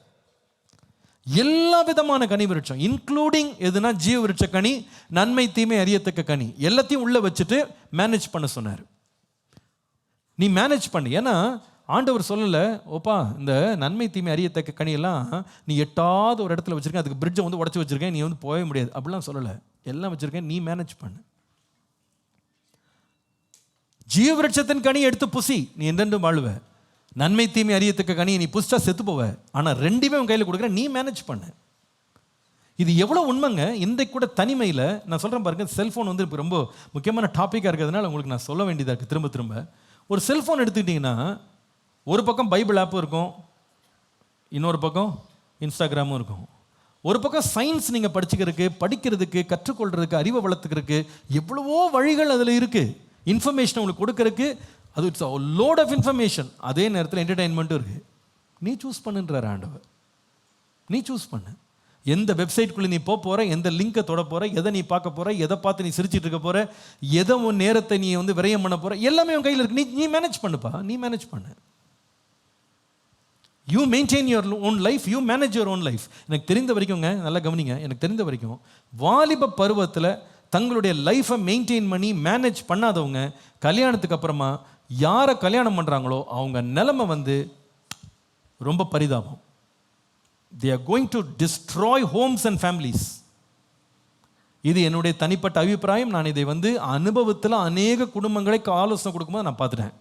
A: எல்லா விதமான கனி விருட்சம், இன்க்ளூடிங் எதுனா ஜீவ விருட்ச கனி, நன்மை தீமை அறியத்தக்க கனி, எல்லாத்தையும் உள்ள வச்சுட்டு மேனேஜ் பண்ண சொன்னார். நீ மேனேஜ் பண்ணு. ஏன்னா ஆண்டவர் சொல்லலை, ஓப்பா இந்த நன்மை தீமை அறியத்தக்க கனியெல்லாம் நீ எட்டாவது ஒரு இடத்துல வச்சிருக்கேன், அதுக்கு பிரிட்ஜை வந்து உடச்சி வச்சிருக்கேன், நீ வந்து போகவே முடியாது அப்படிலாம் சொல்லலை. எல்லாம் வச்சிருக்கேன், நீ மேனேஜ் பண்ணு. ஜீவ விருட்சத்தின் கனி எடுத்து புசி, நீ என்றென்றும் வாழ்வ. நன்மை தீமை அறியத்தக்க கனியை நீ புசிச்சா செத்து போவ. ஆனால் 2மே உன் கையில் கொடுக்குற, நீ மேனேஜ் பண்ணு. இது எவ்வளோ உண்மைங்க. இன்றைக்கு கூட தனிமையில் நான் சொல்கிறேன் பாருங்க, செல்ஃபோன் வந்து இப்போ ரொம்ப முக்கியமான டாப்பிக்காக இருக்கிறதுனால உங்களுக்கு நான் சொல்ல வேண்டியதாக இருக்குது திரும்ப திரும்ப. ஒரு செல்ஃபோன் எடுத்துக்கிட்டிங்கன்னா, ஒரு பக்கம் பைபிள் ஆப்பும் இருக்கும், இன்னொரு பக்கம் இன்ஸ்டாகிராமும் இருக்கும். ஒரு பக்கம் சயின்ஸ் நீங்கள் படிக்கிறதுக்கு கற்றுக்கொள்கிறதுக்கு அறிவை வளர்த்துக்கிறதுக்கு எவ்வளவோ வழிகள் அதில் இருக்குது. இன்ஃபர்மேஷன் உங்களுக்கு கொடுக்கறதுக்கு அது இட்ஸ் லோட் ஆஃப் இன்ஃபர்மேஷன். அதே நேரத்தில் என்டர்டைன்மெண்ட்டும் இருக்குது. நீ சூஸ் பண்ணுன்றார் ஆண்டவர். நீ சூஸ் பண்ணு. எந்த வெப்சைட்குள்ளே நீ போகிற, எந்த லிங்கை தொட போகிற, எதை நீ பார்க்க போகிற, எதை பார்த்து நீ சிரிச்சிட்டு இருக்க போகிற, எதை உன் நேரத்தை நீ வந்து விரயம் பண்ண போகிற, எல்லாமே உன் கையில் இருக்குது. நீ மேனேஜ் பண்ணுப்பா, நீ மேனேஜ் பண்ணு. You maintain your own life, you manage your own life. எனக்கு தெரிந்த வரைக்கும்ங்க, நல்லா கவனிங்க, எனக்கு தெரிந்த வரைக்கும் வாலிப பருவத்தில் தங்களுடைய லைஃப்பை மெயின்டைன் பண்ணி மேனேஜ் பண்ணாதவங்க கல்யாணத்துக்கு அப்புறமா யாரை கல்யாணம் பண்ணுறாங்களோ அவங்க நிலைமை வந்து ரொம்ப பரிதாபம். they are going to destroy homes and families. இது என்னுடைய தனிப்பட்ட அபிப்பிராயம். நான் இதை வந்து அனுபவத்தில் அநேக குடும்பங்களை ஆலோசனை கொடுக்கும்போது நான் பார்த்துட்டேன்.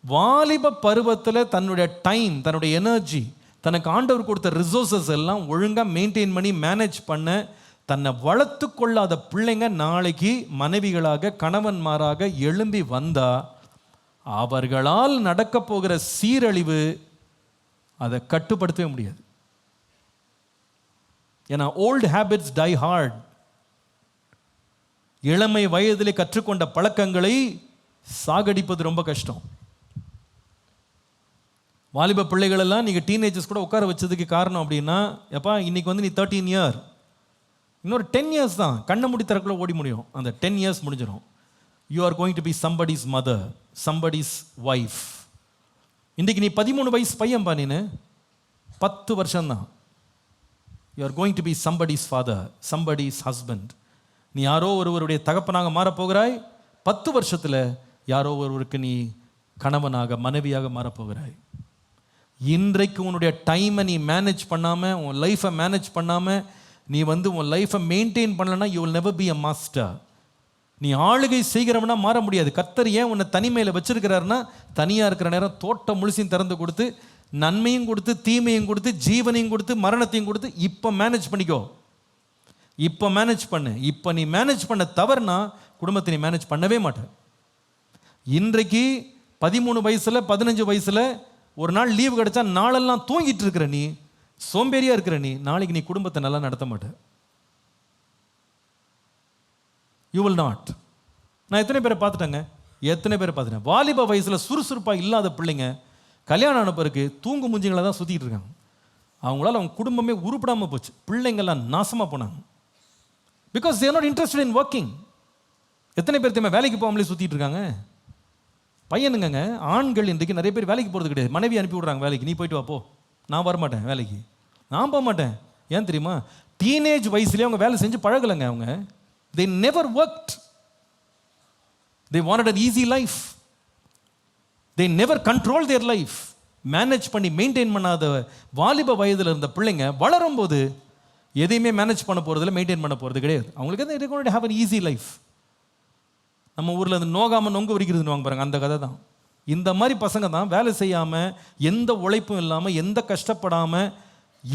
A: வாலிப பருவத்தில் தன்னுடைய டைம், தன்னுடைய எனர்ஜி, தனக்கு ஆண்டவர் கொடுத்த ரிசோர்ஸஸ் எல்லாம் ஒழுங்காக மெயின்டைன் பண்ணி மேனேஜ் பண்ண தன்னை வளர்த்து கொள்ளாத பிள்ளைங்க நாளைக்கு மனைவிகளாக கணவன்மாராக எழும்பி வந்தா அவர்களால் நடக்க போகிற சீரழிவு அதை கட்டுப்படுத்தவே முடியாது. ஏன்னா ஓல்டு ஹேபிட்ஸ் டை ஹார்ட். இளமை வயதிலே கற்றுக்கொண்ட பழக்கங்களை சாகடிப்பது ரொம்ப கஷ்டம். வாலிப பிள்ளைகளெல்லாம் நீங்கள் டீனேஜர்ஸ் கூட உட்கார வச்சதுக்கு காரணம் அப்படின்னா, எப்பா இன்னைக்கு வந்து நீ 13 இயர், இன்னொரு 10 இயர்ஸ் தான் கண்ணை மூடி திறக்குள்ள ஓடி முடியும். அந்த 10 இயர்ஸ் முடிஞ்சிடும். You are going to be somebody's mother, somebody's wife. இன்றைக்கு நீ 13 வயசு பையன்பா, நீனு 10 வருஷம்தான். You are going to be somebody's father, somebody's husband. நீ யாரோ ஒருவருடைய தகப்பனாக மாறப்போகிறாய். 10 வருஷத்தில் யாரோ ஒருவருக்கு நீ கணவனாக மனைவியாக மாறப்போகிறாய். இன்றைக்கு உன்னுடைய டைமை நீ மேனேஜ் பண்ணாமல், உன் லைஃப்பை மேனேஜ் பண்ணாமல் நீ வந்து உன் லைஃப்பை மெயின்டைன் பண்ணலன்னா you will never be a master. நீ ஆளுகை செய்கிறவனா மாற முடியாது. கர்த்தர் ஏன் உன்னை தனிமையில் வச்சிருக்கிறாருன்னா, தனியாக இருக்கிற நேரம் தோட்டம் முழுசையும் திறந்து கொடுத்து, நன்மையும் கொடுத்து, தீமையும் கொடுத்து, ஜீவனையும் கொடுத்து, மரணத்தையும் கொடுத்து, இப்போ மேனேஜ் பண்ணிக்கோ, இப்போ மேனேஜ் பண்ணு. இப்போ நீ மேனேஜ் பண்ண தவறுனா குடும்பத்தை நீ மேனேஜ் பண்ணவே மாட்டேன். இன்றைக்கு 13 வயசில் 15 வயசில் ஒரு நாள் லீவு கிடைச்சா நாளெல்லாம் தூங்கிட்டு இருக்கிற நீ, சோம்பேறியாக இருக்கிற நீ, நாளைக்கு நீ குடும்பத்தை நல்லா நடத்த மாட்டேன். You will not. நான் எத்தனை பேரை பார்த்துட்டேங்க, எத்தனை பேரை பார்த்துட்டேன். வாலிப வயசில் சுறுசுறுப்பாக இல்லாத பிள்ளைங்க கல்யாணம் ஆன பிறகு தூங்கு மூஞ்சிங்களை தான் சுற்றிக்கிட்டு இருக்காங்க. அவங்களால அவங்க குடும்பமே உருப்படாமல் போச்சு. பிள்ளைங்கள்லாம் நாசமாக போனாங்க. Because they are not interested in working. எத்தனை பேர் தெரியுமா வேலைக்கு போகாமலே சுற்றிட்டு இருக்காங்க? பையனுங்க, ஆண்கள் இன்றைக்கு நிறைய பேர் வேலைக்கு போகிறது கிடையாது. மனைவி அனுப்பி விடுறாங்க வேலைக்கு, நீ போயிட்டு வா போ, நான் வரமாட்டேன் வேலைக்கு, நான் போக மாட்டேன். ஏன் தெரியுமா? டீனேஜ் வயசுலேயே அவங்க வேலை செஞ்சு பழகலைங்க. அவங்க they never worked, they wanted an easy life, they never controlled their life. Manage பண்ணி மெயின்டைன் பண்ணாத வாலிப வயதில் இருந்த பிள்ளைங்க வளரும் போது எதையுமே மேனேஜ் பண்ண போகிறதில்ல, மெயின்டைன் பண்ண போகிறது கிடையாது. அவங்களுக்கு வந்து they're going to have an easy life. நம்ம ஊரில் அந்த நோகாமல் நொங்கு வரிக்கிறதுன்னு வாங்க பாருங்க, அந்த கதை தான். இந்த மாதிரி பசங்க தான் வேலை செய்யாமல், எந்த உழைப்பும் இல்லாமல், எந்த கஷ்டப்படாமல்,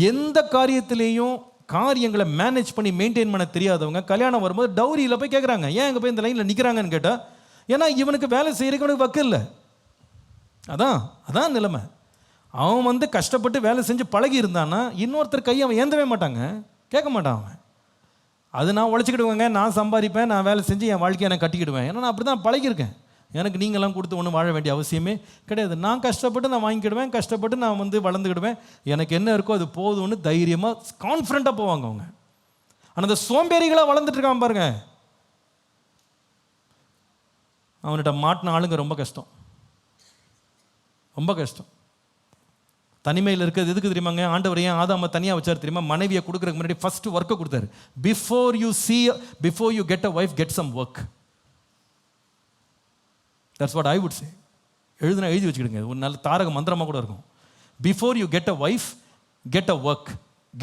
A: எந்த காரியத்திலையும் காரியங்களை மேனேஜ் பண்ணி மெயின்டைன் பண்ண தெரியாதவங்க கல்யாணம் வரும்போது டவுரியில் போய் கேட்குறாங்க, ஏன் அங்கே போய் இந்த லைனில் நிற்கிறாங்கன்னு கேட்டால், ஏன்னா இவனுக்கு வேலை செய்கிறதுக்கு அவனுக்கு வக்கு இல்லை. அதான் நிலைமை. அவன் வந்து கஷ்டப்பட்டு வேலை செஞ்சு பழகி இருந்தான்னா இன்னொருத்தர் கையை அவன் ஏந்தவே மாட்டாங்க, கேட்க மாட்டான் அவன். அது நான் உழைச்சிக்கிடுவேங்க, நான் சம்பாதிப்பேன், நான் வேலை செஞ்சு என் வாழ்க்கையை நான் கட்டிக்கிடுவேன், ஏன்னா நான் அப்படி தான் பழகியிருக்கேன். எனக்கு நீங்களாம் கொடுத்து ஒன்றும் வாழ வேண்டிய அவசியமே கிடையாது. நான் கஷ்டப்பட்டு நான் வாங்கிக்கிடுவேன், கஷ்டப்பட்டு நான் வந்து வளர்ந்துக்கிடுவேன், எனக்கு என்ன இருக்கோ அது போதும்னு தைரியமாக கான்ஃபிடண்ட்டாக போவாங்க அவங்க. ஆனால் அந்த சோம்பேறிகளாக வளர்ந்துட்டு இருக்கான் பாருங்க, அவன்கிட்ட மாட்டின ஆளுங்க ரொம்ப கஷ்டம், ரொம்ப கஷ்டம். தனிமையில் இருக்கிறது எதுக்கு தெரியுமாங்க? ஆண்டவர் ஏன் ஆதாமை தனியாக வச்சார் தெரியுமா? மனைவியை கொடுக்குறதுக்கு முன்னாடி ஃபர்ஸ்ட் ஒர்க்கை கொடுத்தாரு. Before you get a wife, get some work. That's what I would say. எழுதி வச்சுக்கிடுங்க, ஒரு நல்ல தாரக மந்திரமாக கூட இருக்கும். Before you get a wife, get a work,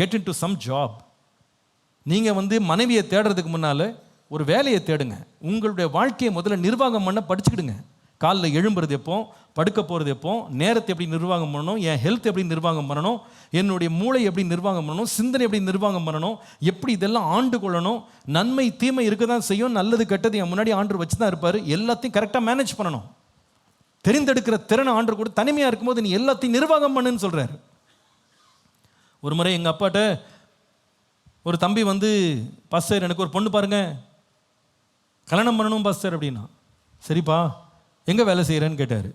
A: get into some job. நீங்கள் வந்து மனைவியை தேடுறதுக்கு முன்னால் ஒரு வேலையை தேடுங்க. உங்களுடைய வாழ்க்கையை முதல்ல நிர்வாகம் பண்ண படிச்சுக்கிடுங்க. காலில் எழும்புறது எப்போ, படுக்க போகிறது எப்போ, நேரத்தை எப்படி நிர்வாகம் பண்ணணும், என் ஹெல்த் எப்படி நிர்வாகம் பண்ணணும், என்னுடைய மூளை எப்படி நிர்வாகம் பண்ணணும், சிந்தனை எப்படி நிர்வாகம் பண்ணணும், எப்படி இதெல்லாம் ஆண்டு கொள்ளணும். நன்மை தீமை இருக்க தான் செய்யும், நல்லது கெட்டது என் முன்னாடி ஆண்டு வச்சு தான் இருப்பார். எல்லாத்தையும் கரெக்டாக மேனேஜ் பண்ணணும். தெரிந்தெடுக்கிற திறனை ஆண்டு கூட தனிமையாக இருக்கும்போது நீ எல்லாத்தையும் நிர்வாகம் பண்ணுன்னு சொல்கிறார். ஒரு முறை எங்கள் அப்பாட்ட ஒரு தம்பி வந்து, பாஸ்டர் எனக்கு ஒரு பொண்ணு பாருங்க, கல்யாணம் பண்ணணும் பாஸ்டர் அப்படின்னா. சரிப்பா, எங்கே வேலை செய்கிறேன்னு கேட்டார்.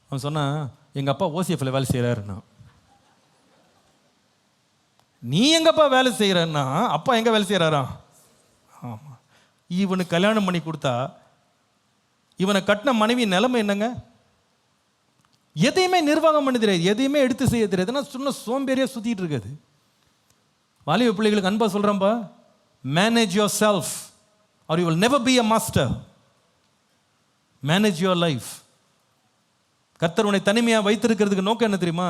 A: அவன் சொன்னான், எங்கள் அப்பா ஓசிஎஃப்ல வேலை செய்கிறாருன்னா. நீ எங்கப்பா வேலை செய்கிறன்னா, அப்பா எங்கே வேலை செய்கிறாரா? ஆமாம். இவனுக்கு கல்யாணம் பண்ணி கொடுத்தா இவனை கட்டின மனைவி நிலைமை என்னங்க? எதையுமே நிர்வாகம் பண்ண தெரியாது, எதையுமே எடுத்து செய்ய தெரியாது, சொன்ன சோம்பேறியாக சுற்றிட்டு இருக்காது. வாலிப பிள்ளைகளுக்கு அன்பா சொல்கிறேன்ப்பா, manage yourself or you will never be a master. Manage your life. கர்த்தர் உன்னை தனிமையாக வைத்திருக்கிறதுக்கு நோக்கம் என்ன தெரியுமா?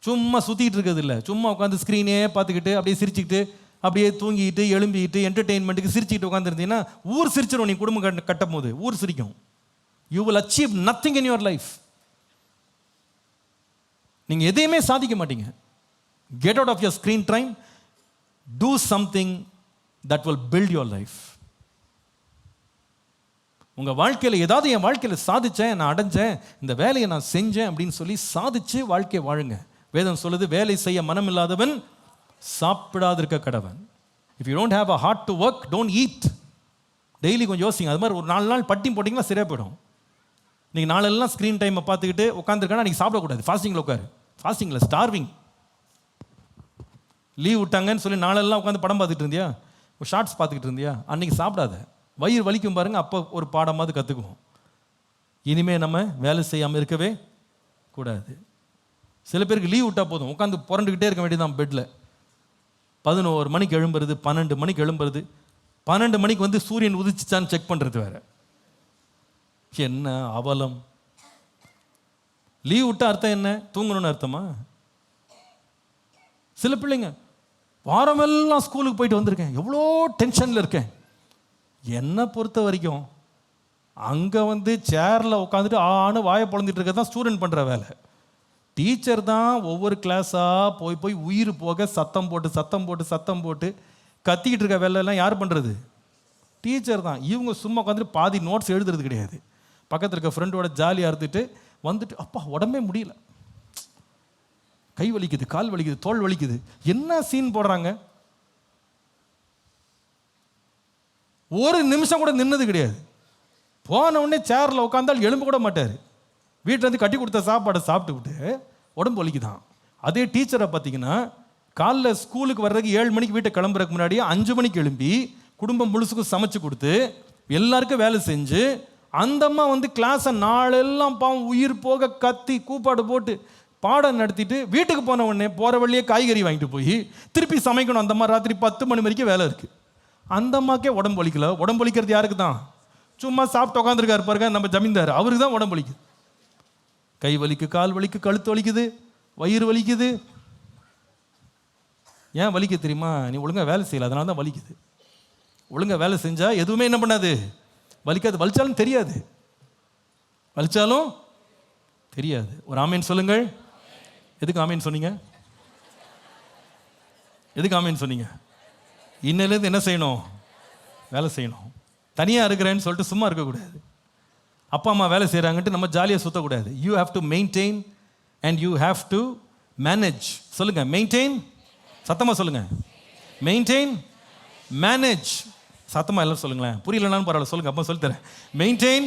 A: சும்மா சுற்றிட்டு இருக்கிறது இல்லை, சும்மா உட்காந்து ஸ்க்ரீனே பார்த்துக்கிட்டு அப்படியே சிரிச்சுக்கிட்டு அப்படியே தூங்கிட்டு எழும்பிக்கிட்டு என்டர்டெயின்மெண்ட்டுக்கு சிரிச்சுக்கிட்டு உட்காந்துருந்தீங்கன்னா ஊர் சிரிச்சிடும். நீ குடும்பம் கட்டும் போது ஊர் சிரிக்கும். You will achieve nothing in your life. நீங்கள் எதையுமே சாதிக்க மாட்டீங்க. Get out of your screen time, do something that will build your life. உங்கள் வாழ்க்கையில் ஏதாவது என் வாழ்க்கையில் சாதித்தேன், நான் அடைஞ்சேன், இந்த வேலையை நான் செஞ்சேன் அப்படின்னு சொல்லி சாதிச்சு வாழ்க்கையை வாழுங்க. வேதம் சொல்லுது, வேலை செய்ய மனம் இல்லாதவன் சாப்பிடாதிருக்க கடவன். If you don't have a heart to work, don't eat. Daily கொஞ்சம் யோசிங்க. அது மாதிரி ஒரு 4 நாள் பட்டி போட்டிங்கன்னா சரியாக போயிடும். நீங்கள் நாளெல்லாம் ஸ்க்ரீன் டைமை பார்த்துக்கிட்டு உட்காந்துருக்கானா நீங்கள் சாப்பிடக்கூடாது. ஃபாஸ்டிங்கில் உட்காரு. ஃபாஸ்டிங்கில் ஸ்டார்விங். லீவ் விட்டாங்கன்னு சொல்லி நாளெல்லாம் உட்காந்து படம் பார்த்துட்டு இருந்தியா, ஒரு ஷார்ட்ஸ் பார்த்துக்கிட்டு இருந்தியா, அன்றைக்கி சாப்பிடாத. வயிறு வலிக்கும் பாருங்கள், அப்போ ஒரு பாடமாவது கற்றுக்குவோம். இனிமேல் நம்ம வேலை செய்யாமல் இருக்கவே கூடாது. சில பேருக்கு லீவ் விட்டால் போதும், உட்காந்து புரண்டுக்கிட்டே இருக்க வேண்டியதான் பெட்டில். 11 மணிக்கு எழும்புறது, 12 மணிக்கு எழும்புறது, 12 மணிக்கு வந்து சூரியன் உதிச்சுச்சான்னு செக் பண்ணுறது வேறு. என்ன அவலம்! லீவ் விட்டா அர்த்தம் என்ன? தூங்கணும்னு அர்த்தமா? சில பிள்ளைங்க வாரமெல்லாம் ஸ்கூலுக்கு போயிட்டு வந்திருக்கேன், எவ்வளோ டென்ஷனில் இருக்கேன். என்னை பொறுத்த வரைக்கும் அங்கே வந்து சேரில் உட்காந்துட்டு ஆன்னு வாயை பொழந்துட்டு இருக்க தான் ஸ்டூடெண்ட் பண்ணுற வேலை. டீச்சர் தான் ஒவ்வொரு கிளாஸாக போய் போய் உயிர் போக சத்தம் போட்டு கத்திக்கிட்டு இருக்க வேலையெல்லாம் யார் பண்ணுறது? டீச்சர் தான். இவங்க சும்மா உட்காந்துட்டு பாதி நோட்ஸ் எழுதுறது கிடையாது. பக்கத்தில் இருக்க ஃப்ரெண்டோட ஜாலியாக இருந்துட்டு வந்துட்டு அப்பா உடம்பே முடியல, கை வலிக்குது, கால் வலிக்குது, தோல் வலிக்குது, என்ன சீன் போடுறாங்க. ஒரு நிமிஷம் கூட நின்னது கிடையாது. போன உடனே சேரில் உட்காந்தால் எலும்பு கூட மாட்டார். வீட்டில் இருந்து கட்டி கொடுத்த சாப்பாடை சாப்பிட்டு விட்டு உடம்பு வலிக்குதான். அதே டீச்சரை பார்த்தீங்கன்னா காலைல ஸ்கூலுக்கு வர்றதுக்கு 7 மணிக்கு வீட்டை கிளம்புறதுக்கு முன்னாடியே 5 மணிக்கு எழும்பி குடும்பம் முழுசுக்கும் சமைச்சு கொடுத்து எல்லாருக்கும் வேலை செஞ்சு அந்த அம்மா வந்து கிளாஸை நாளெல்லாம் பாவம் உயிர் போக கத்தி கூப்பாடு போட்டு பாடம் நடத்திட்டு வீட்டுக்கு போன உடனே போகிற வழியே காய்கறி வாங்கிட்டு போய் திருப்பி சமைக்கணும். அந்த அம்மா ராத்திரி 10 மணி வரைக்கும் வேலை இருக்குது. அந்த அம்மாக்கே உடம்பு வலிக்கல. உடம்பு வலிக்கிறது யாருக்கு தான்? சும்மா சாப்பிட்டு உட்காந்துருக்காரு பாருங்க நம்ம ஜமீன்தார், அவருக்கு தான் உடம்பு வலிக்குது. கை வலிக்கு, கால் வலிக்கு, கழுத்து வலிக்குது, வயிறு வலிக்குது. ஏன் வலிக்குது தெரியுமா? நீ ஒழுங்காக வேலை செய்யல, அதனால தான் வலிக்குது. ஒழுங்காக வேலை செஞ்சால் எதுவுமே என்ன பண்ணாது, வலிக்காது. வலிச்சாலும் தெரியாது, வலிச்சாலும் தெரியாது. ஒரு ஆமீன் சொல்லுங்கள். எதுக்கு ஆமீன் சொன்னீங்க? எதுக்கு ஆமீன் சொன்னீங்க? இன்னிலேருந்து என்ன செய்யணும்? வேலை செய்யணும். தனியாக இருக்கிறேன்னு சொல்லிட்டு சும்மா இருக்கக்கூடாது. அப்பா அம்மா வேலை செய்கிறாங்கன்ட்டு நம்ம ஜாலியாக சுற்றக்கூடாது. You have to maintain and you have to manage. சொல்லுங்க, மெயின்டைன். சத்தமாக சொல்லுங்க, மெயின்டைன், மேனேஜ். சத்தமாக எல்லாம் சொல்லுங்களேன், புரியலனாலும் பரவாயில்ல சொல்லுங்க, அப்போ சொல்லித்தரேன். Maintain,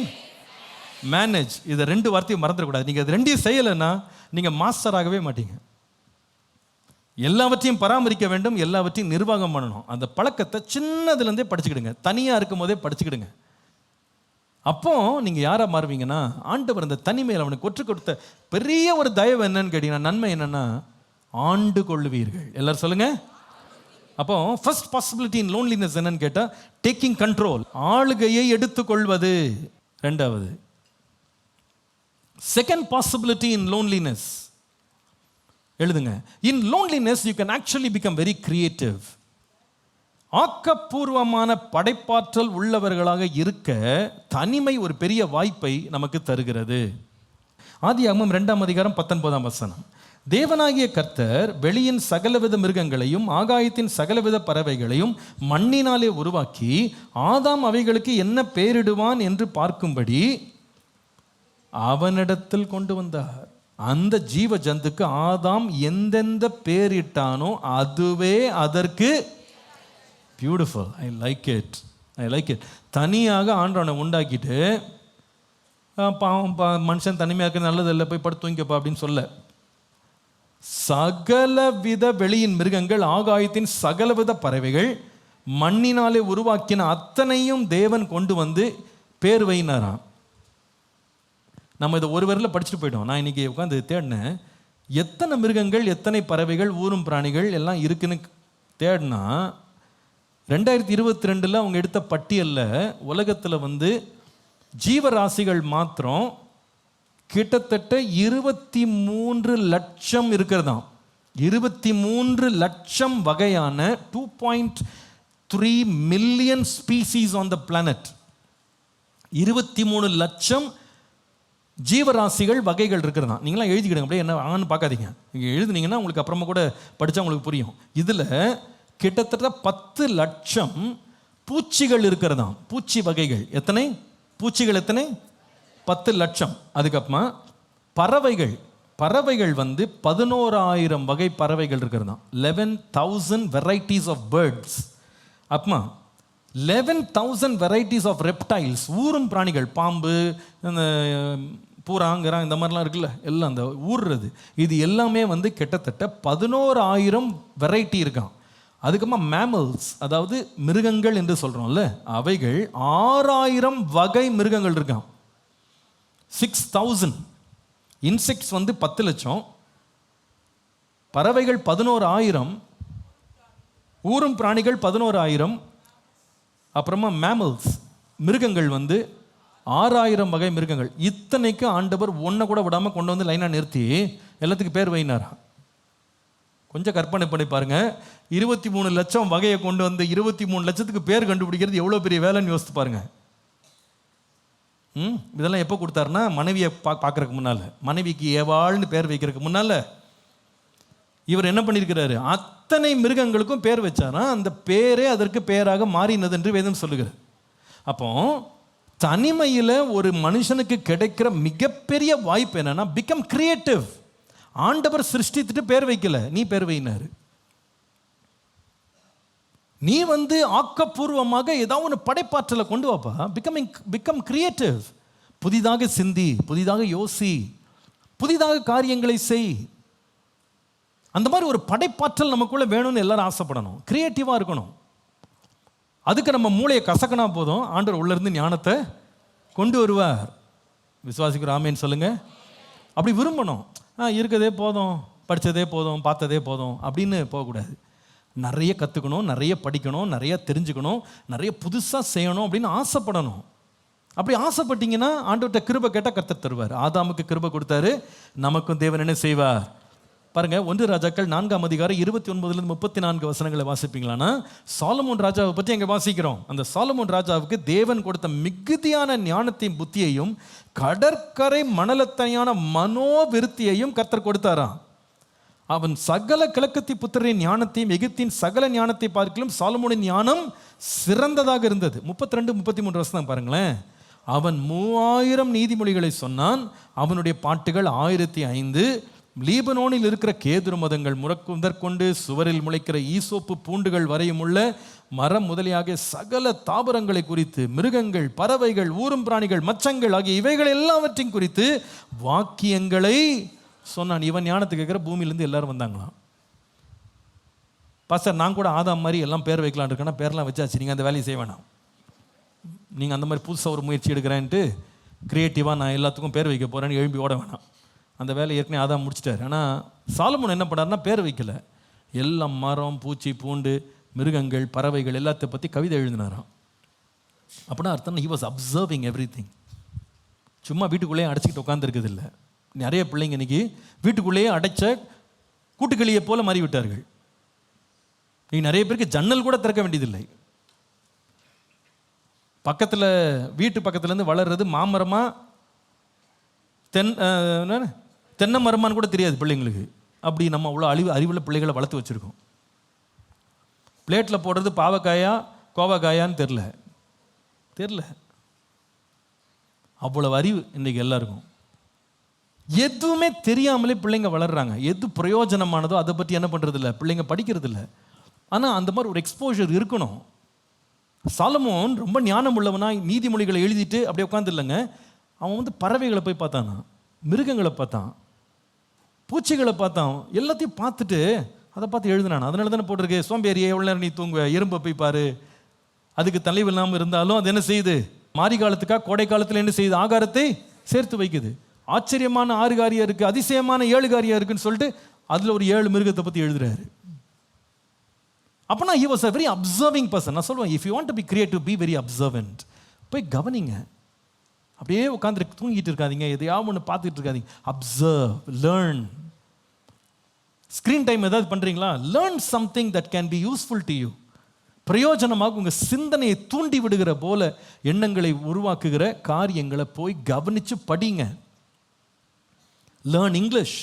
A: manage. இதை 2 வார்த்தையும் மறந்துடக்கூடாது. நீங்கள் இது 2 செய்யலைன்னா நீங்கள் மாஸ்டர் ஆகவே மாட்டீங்க. எல்லாவற்றையும் பராமரிக்க வேண்டும், எல்லாவற்றையும் நிர்வாகம் பண்ணணும். அந்த பழக்கத்தை சின்னதுலேருந்தே படிச்சுக்கிடுங்க, தனியாக இருக்கும் போதே படிச்சுக்கிடுங்க. அப்போ நீங்கள் யாராக மாறுவீங்கன்னா, ஆண்டவர் அந்த தனிமையில் அவனுக்கு கொற்று கொடுத்த பெரிய ஒரு தயவு என்னன்னு கேட்டீங்கன்னா, நன்மை என்னன்னா, ஆண்டு கொள்ளுவீர்கள். எல்லாரும் சொல்லுங்க. அப்போ ஃபர்ஸ்ட் பாசிபிலிட்டி இன் லோன்லினஸ் என்னன்னு கேட்டால், டேக்கிங் கண்ட்ரோல், ஆளுகையை எடுத்துக்கொள்வது. 2வது. செகண்ட் பாசிபிலிட்டி இன் லோன்லினஸ், எழுதுங்க. In loneliness you can actually become very creative. ஆக்கப்பூர்வமான படைப்பாற்றல் உள்ளவர்களாக இருக்க தனிமை ஒரு பெரிய வாய்ப்பை நமக்கு தருகிறது. ஆதியாகமம் 2ஆம் அதிகாரம் 19ஆம் வசனம். தேவனாகிய கர்த்தர் வெளியின் சகலவித மிருகங்களையும் ஆகாயத்தின் சகலவித பறவைகளையும் மண்ணினாலே உருவாக்கி ஆதாம் அவைகளுக்கு என்ன பெயரிடுவான் என்று பார்க்கும்படி அவனிடத்தில் கொண்டு வந்தார். அந்த ஜீவ ஜந்துக்கு ஆதாம் எந்தெந்த பேரிட்டானோ அதுவே அதற்கு பியூட்டிஃபுல். I like it. தனியாக ஆண்டவனை உண்டாக்கிட்டு பாவம் மனுஷன் தனிமையாக இருக்க நல்லது இல்லை, போய் படுத்து தூங்கிக்கப்பா அப்படின்னு சொல்ல, சகலவித வெளியின் மிருகங்கள் ஆகாயத்தின் சகலவித பறவைகள் மண்ணினாலே உருவாக்கின அத்தனையும் தேவன் கொண்டு வந்து பேர் வைனாராம். நம்ம இதை ஒரு வரியில் படிச்சுட்டு போயிட்டோம். நான் இன்னைக்கு உட்காந்து தேடினேன், எத்தனை மிருகங்கள், எத்தனை பறவைகள், ஊரும் பிராணிகள் எல்லாம் இருக்குன்னு தேடினா 2022 அவங்க எடுத்த பட்டியலில் உலகத்தில் வந்து ஜீவராசிகள் மாத்திரம் கிட்டத்தட்ட 23 லட்சம் இருக்கிறதாம். 23 லட்சம் வகையான 2.3 million species on the planet. 23 லட்சம் ஜீவராசிகள் வகைகள் இருக்கிறதா. நீங்களாம் எழுதிக்கிடுங்க, அப்படியே என்ன ஆன்னு பார்க்காதீங்க. நீங்கள் எழுதுனீங்கன்னா உங்களுக்கு அப்புறமா கூட படித்தா உங்களுக்கு புரியும். இதில் கிட்டத்தட்ட 10 லட்சம் பூச்சிகள் இருக்கிறதாம். பூச்சி வகைகள் எத்தனை? பூச்சிகள் எத்தனை? 10 லட்சம். அதுக்கப்புறமா பறவைகள் வந்து 11,000 வகை பறவைகள் இருக்கிறதாம். 11,000 வெரைட்டிஸ் ஆஃப் பேர்ட்ஸ். அப்புறமா 11,000 வெரைட்டிஸ் ஆஃப் ரெப்டைல்ஸ், ஊரும் பிராணிகள், பாம்பு, இந்த பூராங்கிறான், இந்த மாதிரிலாம் இருக்குல்ல, எல்லாம் அந்த ஊறுறது, இது எல்லாமே வந்து கிட்டத்தட்ட 11,000 வெரைட்டி இருக்கான். அதுக்கப்புறமா மேமல்ஸ், அதாவது மிருகங்கள் என்று சொல்கிறோம்ல, அவைகள் 6,000 வகை மிருகங்கள் இருக்கான். 6,000. இன்செக்ட்ஸ் வந்து 10 லட்சம், பறவைகள் 11,000, ஊரும் பிராணிகள் 11,000, அப்புறமா மேமல்ஸ் மிருகங்கள் வந்து 6,000 வகை மிருகங்கள். இத்தனைக்கு ஆண்டவர் ஒன்றை கூட விடாமல் கொண்டு வந்து லைனாக நிறுத்தி எல்லாத்துக்கும் பேர் வைனாரா. கொஞ்சம் கற்பனை பண்ணி பாருங்க. 23 லட்சம் வகையை கொண்டு வந்து 23 லட்சத்துக்கு பேர் கண்டுபிடிக்கிறது எவ்வளோ பெரிய வேலைன்னு யோசித்து பாருங்க. இதெல்லாம் எப்போ கொடுத்தாருன்னா மனைவியை பார்க்கறதுக்கு முன்னால், மனைவிக்கு ஏவாள்னு பேர் வைக்கிறதுக்கு முன்னால் இவர் என்ன பண்ணியிருக்கிறாரு, அத்தனை மிருகங்களுக்கும் பேர் வச்சாரா. அந்த பேரே அதற்கு பேராக மாறினது என்று வேதம் சொல்லுகிறது. அப்போ தனிமையில் ஒரு மனுஷனுக்கு கிடைக்கிற மிகப்பெரிய வாய்ப்பு என்னன்னா, பிகம் கிரியேட்டிவ். ஆண்டவர் சிருஷ்டித்துட்டு பேர் வைக்கல, நீ பேர் வைனாரு. நீ ஆக்கப்பூர்வமாக ஏதாவது ஒன்று படைப்பாற்றலை கொண்டு வாப்பா. Become creative. புதிதாக சிந்தி, புதிதாக யோசி, புதிதாக காரியங்களை செய். அந்த மாதிரி ஒரு படைப்பாற்றல் நமக்குள்ள வேணும்னு எல்லாரும் ஆசைப்படணும். கிரியேட்டிவாக இருக்கணும். அதுக்கு நம்ம மூளையை கசக்கினா போதும், ஆண்டவர் உள்ளேருந்து ஞானத்தை கொண்டு வருவார். விசுவாசிக்கிற ஆமேன்னு சொல்லுங்க. அப்படி விரும்பணும். இருக்கதே போதும், படித்ததே போதும், பார்த்ததே போதும் அப்படின்னு போகக்கூடாது. நிறைய கற்றுக்கணும், நிறைய படிக்கணும், நிறைய தெரிஞ்சுக்கணும், நிறைய புதுசாக செய்யணும் அப்படின்னு ஆசைப்படணும். அப்படி ஆசைப்பட்டீங்கன்னா ஆண்டவர்கிட்ட கிருபை கேட்டால் கர்த்தர் தருவார். ஆதாமுக்கு கிருபை கொடுத்தாரு, நமக்கும் தேவன் என்ன செய்வார் பாருங்க. 1 ராஜாக்கள் 4ஆம் அதிகாரம் 29-34 வசனங்களை வாசிப்பீங்களான்னா, சாலமோன் ராஜாவை பற்றி அங்கே வாசிக்கிறோம். அந்த சாலமோன் ராஜாவுக்கு தேவன் கொடுத்த மிகுதியான ஞானத்தையும் புத்தியையும் கடற்கரை மணலத்தனையான மனோவிருத்தியையும் கர்த்தர் கொடுத்தாராம். அவன் சகல கிழக்கத்தி புத்திரின் ஞானத்தையும் எகிப்தின் சகல ஞானத்தை பார்க்கலும் சாலமோனின் ஞானம் சிறந்ததாக இருந்தது. 32-33 வசனம் பாருங்களேன். அவன் 3000 நீதிமொழிகளை சொன்னான். அவனுடைய பாட்டுகள் 1005. லீபனோனில் இருக்கிற கேதுரு மதங்கள் முதற்கொண்டு சுவரில் முளைக்கிற ஈசோப்பு பூண்டுகள் வரையும் உள்ள மரம் முதலியாக சகல தாவரங்களை குறித்து, மிருகங்கள், பறவைகள், ஊரும் பிராணிகள், மச்சங்கள் ஆகிய இவைகள் எல்லாவற்றையும் குறித்து வாக்கியங்களை சொன்னான். இவன் ஞானத்துக்கு கேட்குற பூமியிலேருந்து எல்லாரும் வந்தாங்களாம். பாஸ்டர், நான் கூட ஆதாம் மாதிரி எல்லாம் பேர் வைக்கலான் இருக்கேன்னா பேர்லாம் வச்சாச்சு, நீங்கள் அந்த வேலையை செய்ய வேணாம். நீங்கள் அந்த மாதிரி புதுசாக ஒரு முயற்சி எடுக்கிறேன்ட்டு க்ரியேட்டிவாக நான் எல்லாத்துக்கும் பேர் வைக்க போகிறேன்னு எழும்பி ஓட வேணாம். அந்த வேலை ஏற்கனவே ஆதாம் முடிச்சிட்டார். ஆனால் சாலமோன் என்ன பண்ணார்னா பேர் வைக்கல. எல்லாம் மரம், பூச்சி, பூண்டு, மிருகங்கள், பறவைகள் எல்லாத்தை பற்றி கவிதை எழுதினாராம். அப்படின்னா அர்த்தம், he was observing everything. சும்மா வீட்டுக்குள்ளேயே அடைச்சிக்கிட்டு உட்காந்துருக்குது இல்லை. நிறைய பிள்ளைங்க இன்னைக்கு வீட்டுக்குள்ளேயே அடைச்ச கூட்டுக்கிளியை போல மாறிவிட்டார்கள். நீ நிறைய பேருக்கு ஜன்னல் கூட திறக்க வேண்டியதில்லை. பக்கத்தில் வீட்டு பக்கத்துலேருந்து வளர்றது மாமரமா தென்னை மரமான்னு கூட தெரியாது பிள்ளைங்களுக்கு. அப்படி நம்ம அவ்வளோ அறிவுள்ள பிள்ளைகளை வளர்த்து வச்சுருக்கோம். பிளேட்டில் போடுறது பாவக்காயா கோவக்காயான்னு தெரில. அவ்வளவு அறிவு இன்றைக்கி எல்லாருக்கும். எதுவுமே தெரியாமலே பிள்ளைங்க வளர்கிறாங்க. எது பிரயோஜனமானதோ அதை பற்றி என்ன பண்ணுறதில்ல, பிள்ளைங்க படிக்கிறதில்ல. ஆனால் அந்த மாதிரி ஒரு எக்ஸ்போஷர் இருக்கணும். சாலமோன் ரொம்ப ஞானம் உள்ளவனா நீதிமொழிகளை எழுதிட்டு அப்படியே உட்காந்து இல்லைங்க. அவன் பறவைகளை போய் பார்த்தானா, மிருகங்களை பார்த்தான், பூச்சிகளை பார்த்தான், எல்லாத்தையும் பார்த்துட்டு அதை பார்த்து எழுதினான். அதனால தானே போட்டிருக்கு, சோம்பேறியே எவ்வளோ நேரம் நீ தூங்குவ, எறும்பை போய் பாரு, அதுக்கு தலைவு இல்லாமல் இருந்தாலும் அது என்ன செய்யுது, மாரி காலத்துக்காக கோடை காலத்தில் என்ன செய்யுது, ஆகாரத்தை சேர்த்து வைக்குது. ஆச்சரியமான 6 காரியம் இருக்குது, அதிசயமான 7 காரியம் இருக்குன்னு சொல்லிட்டு அதில் ஒரு 7 மிருகத்தை பற்றி எழுதுறாரு. அப்போனா he was a very observing person. நான் சொல்லுவேன், if you want to be creative, be very observant. போய் கவனிங்க. அப்படியே உட்காந்து தூங்கிட்டு இருக்காதீங்க, எதையாவது ஒன்று பார்த்துட்டு இருக்காதீங்க. Observe, learn. ஸ்க்ரீன் டைம் ஏதாவது பண்ணுறீங்களா, learn something that can be useful to you. பிரயோஜனமாக உங்கள் சிந்தனையை தூண்டி விடுகிற போல எண்ணங்களை உருவாக்குகிற காரியங்களை போய் கவனித்து படிங்க. Learn English,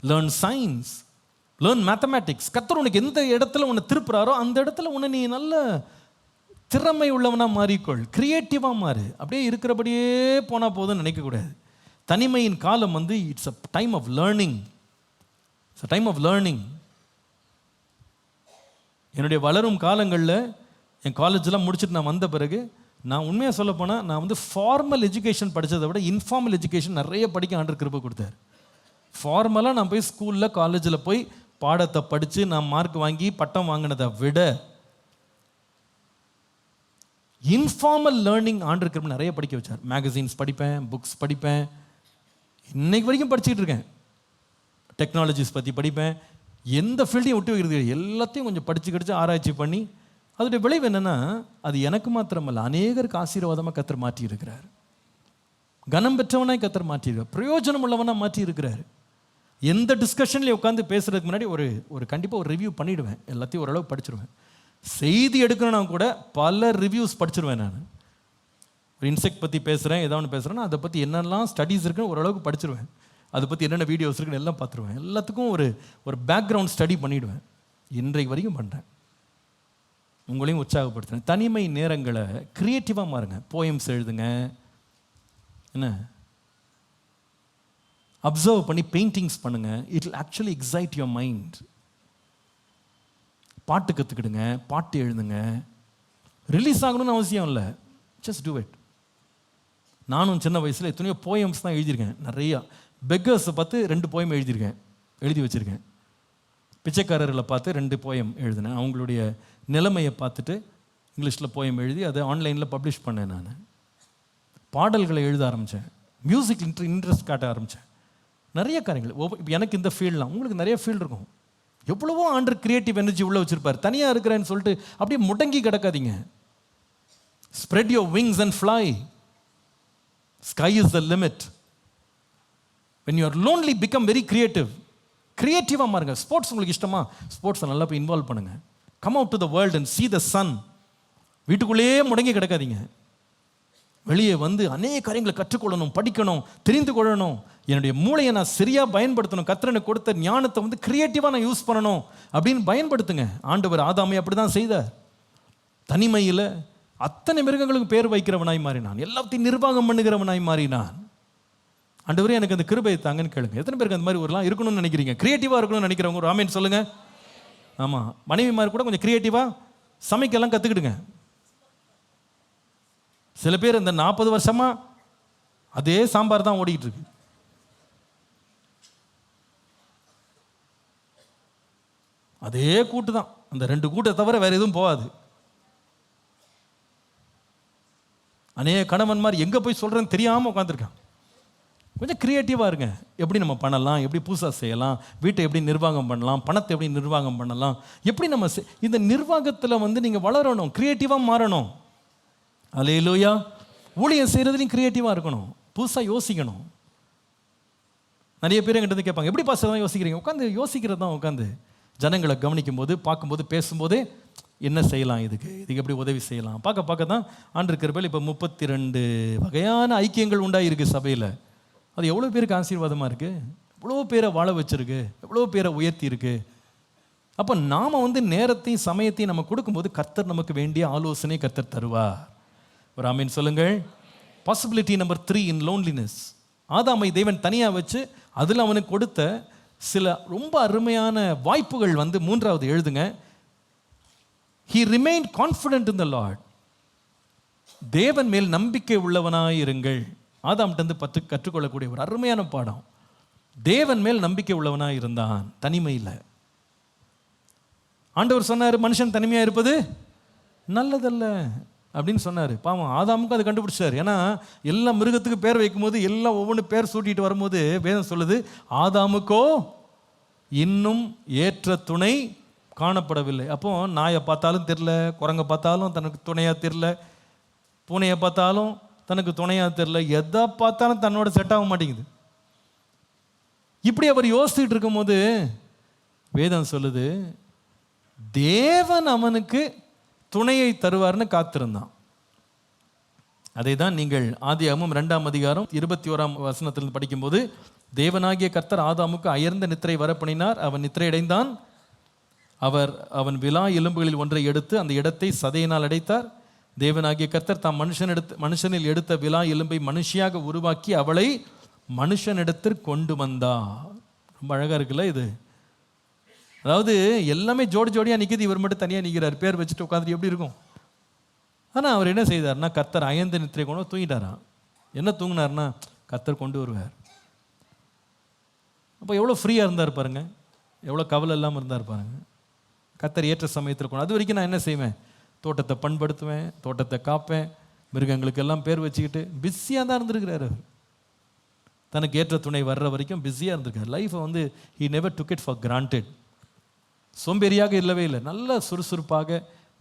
A: learn science, learn mathematics. கர்த்தர் உனக்கு எந்த இடத்துல உன்னை திருப்புறாரோ அந்த இடத்துல உன்னை நீ நல்ல திறமை உள்ளவனா மாறிக்கொள், கிரியேட்டிவாக மாறு. அப்படியே இருக்கிறபடியே போனால் போதும்னு நினைக்கக்கூடாது. தனிமையின் காலம் it's a time of learning. It's a time of learning. என்னுடைய வளரும் காலங்களில் என் காலேஜெலாம் முடிச்சுட்டு நான் வந்த பிறகு நான் உண்மையாக சொல்ல போனால் நான் ஃபார்மல் எஜுகேஷன் படித்ததை விட இன்ஃபார்மல் எஜுகேஷன் நிறைய படிக்க ஆண்டவர் கிருபை கொடுத்தார். ஃபார்மலாக நான் போய் ஸ்கூலில் காலேஜில் போய் பாடத்தை படித்து நான் மார்க் வாங்கி பட்டம் வாங்கினதை விட இன்ஃபார்மல் லேர்னிங் ஆண்டவர் கிருபை நிறைய படிக்க வச்சார். மேகசின்ஸ் படிப்பேன், புக்ஸ் படிப்பேன், இன்னைக்கு வரைக்கும் படிச்சுட்டு இருக்கேன். டெக்னாலஜிஸ் பற்றி படிப்பேன். எந்த ஃபீல்டையும் விட்டு வைக்கிறது, எல்லாத்தையும் கொஞ்சம் படித்து ஆராய்ச்சி பண்ணி அதோடைய விளைவு என்னென்னா, அது எனக்கு மாத்திரமல்ல அநேகருக்கு ஆசீர்வாதமாக கர்த்தர் மாற்றி இருக்கிறார். கனம் பெற்றவனாய் கர்த்தர் மாற்றி இருக்கிறார், பிரயோஜனம் உள்ளவனாக மாற்றி இருக்கிறார். எந்த டிஸ்கஷன்லேயும் உட்காந்து பேசுகிறதுக்கு முன்னாடி ஒரு கண்டிப்பாக ஒரு ரிவ்யூ பண்ணிவிடுவேன், எல்லாத்தையும் ஓரளவு படிச்சிருவேன். செய்தி எடுக்கணும்னா கூட பல ரிவ்யூஸ் படிச்சிருவேன். நான் ஒரு இன்செக்ட் பற்றி பேசுகிறேன், ஏதாவது ஒன்று பேசுகிறேன்னா அதை பற்றி என்னெல்லாம் ஸ்டடீஸ் இருக்குன்னு ஓரளவுக்கு படிச்சிருவேன். அதை பற்றி என்னென்ன வீடியோஸ் இருக்குன்னு எல்லாம் பார்த்துருவேன். எல்லாத்துக்கும் ஒரு பேக்ரவுண்ட் ஸ்டடி பண்ணிவிடுவேன். இன்றைக்கு வரைக்கும் பண்ணுறேன். உங்களையும் உற்சாகப்படுத்துகிறேன். தனிமை நேரங்களை க்ரியேட்டிவாக மாறுங்க. போயம்ஸ் எழுதுங்க, என்ன அப்சர்வ் பண்ணி பெயிண்டிங்ஸ் பண்ணுங்க. It will actually excite your mind. பாட்டு கற்றுக்கிடுங்க, பாட்டு எழுதுங்க. ரிலீஸ் ஆகணும்னு அவசியம் இல்லை, ஜஸ்ட் டூ இட். நானும் சின்ன வயசில் எத்தனையோ போயம்ஸ் தான் எழுதியிருக்கேன். நிறையா பெக்கர்ஸை பார்த்து 2 போயம் எழுதி வச்சுருக்கேன். பிச்சைக்காரர்களை பார்த்து 2 போயம் எழுதினேன். அவங்களுடைய நிலைமையை பார்த்துட்டு இங்கிலீஷில் போயம் எழுதி அதை ஆன்லைனில் பப்ளிஷ் பண்ணேன். நான் பாடல்களை எழுத ஆரம்பித்தேன். மியூசிக் இன்ட்ரெஸ்ட் காட்ட ஆரம்பித்தேன். நிறைய காரியங்கள். எனக்கு இந்த ஃபீல்டெலாம், உங்களுக்கு நிறைய ஃபீல்டு இருக்கும். எவ்வளவோ ஆண்டர் கிரியேட்டிவ் எனர்ஜி உள்ளே வச்சுருப்பார். தனியாக இருக்கிறேன்னு சொல்லிட்டு அப்படியே முடங்கி கிடக்காதீங்க. Spread your wings and fly. Sky is the limit. when you are lonely become very creative. கிரியேட்டிவாக மாறுங்க. ஸ்போர்ட்ஸ் உங்களுக்கு இஷ்டமா, ஸ்போர்ட்ஸை நல்லா போய் இன்வால்வ் பண்ணுங்க. Come out to the world and see the sun. வீட்டுக்குள்ளேயே முடங்கி கிடக்காதீங்க. வெளியே வந்து அநேக காரியங்களை கற்றுக்கொள்ளணும், படிக்கணும், தெரிந்து கொள்ளணும். என்னுடைய மூளையை நான் சரியாக பயன்படுத்தணும். கர்த்தர் கொடுத்த ஞானத்தை வந்து கிரியேட்டிவாக நான் யூஸ் பண்ணணும் அப்படின்னு பயன்படுத்துங்க. ஆண்டவர் ஆதாமை அப்படி தான் செய்தார். தனிமையில் அத்தனை மிருகங்களுக்கு பேர் வைக்கிறவனாய் மாறினான். எல்லாத்தையும் நிர்வாகம் பண்ணுகிறவனாய் மாறினான். ஆண்டவரே எனக்கு அந்த கிருபையை தாங்கன்னு கேளுங்க. எத்தனை பேருக்கு அந்த மாதிரி ஒருலாம் இருக்கணும்னு நினைக்கிறீங்க? கிரியேட்டிவாக இருக்கணும்னு நினைக்கிறவங்க ஒரு ஆமேன் சொல்லுங்க. ஆமாம், மனைவிமார் கூட கொஞ்சம் கிரியேட்டிவாக சமைக்கலாம் கற்றுக்கிடுங்க. சில பேர் இந்த 40 வருஷமாக அதே சாம்பார் தான் ஓடிக்கிட்டு இருக்கு. அதே கூட்டு தான், அந்த 2 கூட்டை தவிர வேற எதுவும் போகாது. அநேக கணவன்மார் எங்கே போய் சொல்கிறேன்னு தெரியாமல் உட்காந்துருக்கான். கொஞ்சம் க்ரியேட்டிவாக இருங்க. எப்படி நம்ம பண்ணலாம், எப்படி புதுசாக செய்யலாம், வீட்டை எப்படி நிர்வாகம் பண்ணலாம், பணத்தை எப்படி நிர்வாகம் பண்ணலாம், எப்படி நம்ம இந்த நிர்வாகத்தில் வந்து நீங்கள் வளரணும், க்ரியேட்டிவாக மாறணும். அல்லேலூயா. ஊழியம் செய்கிறதுலையும் க்ரியேட்டிவாக இருக்கணும், புதுசாக யோசிக்கணும். நிறைய பேர் என்கிட்ட வந்து கேட்பாங்க, எப்படி பாஸ்டர் தான் யோசிக்கிறீங்க? உட்காந்து யோசிக்கிறது தான். உட்காந்து ஜனங்களை கவனிக்கும் போது, பார்க்கும்போது, பேசும்போது என்ன செய்யலாம், இதுக்கு எப்படி உதவி செய்யலாம் பார்க்க தான் ஆண்டவர் கிருபையில் இப்போ 32 வகையான ஐக்கியங்கள் உண்டாயிருக்கு சபையில். அது எவ்வளோ பேருக்கு ஆசீர்வாதமாக இருக்குது, எவ்வளோ பேரை வாழ வச்சுருக்கு, எவ்வளோ பேரை உயர்த்தி இருக்கு. அப்போ நாம் வந்து நேரத்தையும் சமயத்தையும் நம்ம கொடுக்கும்போது கர்த்தர் நமக்கு வேண்டிய ஆலோசனை கர்த்தர் தருவார். ஒரு ஆமீன் சொல்லுங்கள். பாசிபிலிட்டி நம்பர் 3 இன் லோன்லினஸ். ஆதாமை தேவன் தனியாக வச்சு அதில் அவனுக்கு கொடுத்த சில ரொம்ப அருமையான வாய்ப்புகள் வந்து 3வது எழுதுங்க. He remained confident in the Lord. தேவன் மேல் நம்பிக்கை உள்ளவனாய் இருங்கள். ஆதாம்கிட்ட கற்றுக்கொள்ளக்கூடிய ஒரு அருமையான பாடம். தேவன் மேல் நம்பிக்கை உள்ளவனாய் இருந்தான் தனிமையில். ஆண்டவர் சொன்னார், மனுஷன் தனிமையாக இருப்பது நல்லதல்ல அப்படின்னு சொன்னார். பாவம் ஆதாமுக்கு அதை கண்டுபிடிச்சார். ஏன்னா எல்லா மிருகத்துக்கு பேர் வைக்கும்போது எல்லாம் ஒவ்வொன்று பேர் சூட்டிட்டு வரும்போது வேதம் சொல்லுது, ஆதாமுக்கோ இன்னும் ஏற்ற துணை காணப்படவில்லை. அப்போ நாயை பார்த்தாலும் தெரில, குரங்கை பார்த்தாலும் தனக்கு துணையாக தெரில, பூனையை பார்த்தாலும் தனக்கு துணையாக தெரில, எதை பார்த்தாலும் தன்னோட செட் ஆக மாட்டேங்குது. இப்படி அவர் யோசிச்சுட்டு இருக்கும்போது வேதம் சொல்லுது, தேவன் அவனுக்கு துணையை தருவார்னு காத்திருந்தான். அதை தான் நீங்கள் ஆதியாகமம் 2ஆம் அதிகாரம் 21ஆம் வசனத்திலிருந்து படிக்கும்போது, தேவனாகிய கர்த்தர் ஆதாமுக்கு அயர்ந்த நித்திரை வரப்பண்ணினார், அவன் நித்திரை அடைந்தான். அவன் விலா எலும்புகளில் ஒன்றை எடுத்து அந்த இடத்தை சதையினால் அடைத்தார். தேவனாகிய கர்த்தர் தாம் மனுஷனில் எடுத்த விலா எலும்பை மனுஷியாக உருவாக்கி அவளை மனுஷனிடத்திற்கு கொண்டு வந்தார். ரொம்ப அழகா இருக்குல்ல இது. அதாவது எல்லாமே ஜோடியாக நிற்கிது, இவர் மட்டும் தனியாக நிற்கிறார். பேர் வச்சுட்டு உட்காந்துட்டு எப்படி இருக்கும்? ஆனால் அவர் என்ன செய்தார்னா, கர்த்தர் அயர்ந்த நித்திரை கொண்டு தூங்கிட்டாராம். என்ன தூங்கினார்னா, கர்த்தர் கொண்டு வருவார். அப்போ எவ்வளோ ஃப்ரீயாக இருந்தார் பாருங்க, எவ்வளோ கவலை இல்லாமல் இருந்தார் பாருங்க. கர்த்தர் ஏற்ற சமயத்தில் கொண்டு. அது வரைக்கும் நான் என்ன செய்வேன், தோட்டத்தை பண்படுத்துவேன், தோட்டத்தை காப்பேன், மிருகங்களுக்கு எல்லாம் பேர் வச்சுக்கிட்டு பிஸியாக தான் இருந்திருக்கிறார். அவர் தனக்கு ஏற்ற துணை வர்ற வரைக்கும் பிஸியாக இருந்திருக்கார். லைஃப்பை வந்து he never took it for granted. சோம்பேறியாக இல்லவே இல்லை, நல்ல சுறுசுறுப்பாக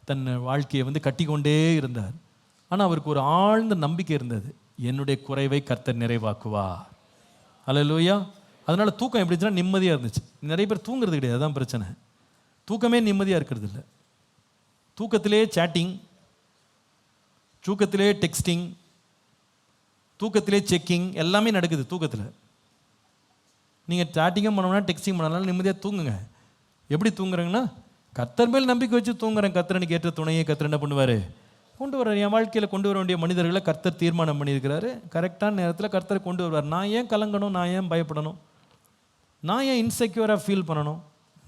A: தன் வாழ்க்கையை வந்து கட்டி கொண்டே இருந்தார். ஆனால் அவருக்கு ஒரு ஆழ்ந்த நம்பிக்கை இருந்தது, என்னுடைய குறைவை கர்த்தர் நிறைவாக்குவார். அல்லேலூயா. அதனால தூக்கம் எப்படி இருந்துச்சுன்னா நிம்மதியாக இருந்துச்சு. நிறைய பேர் தூங்குறது கிடையாது, அதுதான் பிரச்சனை. தூக்கமே நிம்மதியாக இருக்கிறது இல்லை. தூக்கத்திலே சேட்டிங், தூக்கத்திலே டெக்ஸ்டிங், தூக்கத்திலே செக்கிங், எல்லாமே நடக்குது தூக்கத்தில். நீங்கள் சேட்டிங்கும் பண்ணணும்னா டெக்ஸ்டிங் பண்ணனால நிம்மதியாக தூங்குங்க. எப்படி தூங்குறீங்கன்னா, கர்த்தர் மேல் நம்பிக்கை வச்சு தூங்குறேன், கர்த்தரனுக்கு ஏற்ற துணையை கர்த்தர் என்ன பண்ணுவார், கொண்டு வர்றார். என் வாழ்க்கையில் கொண்டு வர வேண்டிய மனிதர்களை கர்த்தர் தீர்மானம் பண்ணியிருக்கிறாரு. கரெக்டான நேரத்தில் கர்த்தர் கொண்டு வருவார். நான் ஏன் கலங்கணும், நான் ஏன் பயப்படணும், நான் ஏன் இன்செக்யூராக ஃபீல் பண்ணணும்?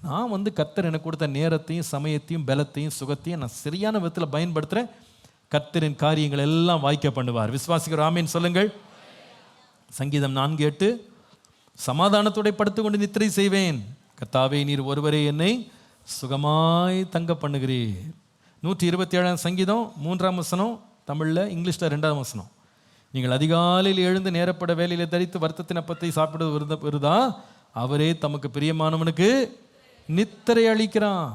A: நான் கர்த்தர் எனக்கு கொடுத்த நேரத்தையும் சமயத்தையும் பலத்தையும் சுகத்தையும் நான் சரியான விதத்தில் பயன்படுத்துகிறேன். கர்த்தரின் காரியங்கள் எல்லாம் வாய்க்க பண்ணுவார். விசுவாசிக்கிற ஆமீன் சொல்லுங்கள். சங்கீதம் 4:8, சமாதானத்தோட படுத்துக்கொண்டு நித்திரை செய்வேன், கர்த்தாவே நீர் ஒருவரே என்னை சுகமாய் தங்க பண்ணுகிறீர். 127 சங்கீதம் 3ஆம் வசனம், தமிழில், இங்கிலீஷில் 2ஆம் வசனம். நீங்கள் அதிகாலையில் எழுந்து நேரப்பட வேலையில் தரித்து வருத்தத்தின் அப்பத்தை சாப்பிடுவது வருதா, அவரே தமக்கு பிரியமானவனுக்கு நித்திரை அளிக்கிறான்.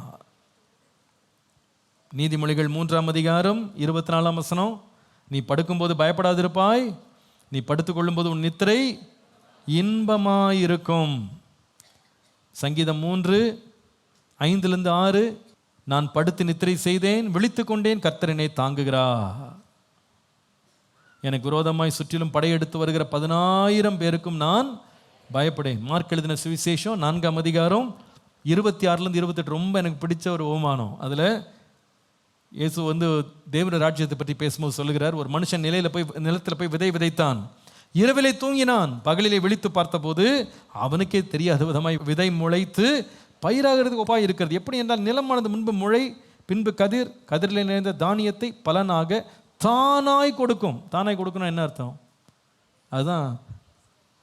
A: நீதிமொழிகள் 3ஆம் அதிகாரம் 24ஆம் வசனம், நீ படுக்கும்போது பயப்படாதிருப்பாய், நீ படுத்துக்கொள்ளும்போது உன் நித்திரை இன்பமாயிருக்கும். சங்கீதம் 3:5-6, நான் படுத்து நித்திரை செய்தேன், விழித்து கொண்டேன், கர்த்தர் என்னை தாங்குகிறார். எனக்கு விரோதமாய் சுற்றிலும் படையெடுத்து வருகிற 10,000 பேருக்கும் நான் பயப்படேன். மார்க் எழுதின சுவிசேஷம் 4ஆம் அதிகாரம் 26-28 ரொம்ப எனக்கு பிடிச்ச ஒரு ஓமானம். அதில் இயேசு தேவனுடைய ராஜ்யத்தை பற்றி பேசும்போது சொல்லுகிறார், ஒரு மனுஷன் நிலத்தில் போய் விதை விதைத்தான், இரவிலே தூங்கினான், பகலிலே விழித்து பார்த்தபோது அவனுக்கே தெரியாத விதமாய் விதை முளைத்து பயிராகிறதுக்கு ஒப்பாய் இருக்கிறது. எப்படி என்றால், நிலமானது முன்பு முளை, பின்பு கதிரில் நிறைந்த தானியத்தை பலனாக தானாய் கொடுக்கும். தானாய் கொடுக்கணும் என்ன அர்த்தம்? அதுதான்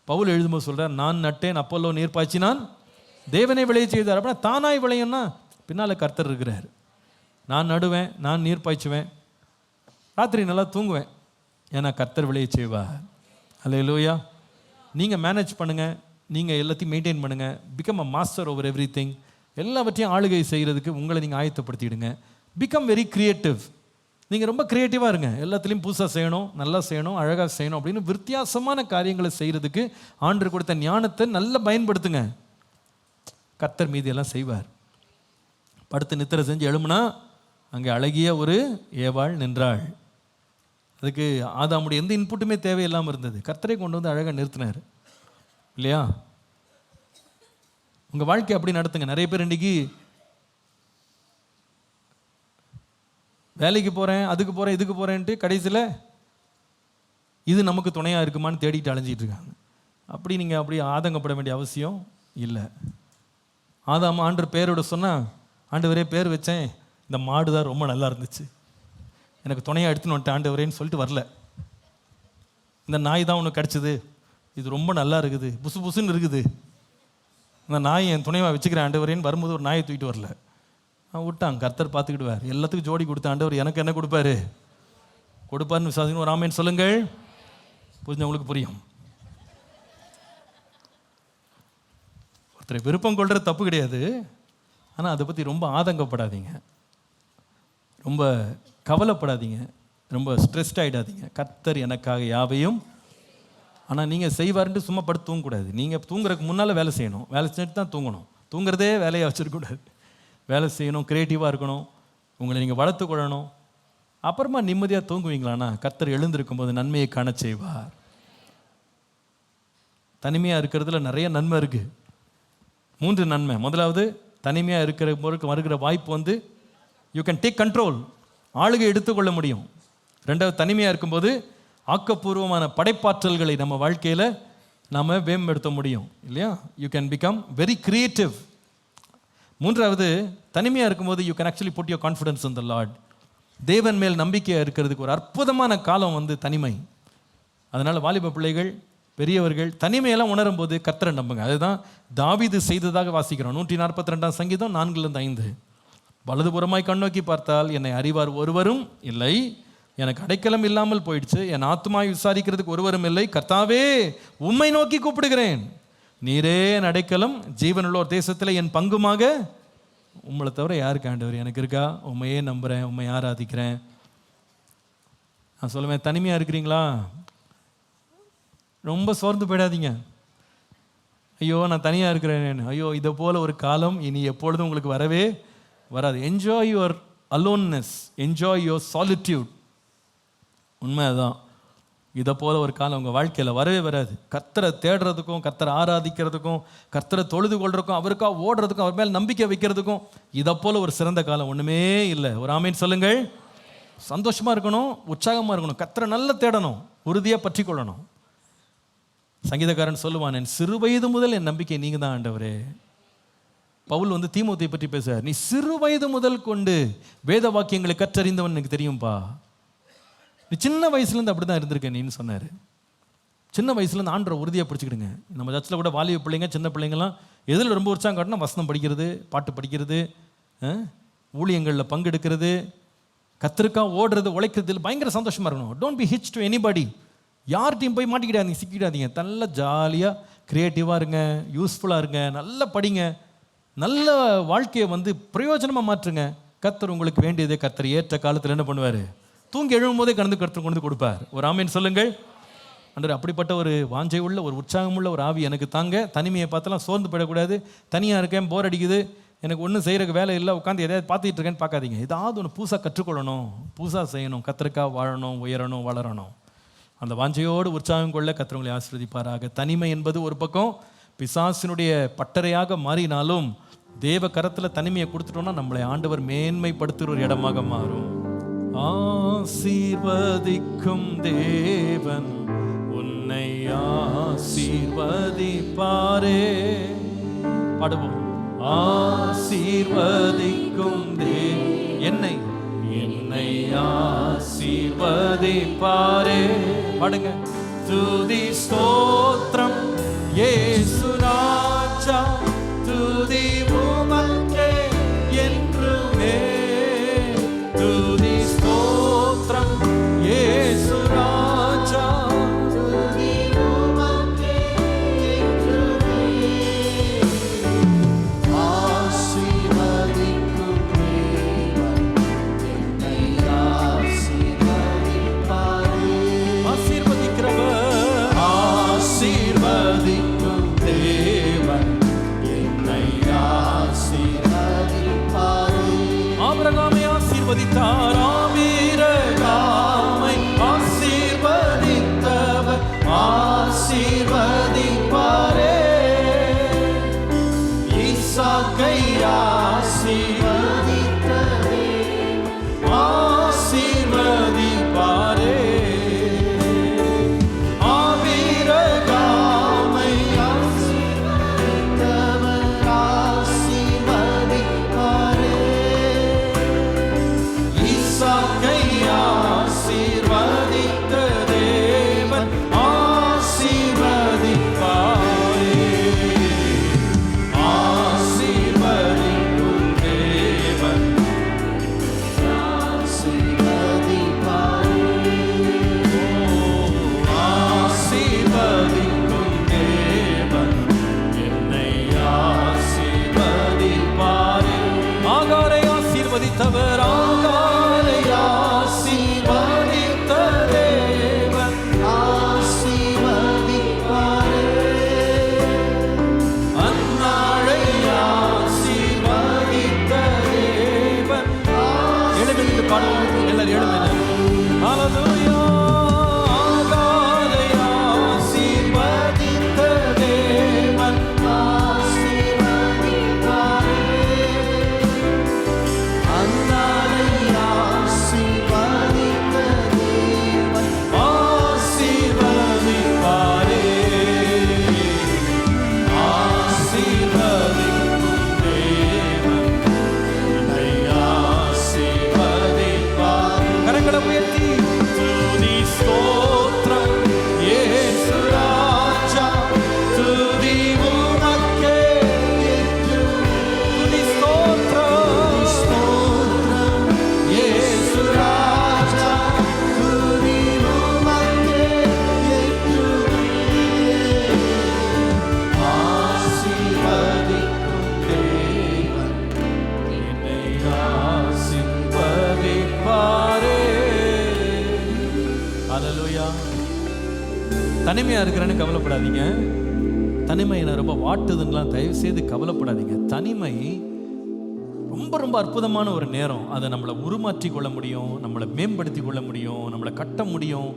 A: பவுல் எழுதும்போது சொல்கிறார், நான் நட்டேன், அப்போல்லோ நீர் பாய்ச்சினான், தேவனை விளைய செய்தார். அப்படின்னா தானாய் விளையும்னா பின்னால் கர்த்தர் இருக்கிறார். நான் நடுவேன், நான் நீர் பாய்ச்சுவேன், ராத்திரி நல்லா தூங்குவேன், ஏன்னா கர்த்தர் விளைய செய்வார். அல்லேலூயா. நீங்கள் மேனேஜ் பண்ணுங்கள், நீங்கள் எல்லாத்தையும் மெயின்டைன் பண்ணுங்கள். Become a master over every thing. எல்லாவற்றையும் ஆளுகை செய்கிறதுக்கு உங்களை நீங்கள் ஆயத்தப்படுத்திடுங்க. Become very creative. நீங்கள் ரொம்ப க்ரியேட்டிவாக இருங்க. எல்லாத்துலேயும் புதுசாக செய்யணும், நல்லா செய்யணும், அழகாக செய்யணும் அப்படின்னு வித்தியாசமான காரியங்களை செய்கிறதுக்கு ஆண்டவர் கொடுத்த ஞானத்தை நல்லா பயன்படுத்துங்க. கர்த்தர் மீதி எல்லாம் செய்வார். படுத்து நித்திரை செஞ்சு எழும்புனா அங்கே அழகிய ஒரு ஏவாள் நின்றாள். அதுக்கு ஆதாமுடைய எந்த இன்புட்டுமே தேவையில்லாமல் இருந்தது. கர்த்தரை கொண்டு வந்து அழகாக நிறுத்தினார் இல்லையா? உங்கள் வாழ்க்கை அப்படி நடத்துங்க. நிறைய பேர் இன்றைக்கி வேலைக்கு போகிறேன், அதுக்கு போகிறேன், இதுக்கு போகிறேன்ட்டு கடைசியில் இது நமக்கு துணையாக இருக்குமான்னு தேடிட்டு அலைஞ்சிட்டு இருக்காங்க. அப்படி நீங்கள் அப்படி ஆதங்கப்பட வேண்டிய அவசியம் இல்லை. ஆதாம் ஆண்டவர் பேரோட சொன்னால், ஆண்டவரே பேர் வச்சேன், இந்த மாடு தான் ரொம்ப நல்லா இருந்துச்சு, எனக்கு துணையாக எடுத்துன்னு வந்துட்டேன் ஆண்டவரேன்னு சொல்லிட்டு வரல. இந்த நாய் தான் உனக்கு கிடச்சிது, இது ரொம்ப நல்லா இருக்குது, புசு புசுன்னு இருக்குது, இந்த நாய் என் துணையாக வச்சுக்கிறேன் ஆண்டவரேன்னு வரும்போது ஒரு நாயை தூக்கிட்டு வரல. விட்டாங்க. கர்த்தர் பார்த்துக்கிடுவார். எல்லாத்துக்கும் ஜோடி கொடுத்த ஆண்டவர் எனக்கு என்ன கொடுப்பாரு? கொடுப்பாருன்னு விசுவாசிக்கணும். ஒரு ஆமேன் சொல்லுங்கள். புரிஞ்சவங்களுக்கு புரியும். ஒருத்தர் விருப்பம் கொள்வது தப்பு கிடையாது, ஆனால் அதை பற்றி ரொம்ப ஆதங்கப்படாதீங்க, ரொம்ப கவலைப்படாதீங்க, ரொம்ப ஸ்ட்ரெஸ்ட் ஆகிடாதீங்க. கர்த்தர் எனக்காக யாவையும். ஆனால் நீங்கள் செய்வாருன்ட்டு சும்மா படுத்து தூங்கக்கூடாது. நீங்கள் தூங்குறதுக்கு முன்னால் வேலை செய்யணும். வேலை செஞ்சுட்டு தான் தூங்கணும். தூங்குறதே வேலையை வச்சிருக்கக்கூடாது. வேலை செய்யணும், க்ரியேட்டிவாக இருக்கணும், உங்களை நீங்கள் வளர்த்து கொள்ளணும். அப்புறமா நிம்மதியாக தூங்குவீங்களான்னா கர்த்தர் எழுந்திருக்கும் போது நன்மையை காண செய்வார். தனிமையாக இருக்கிறதுல நிறைய நன்மை இருக்குது. 3 நன்மை. முதலாவது, தனிமையாக இருக்கிற வருகிற வாய்ப்பு யூ கேன் டேக் கண்ட்ரோல், ஆளுகை எடுத்துக்கொள்ள முடியும். 2வது, தனிமையாக இருக்கும்போது ஆக்கப்பூர்வமான படைப்பாற்றல்களை நம்ம வாழ்க்கையில் நாம் மேம்படுத்த முடியும் இல்லையா? You can become very creative. 3வது, தனிமையாக இருக்கும்போது you can actually put your confidence in the Lord. தேவன் மேல் நம்பிக்கையாக இருக்கிறதுக்கு ஒரு அற்புதமான காலம் தனிமை. அதனால் வாலிப பிள்ளைகள், பெரியவர்கள் தனிமையெல்லாம் உணரும் போது கர்த்தரை நம்புங்க. அதுதான் தாவீது செய்ததாக வாசிக்கிறோம். 142 சங்கீதம் 4-5. வலதுபுறமாய் கண்ணோக்கி பார்த்தால் என்னை அறிவார் ஒருவரும் இல்லை, எனக்கு அடைக்கலம் இல்லாமல் போயிடுச்சு, என் ஆத்துமாய் விசாரிக்கிறதுக்கு ஒருவரும் இல்லை. கர்த்தாவே, உம்மை நோக்கி கூப்பிடுகிறேன், நீரே என் அடைக்கலம், ஜீவனுள்ளோர் தேசத்தில் என் பங்குமாக. உங்களை தவிர யாருக்கு ஆண்டவர் எனக்கு இருக்கா? உண்மையே நம்புகிறேன், உண்மை ஆராதிக்கிறேன். நான் சொல்லுவேன், தனிமையாக இருக்கிறீங்களா? ரொம்ப சோர்ந்து போயிடாதீங்க. ஐயோ நான் தனியாக இருக்கிறேன், ஐயோ இதை போல ஒரு காலம் இனி எப்பொழுதும் உங்களுக்கு வரவே வராது. Enjoy your aloneness, enjoy your solitude. உண்மை அதுதான். இதை போல ஒரு காலம் உங்கள் வாழ்க்கையில் வரவே வராது. கர்த்தரை தேடுறதுக்கும், கர்த்தரை ஆராதிக்கிறதுக்கும், கர்த்தரை தொழுது கொள்றதுக்கும், அவருக்காக ஓடுறதுக்கும், அவர் மேல் நம்பிக்கை வைக்கிறதுக்கும் இதை போல ஒரு சிறந்த காலம் ஒன்றுமே இல்லை. ஒரு ஆமீன் சொல்லுங்கள். சந்தோஷமாக இருக்கணும், உற்சாகமாக இருக்கணும், கர்த்தரை நல்லா தேடணும், உறுதியாக பற்றி கொள்ளணும். சங்கீதக்காரன் சொல்லுவான், என் சிறு வயது முதல் என் நம்பிக்கை நீங்க தான் ஆண்டவரே. பவுல் தீமோத்தேயை பற்றி பேசுறார். நீ சிறு வயது முதல் கொண்டு வேத வாக்கியங்களை கற்றறிந்தவன் எனக்கு தெரியும்பா. நீ சின்ன வயசுலேருந்து அப்படி தான் இருந்திருக்கேன் நீன்னு சொன்னார். சின்ன வயசுலேருந்து ஆண்டரை உறுதியாக பிடிச்சிக்கிடுங்க. நம்ம சர்ச்சில் கூட வாலிப பிள்ளைங்க, சின்ன பிள்ளைங்கள்லாம் எதில் ரொம்ப உற்சாகம் காட்டினா வசனம் படிக்கிறது, பாட்டு படிக்கிறது, ஊழியங்களில் பங்கெடுக்கிறது, கத்திரிக்காய் ஓடுறது, உழைக்கிறதுல பயங்கர சந்தோஷமாக இருக்கணும். Don't be hitch to anybody. யார்கிட்டையும் போய் மாட்டிக்கிடாதீங்க, சிக்கிடாதீங்க. நல்லா ஜாலியாக க்ரியேட்டிவாக இருங்க, யூஸ்ஃபுல்லாக இருங்க, நல்லா படிங்க, நல்ல வாழ்க்கையை பிரயோஜனமாக மாற்றுங்க. கர்த்தர் உங்களுக்கு வேண்டியதை கர்த்தர் ஏற்ற காலத்தில் என்ன பண்ணுவார்? தூங்கி எழும் போதே கர்த்தர் கொண்டு கொடுப்பார். ஒரு ஆமீன் சொல்லுங்கள். அன்று அப்படிப்பட்ட ஒரு வாஞ்சை உள்ள, ஒரு உற்சாகம் உள்ள ஒரு ஆவி எனக்கு தாங்க. தனிமையை பார்த்தலாம் சோர்ந்து போயிடக்கூடாது. தனியாக இருக்கேன், போர் அடிக்குது, எனக்கு ஒன்றும் செய்கிறக்கு வேலை இல்லை, உட்காந்து எதாவது பார்த்துட்டு இருக்கேன்னு பார்க்காதீங்க. ஏதாவது ஒன்று புதுசாக கற்றுக்கொள்ளணும், புதுசாக செய்யணும், கர்த்தருக்காக வாழணும், உயரணும், வளரணும். அந்த வாஞ்சையோடு உற்சாகம் கொள்ள கர்த்தர் உங்களை ஆசீர்வதிப்பாராக. தனிமை என்பது ஒரு பக்கம் பிசாசினுடைய பட்டறையாக மாறினாலும் தேவ கரத்தில் தனிமையை கொடுத்துட்டோம்னா நம்மளை ஆண்டவர் மேன்மைப்படுத்துகிற ஒரு இடமாக மாறும். ஆசீர்வதிக்கும் தேவன் உன்னை ஆசீர்வதிப்பாரே. பாடுவோம். ஆசீர்வதிக்கும் என்னை என்னை ஆசீர்வதிப்பாரே. பாடுங்க. துதி ஸ்தோத்திரம் இயேசு ராஜா, துதி உமக்கே என்றுமே. துதி ஸ்தோத்திரம் இயேசு ராஜா, துதி உமக்கே என்றுமே. ஆசீர்வதிக்கும் தேவன் என்னை ஆசீர்வதிப்பாரே. ஆசீர்வதிக்கிறவர், ஆசீர்வதிக்கும் தேவன் என்னை ஆசீர்வதிப்பாரே. ஆபிரகாமை ஆசீர்வதித்தார், ஆபிரகாமை ஆசீர்வதித்தவர் ஆசீர்வதிப்பாரே. ஈசாக்கை ஆசீர்வதித்தவே ஆசீர்வதிப்பாரே. ஆபிரகாமை ஆசீர்வதித்தவர் ஆசீர்வதிப்பாரே. ஈசாக்கை ஆசீர்வதித்த தேவன் ஆசீர்வதிப்பாரே. ஆசீர்வதிக்கும் தேவன் ஆசீர்வதிப்பாரே. ஆசீர்வதிக்கும் தேவன் என்னை ஆசீர்வதிப்பாரே. ஆகாரை ஆசீர்வதித்தவர், ஆகாரை ஆசீர்வதித்த தேவன் ஆசீர்வதிப்பாரே. அன்னாளை ஆசீர்வதித்த தேவன். எழுந்து பாடுவோம் எல்லாரும், எழுந்து. ஹல்லேலூயா. ஆகாரை ஆசீர்வதித்த தேவன் ஆசீர்வதிப்பாரே. அன்னாளை ஆசீர்வதித்த தேவன் ஆசீர்வதிப்பாரே. ஆசீர்வதிக்கும் தேவன் என்னை ஆசீர்வதிப்பாரே. கரங்களை உயர்த்தி துதி ஸ்தோத்திரம் இயேசு ராஜா, துதி உமக்கே என்றுமே. துதி ஸ்தோத்திரம் இயேசு ராஜா, துதி உமக்கே என்றுமே. ஆசீர்வதிக்கும் தேவன் என்னை ஆசீர்வதிப்பாரே. ஹல்லேலூயா. தனிமையா இருக்கிறேன்னு கவலைப்படாதீங்க. தனிமை என்னை ரொம்ப வாட்டுதுன்னெலாம் தயவு செய்து கவலைப்படாதீங்க. தனிமை ரொம்ப ரொம்ப அற்புதமான ஒரு நேரம். அதை நம்மளை உருமாற்றி கொள்ள முடியும், நம்மளை மேம்படுத்தி கொள்ள முடியும், நம்மளை கட்ட முடியும்,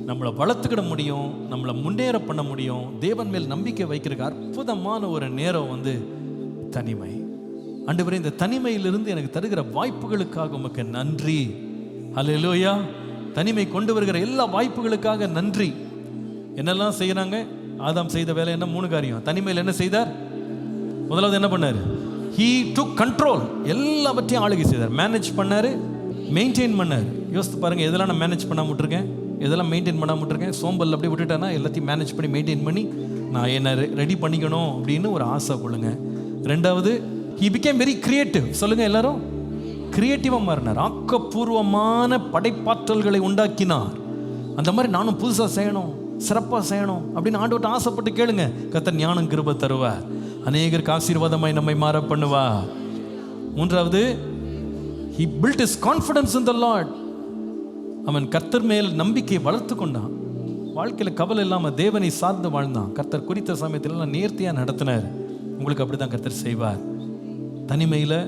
A: நம்மளை வளர்த்துக்கிட முடியும், நம்மளை முன்னேற பண்ண முடியும். தேவன் மேல் நம்பிக்கை வைக்கிறதுக்கு அற்புதமான ஒரு நேரம் வந்து தனிமை. ஆண்டவரே, இந்த தனிமையிலிருந்து எனக்கு தருகிற வாய்ப்புகளுக்காக உமக்கு நன்றி. ஹல்லேலூயா. தனிமை கொண்டு வருகிற எல்லா வாய்ப்புகளுக்காக நன்றி. என்னெல்லாம் செய்யறாங்க? ஆதாம் செய்த வேலை என்ன? 3 காரியம். தனிமையில் என்ன செய்தார்? முதலாவது என்ன பண்ணார்? He took control. எல்லாவற்றையும் ஆளுகை செய்தார், மேனேஜ் பண்ணாரு, மெயின்டைன் பண்ணார். யோசித்து பாருங்க, எதெல்லாம் நான் மேனேஜ் பண்ணாம விட்டுருக்கேன், எதெல்லாம் மெயின்டைன் பண்ணாம விட்டுருக்கேன். சோம்பல் அப்படி விட்டுட்டேன்னா எல்லாத்தையும் மேனேஜ் பண்ணி மெயின்டைன் பண்ணி நான் என்ன ரெடி பண்ணிக்கணும் அப்படின்னு ஒரு ஆசை கொள்ளுங்க. ரெண்டாவது, he became very creative. சொல்லுங்க எல்லாரும், கிரியேட்டிவா மாறினார், ஆக்கப்பூர்வமான படைப்பாற்றல்களை உண்டாக்கினார். அந்த மாதிரி நானும் புதுசாக செய்யணும், சிறப்பாக செய்யணும் அப்படின்னு ஆண்டவர்கிட்ட ஆசைப்பட்டு கேளுங்க. கர்த்தர் ஞானம் கிருபை தருவார், அநேகருக்கு ஆசீர்வாதமாய் நம்மை மாற பண்ணுவார். மூன்றாவது, he built his confidence in the Lord. அவன் கர்த்தர் மேல் நம்பிக்கையை வளர்த்து கொண்டான். வாழ்க்கையில் கவலை இல்லாமல் தேவனை சார்ந்து வாழ்ந்தான். கர்த்தர் குறித்த சமயத்தில் நேர்த்தியாக நடத்தினார். உங்களுக்கு அப்படி தான் கர்த்தர் செய்வார். தனிமையில்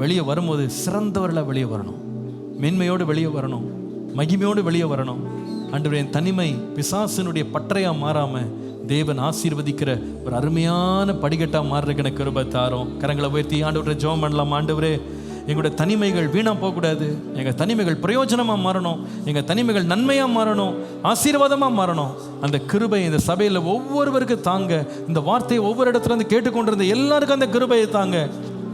A: வெளியே வரும்போது சிறந்தவர்களாக வெளியே வரணும், மேன்மையோடு வெளியே வரணும், மகிமையோடு வெளியே வரணும். ஆண்டவரே, தனிமை பிசாசினுடைய பட்டறையாக மாறாமல் தேவன் ஆசீர்வதிக்கிற ஒரு அருமையான படிக்கட்டா மாறுறதுக்கு எனக்கு கிருபை தாரும். கரங்களை உயர்த்தி ஆண்டவரே ஜெபம் பண்ணலாம். ஆண்டவரே, எங்களுடைய தனிமைகள் வீணாக போகக்கூடாது, எங்கள் தனிமைகள் பிரயோஜனமாக மாறணும், எங்கள் தனிமைகள் நன்மையாக மாறணும், ஆசீர்வாதமாக மாறணும். அந்த கிருபை இந்த சபையில் ஒவ்வொருவருக்கும் தாங்க. இந்த வார்த்தையை ஒவ்வொரு இடத்துல இருந்து கேட்டுக்கொண்டிருந்த எல்லாருக்கும் அந்த கிருபையை தாங்க.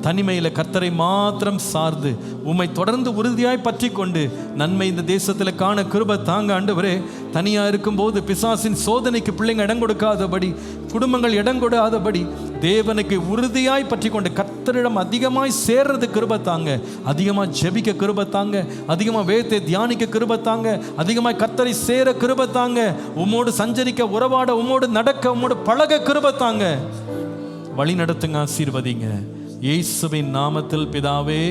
A: தனிமையில் கர்த்தரை மாத்திரம் சார்ந்து உம்மை தொடர்ந்து உறுதியாய் பற்றி கொண்டு நன்மை இந்த தேசத்தில் காண கிருபை தாங்க. ஆண்டவரே, தனியாக இருக்கும்போது பிசாசின் சோதனைக்கு பிள்ளைங்க இடம் கொடுக்காதபடி, குடும்பங்கள் இடம் கொடுக்காதபடி தேவனுக்கு உறுதியாய் பற்றி கொண்டு கர்த்தரிடம் அதிகமாய் சேர்றது கிருபை தாங்க. அதிகமாக ஜெபிக்க கிருபை தாங்க, அதிகமாக வேதத்தை தியானிக்க கிருபை தாங்க, அதிகமாக கர்த்தரை சேர கிருபை தாங்க. உம்மோடு சஞ்சரிக்க, உறவாட, உம்மோடு நடக்க, உம்மோடு பழக கிருபை தாங்க. வழி நடத்துங்க, ஆசீர்வதிங்க. இயேசுவின் நாமத்தில் பிதாவே.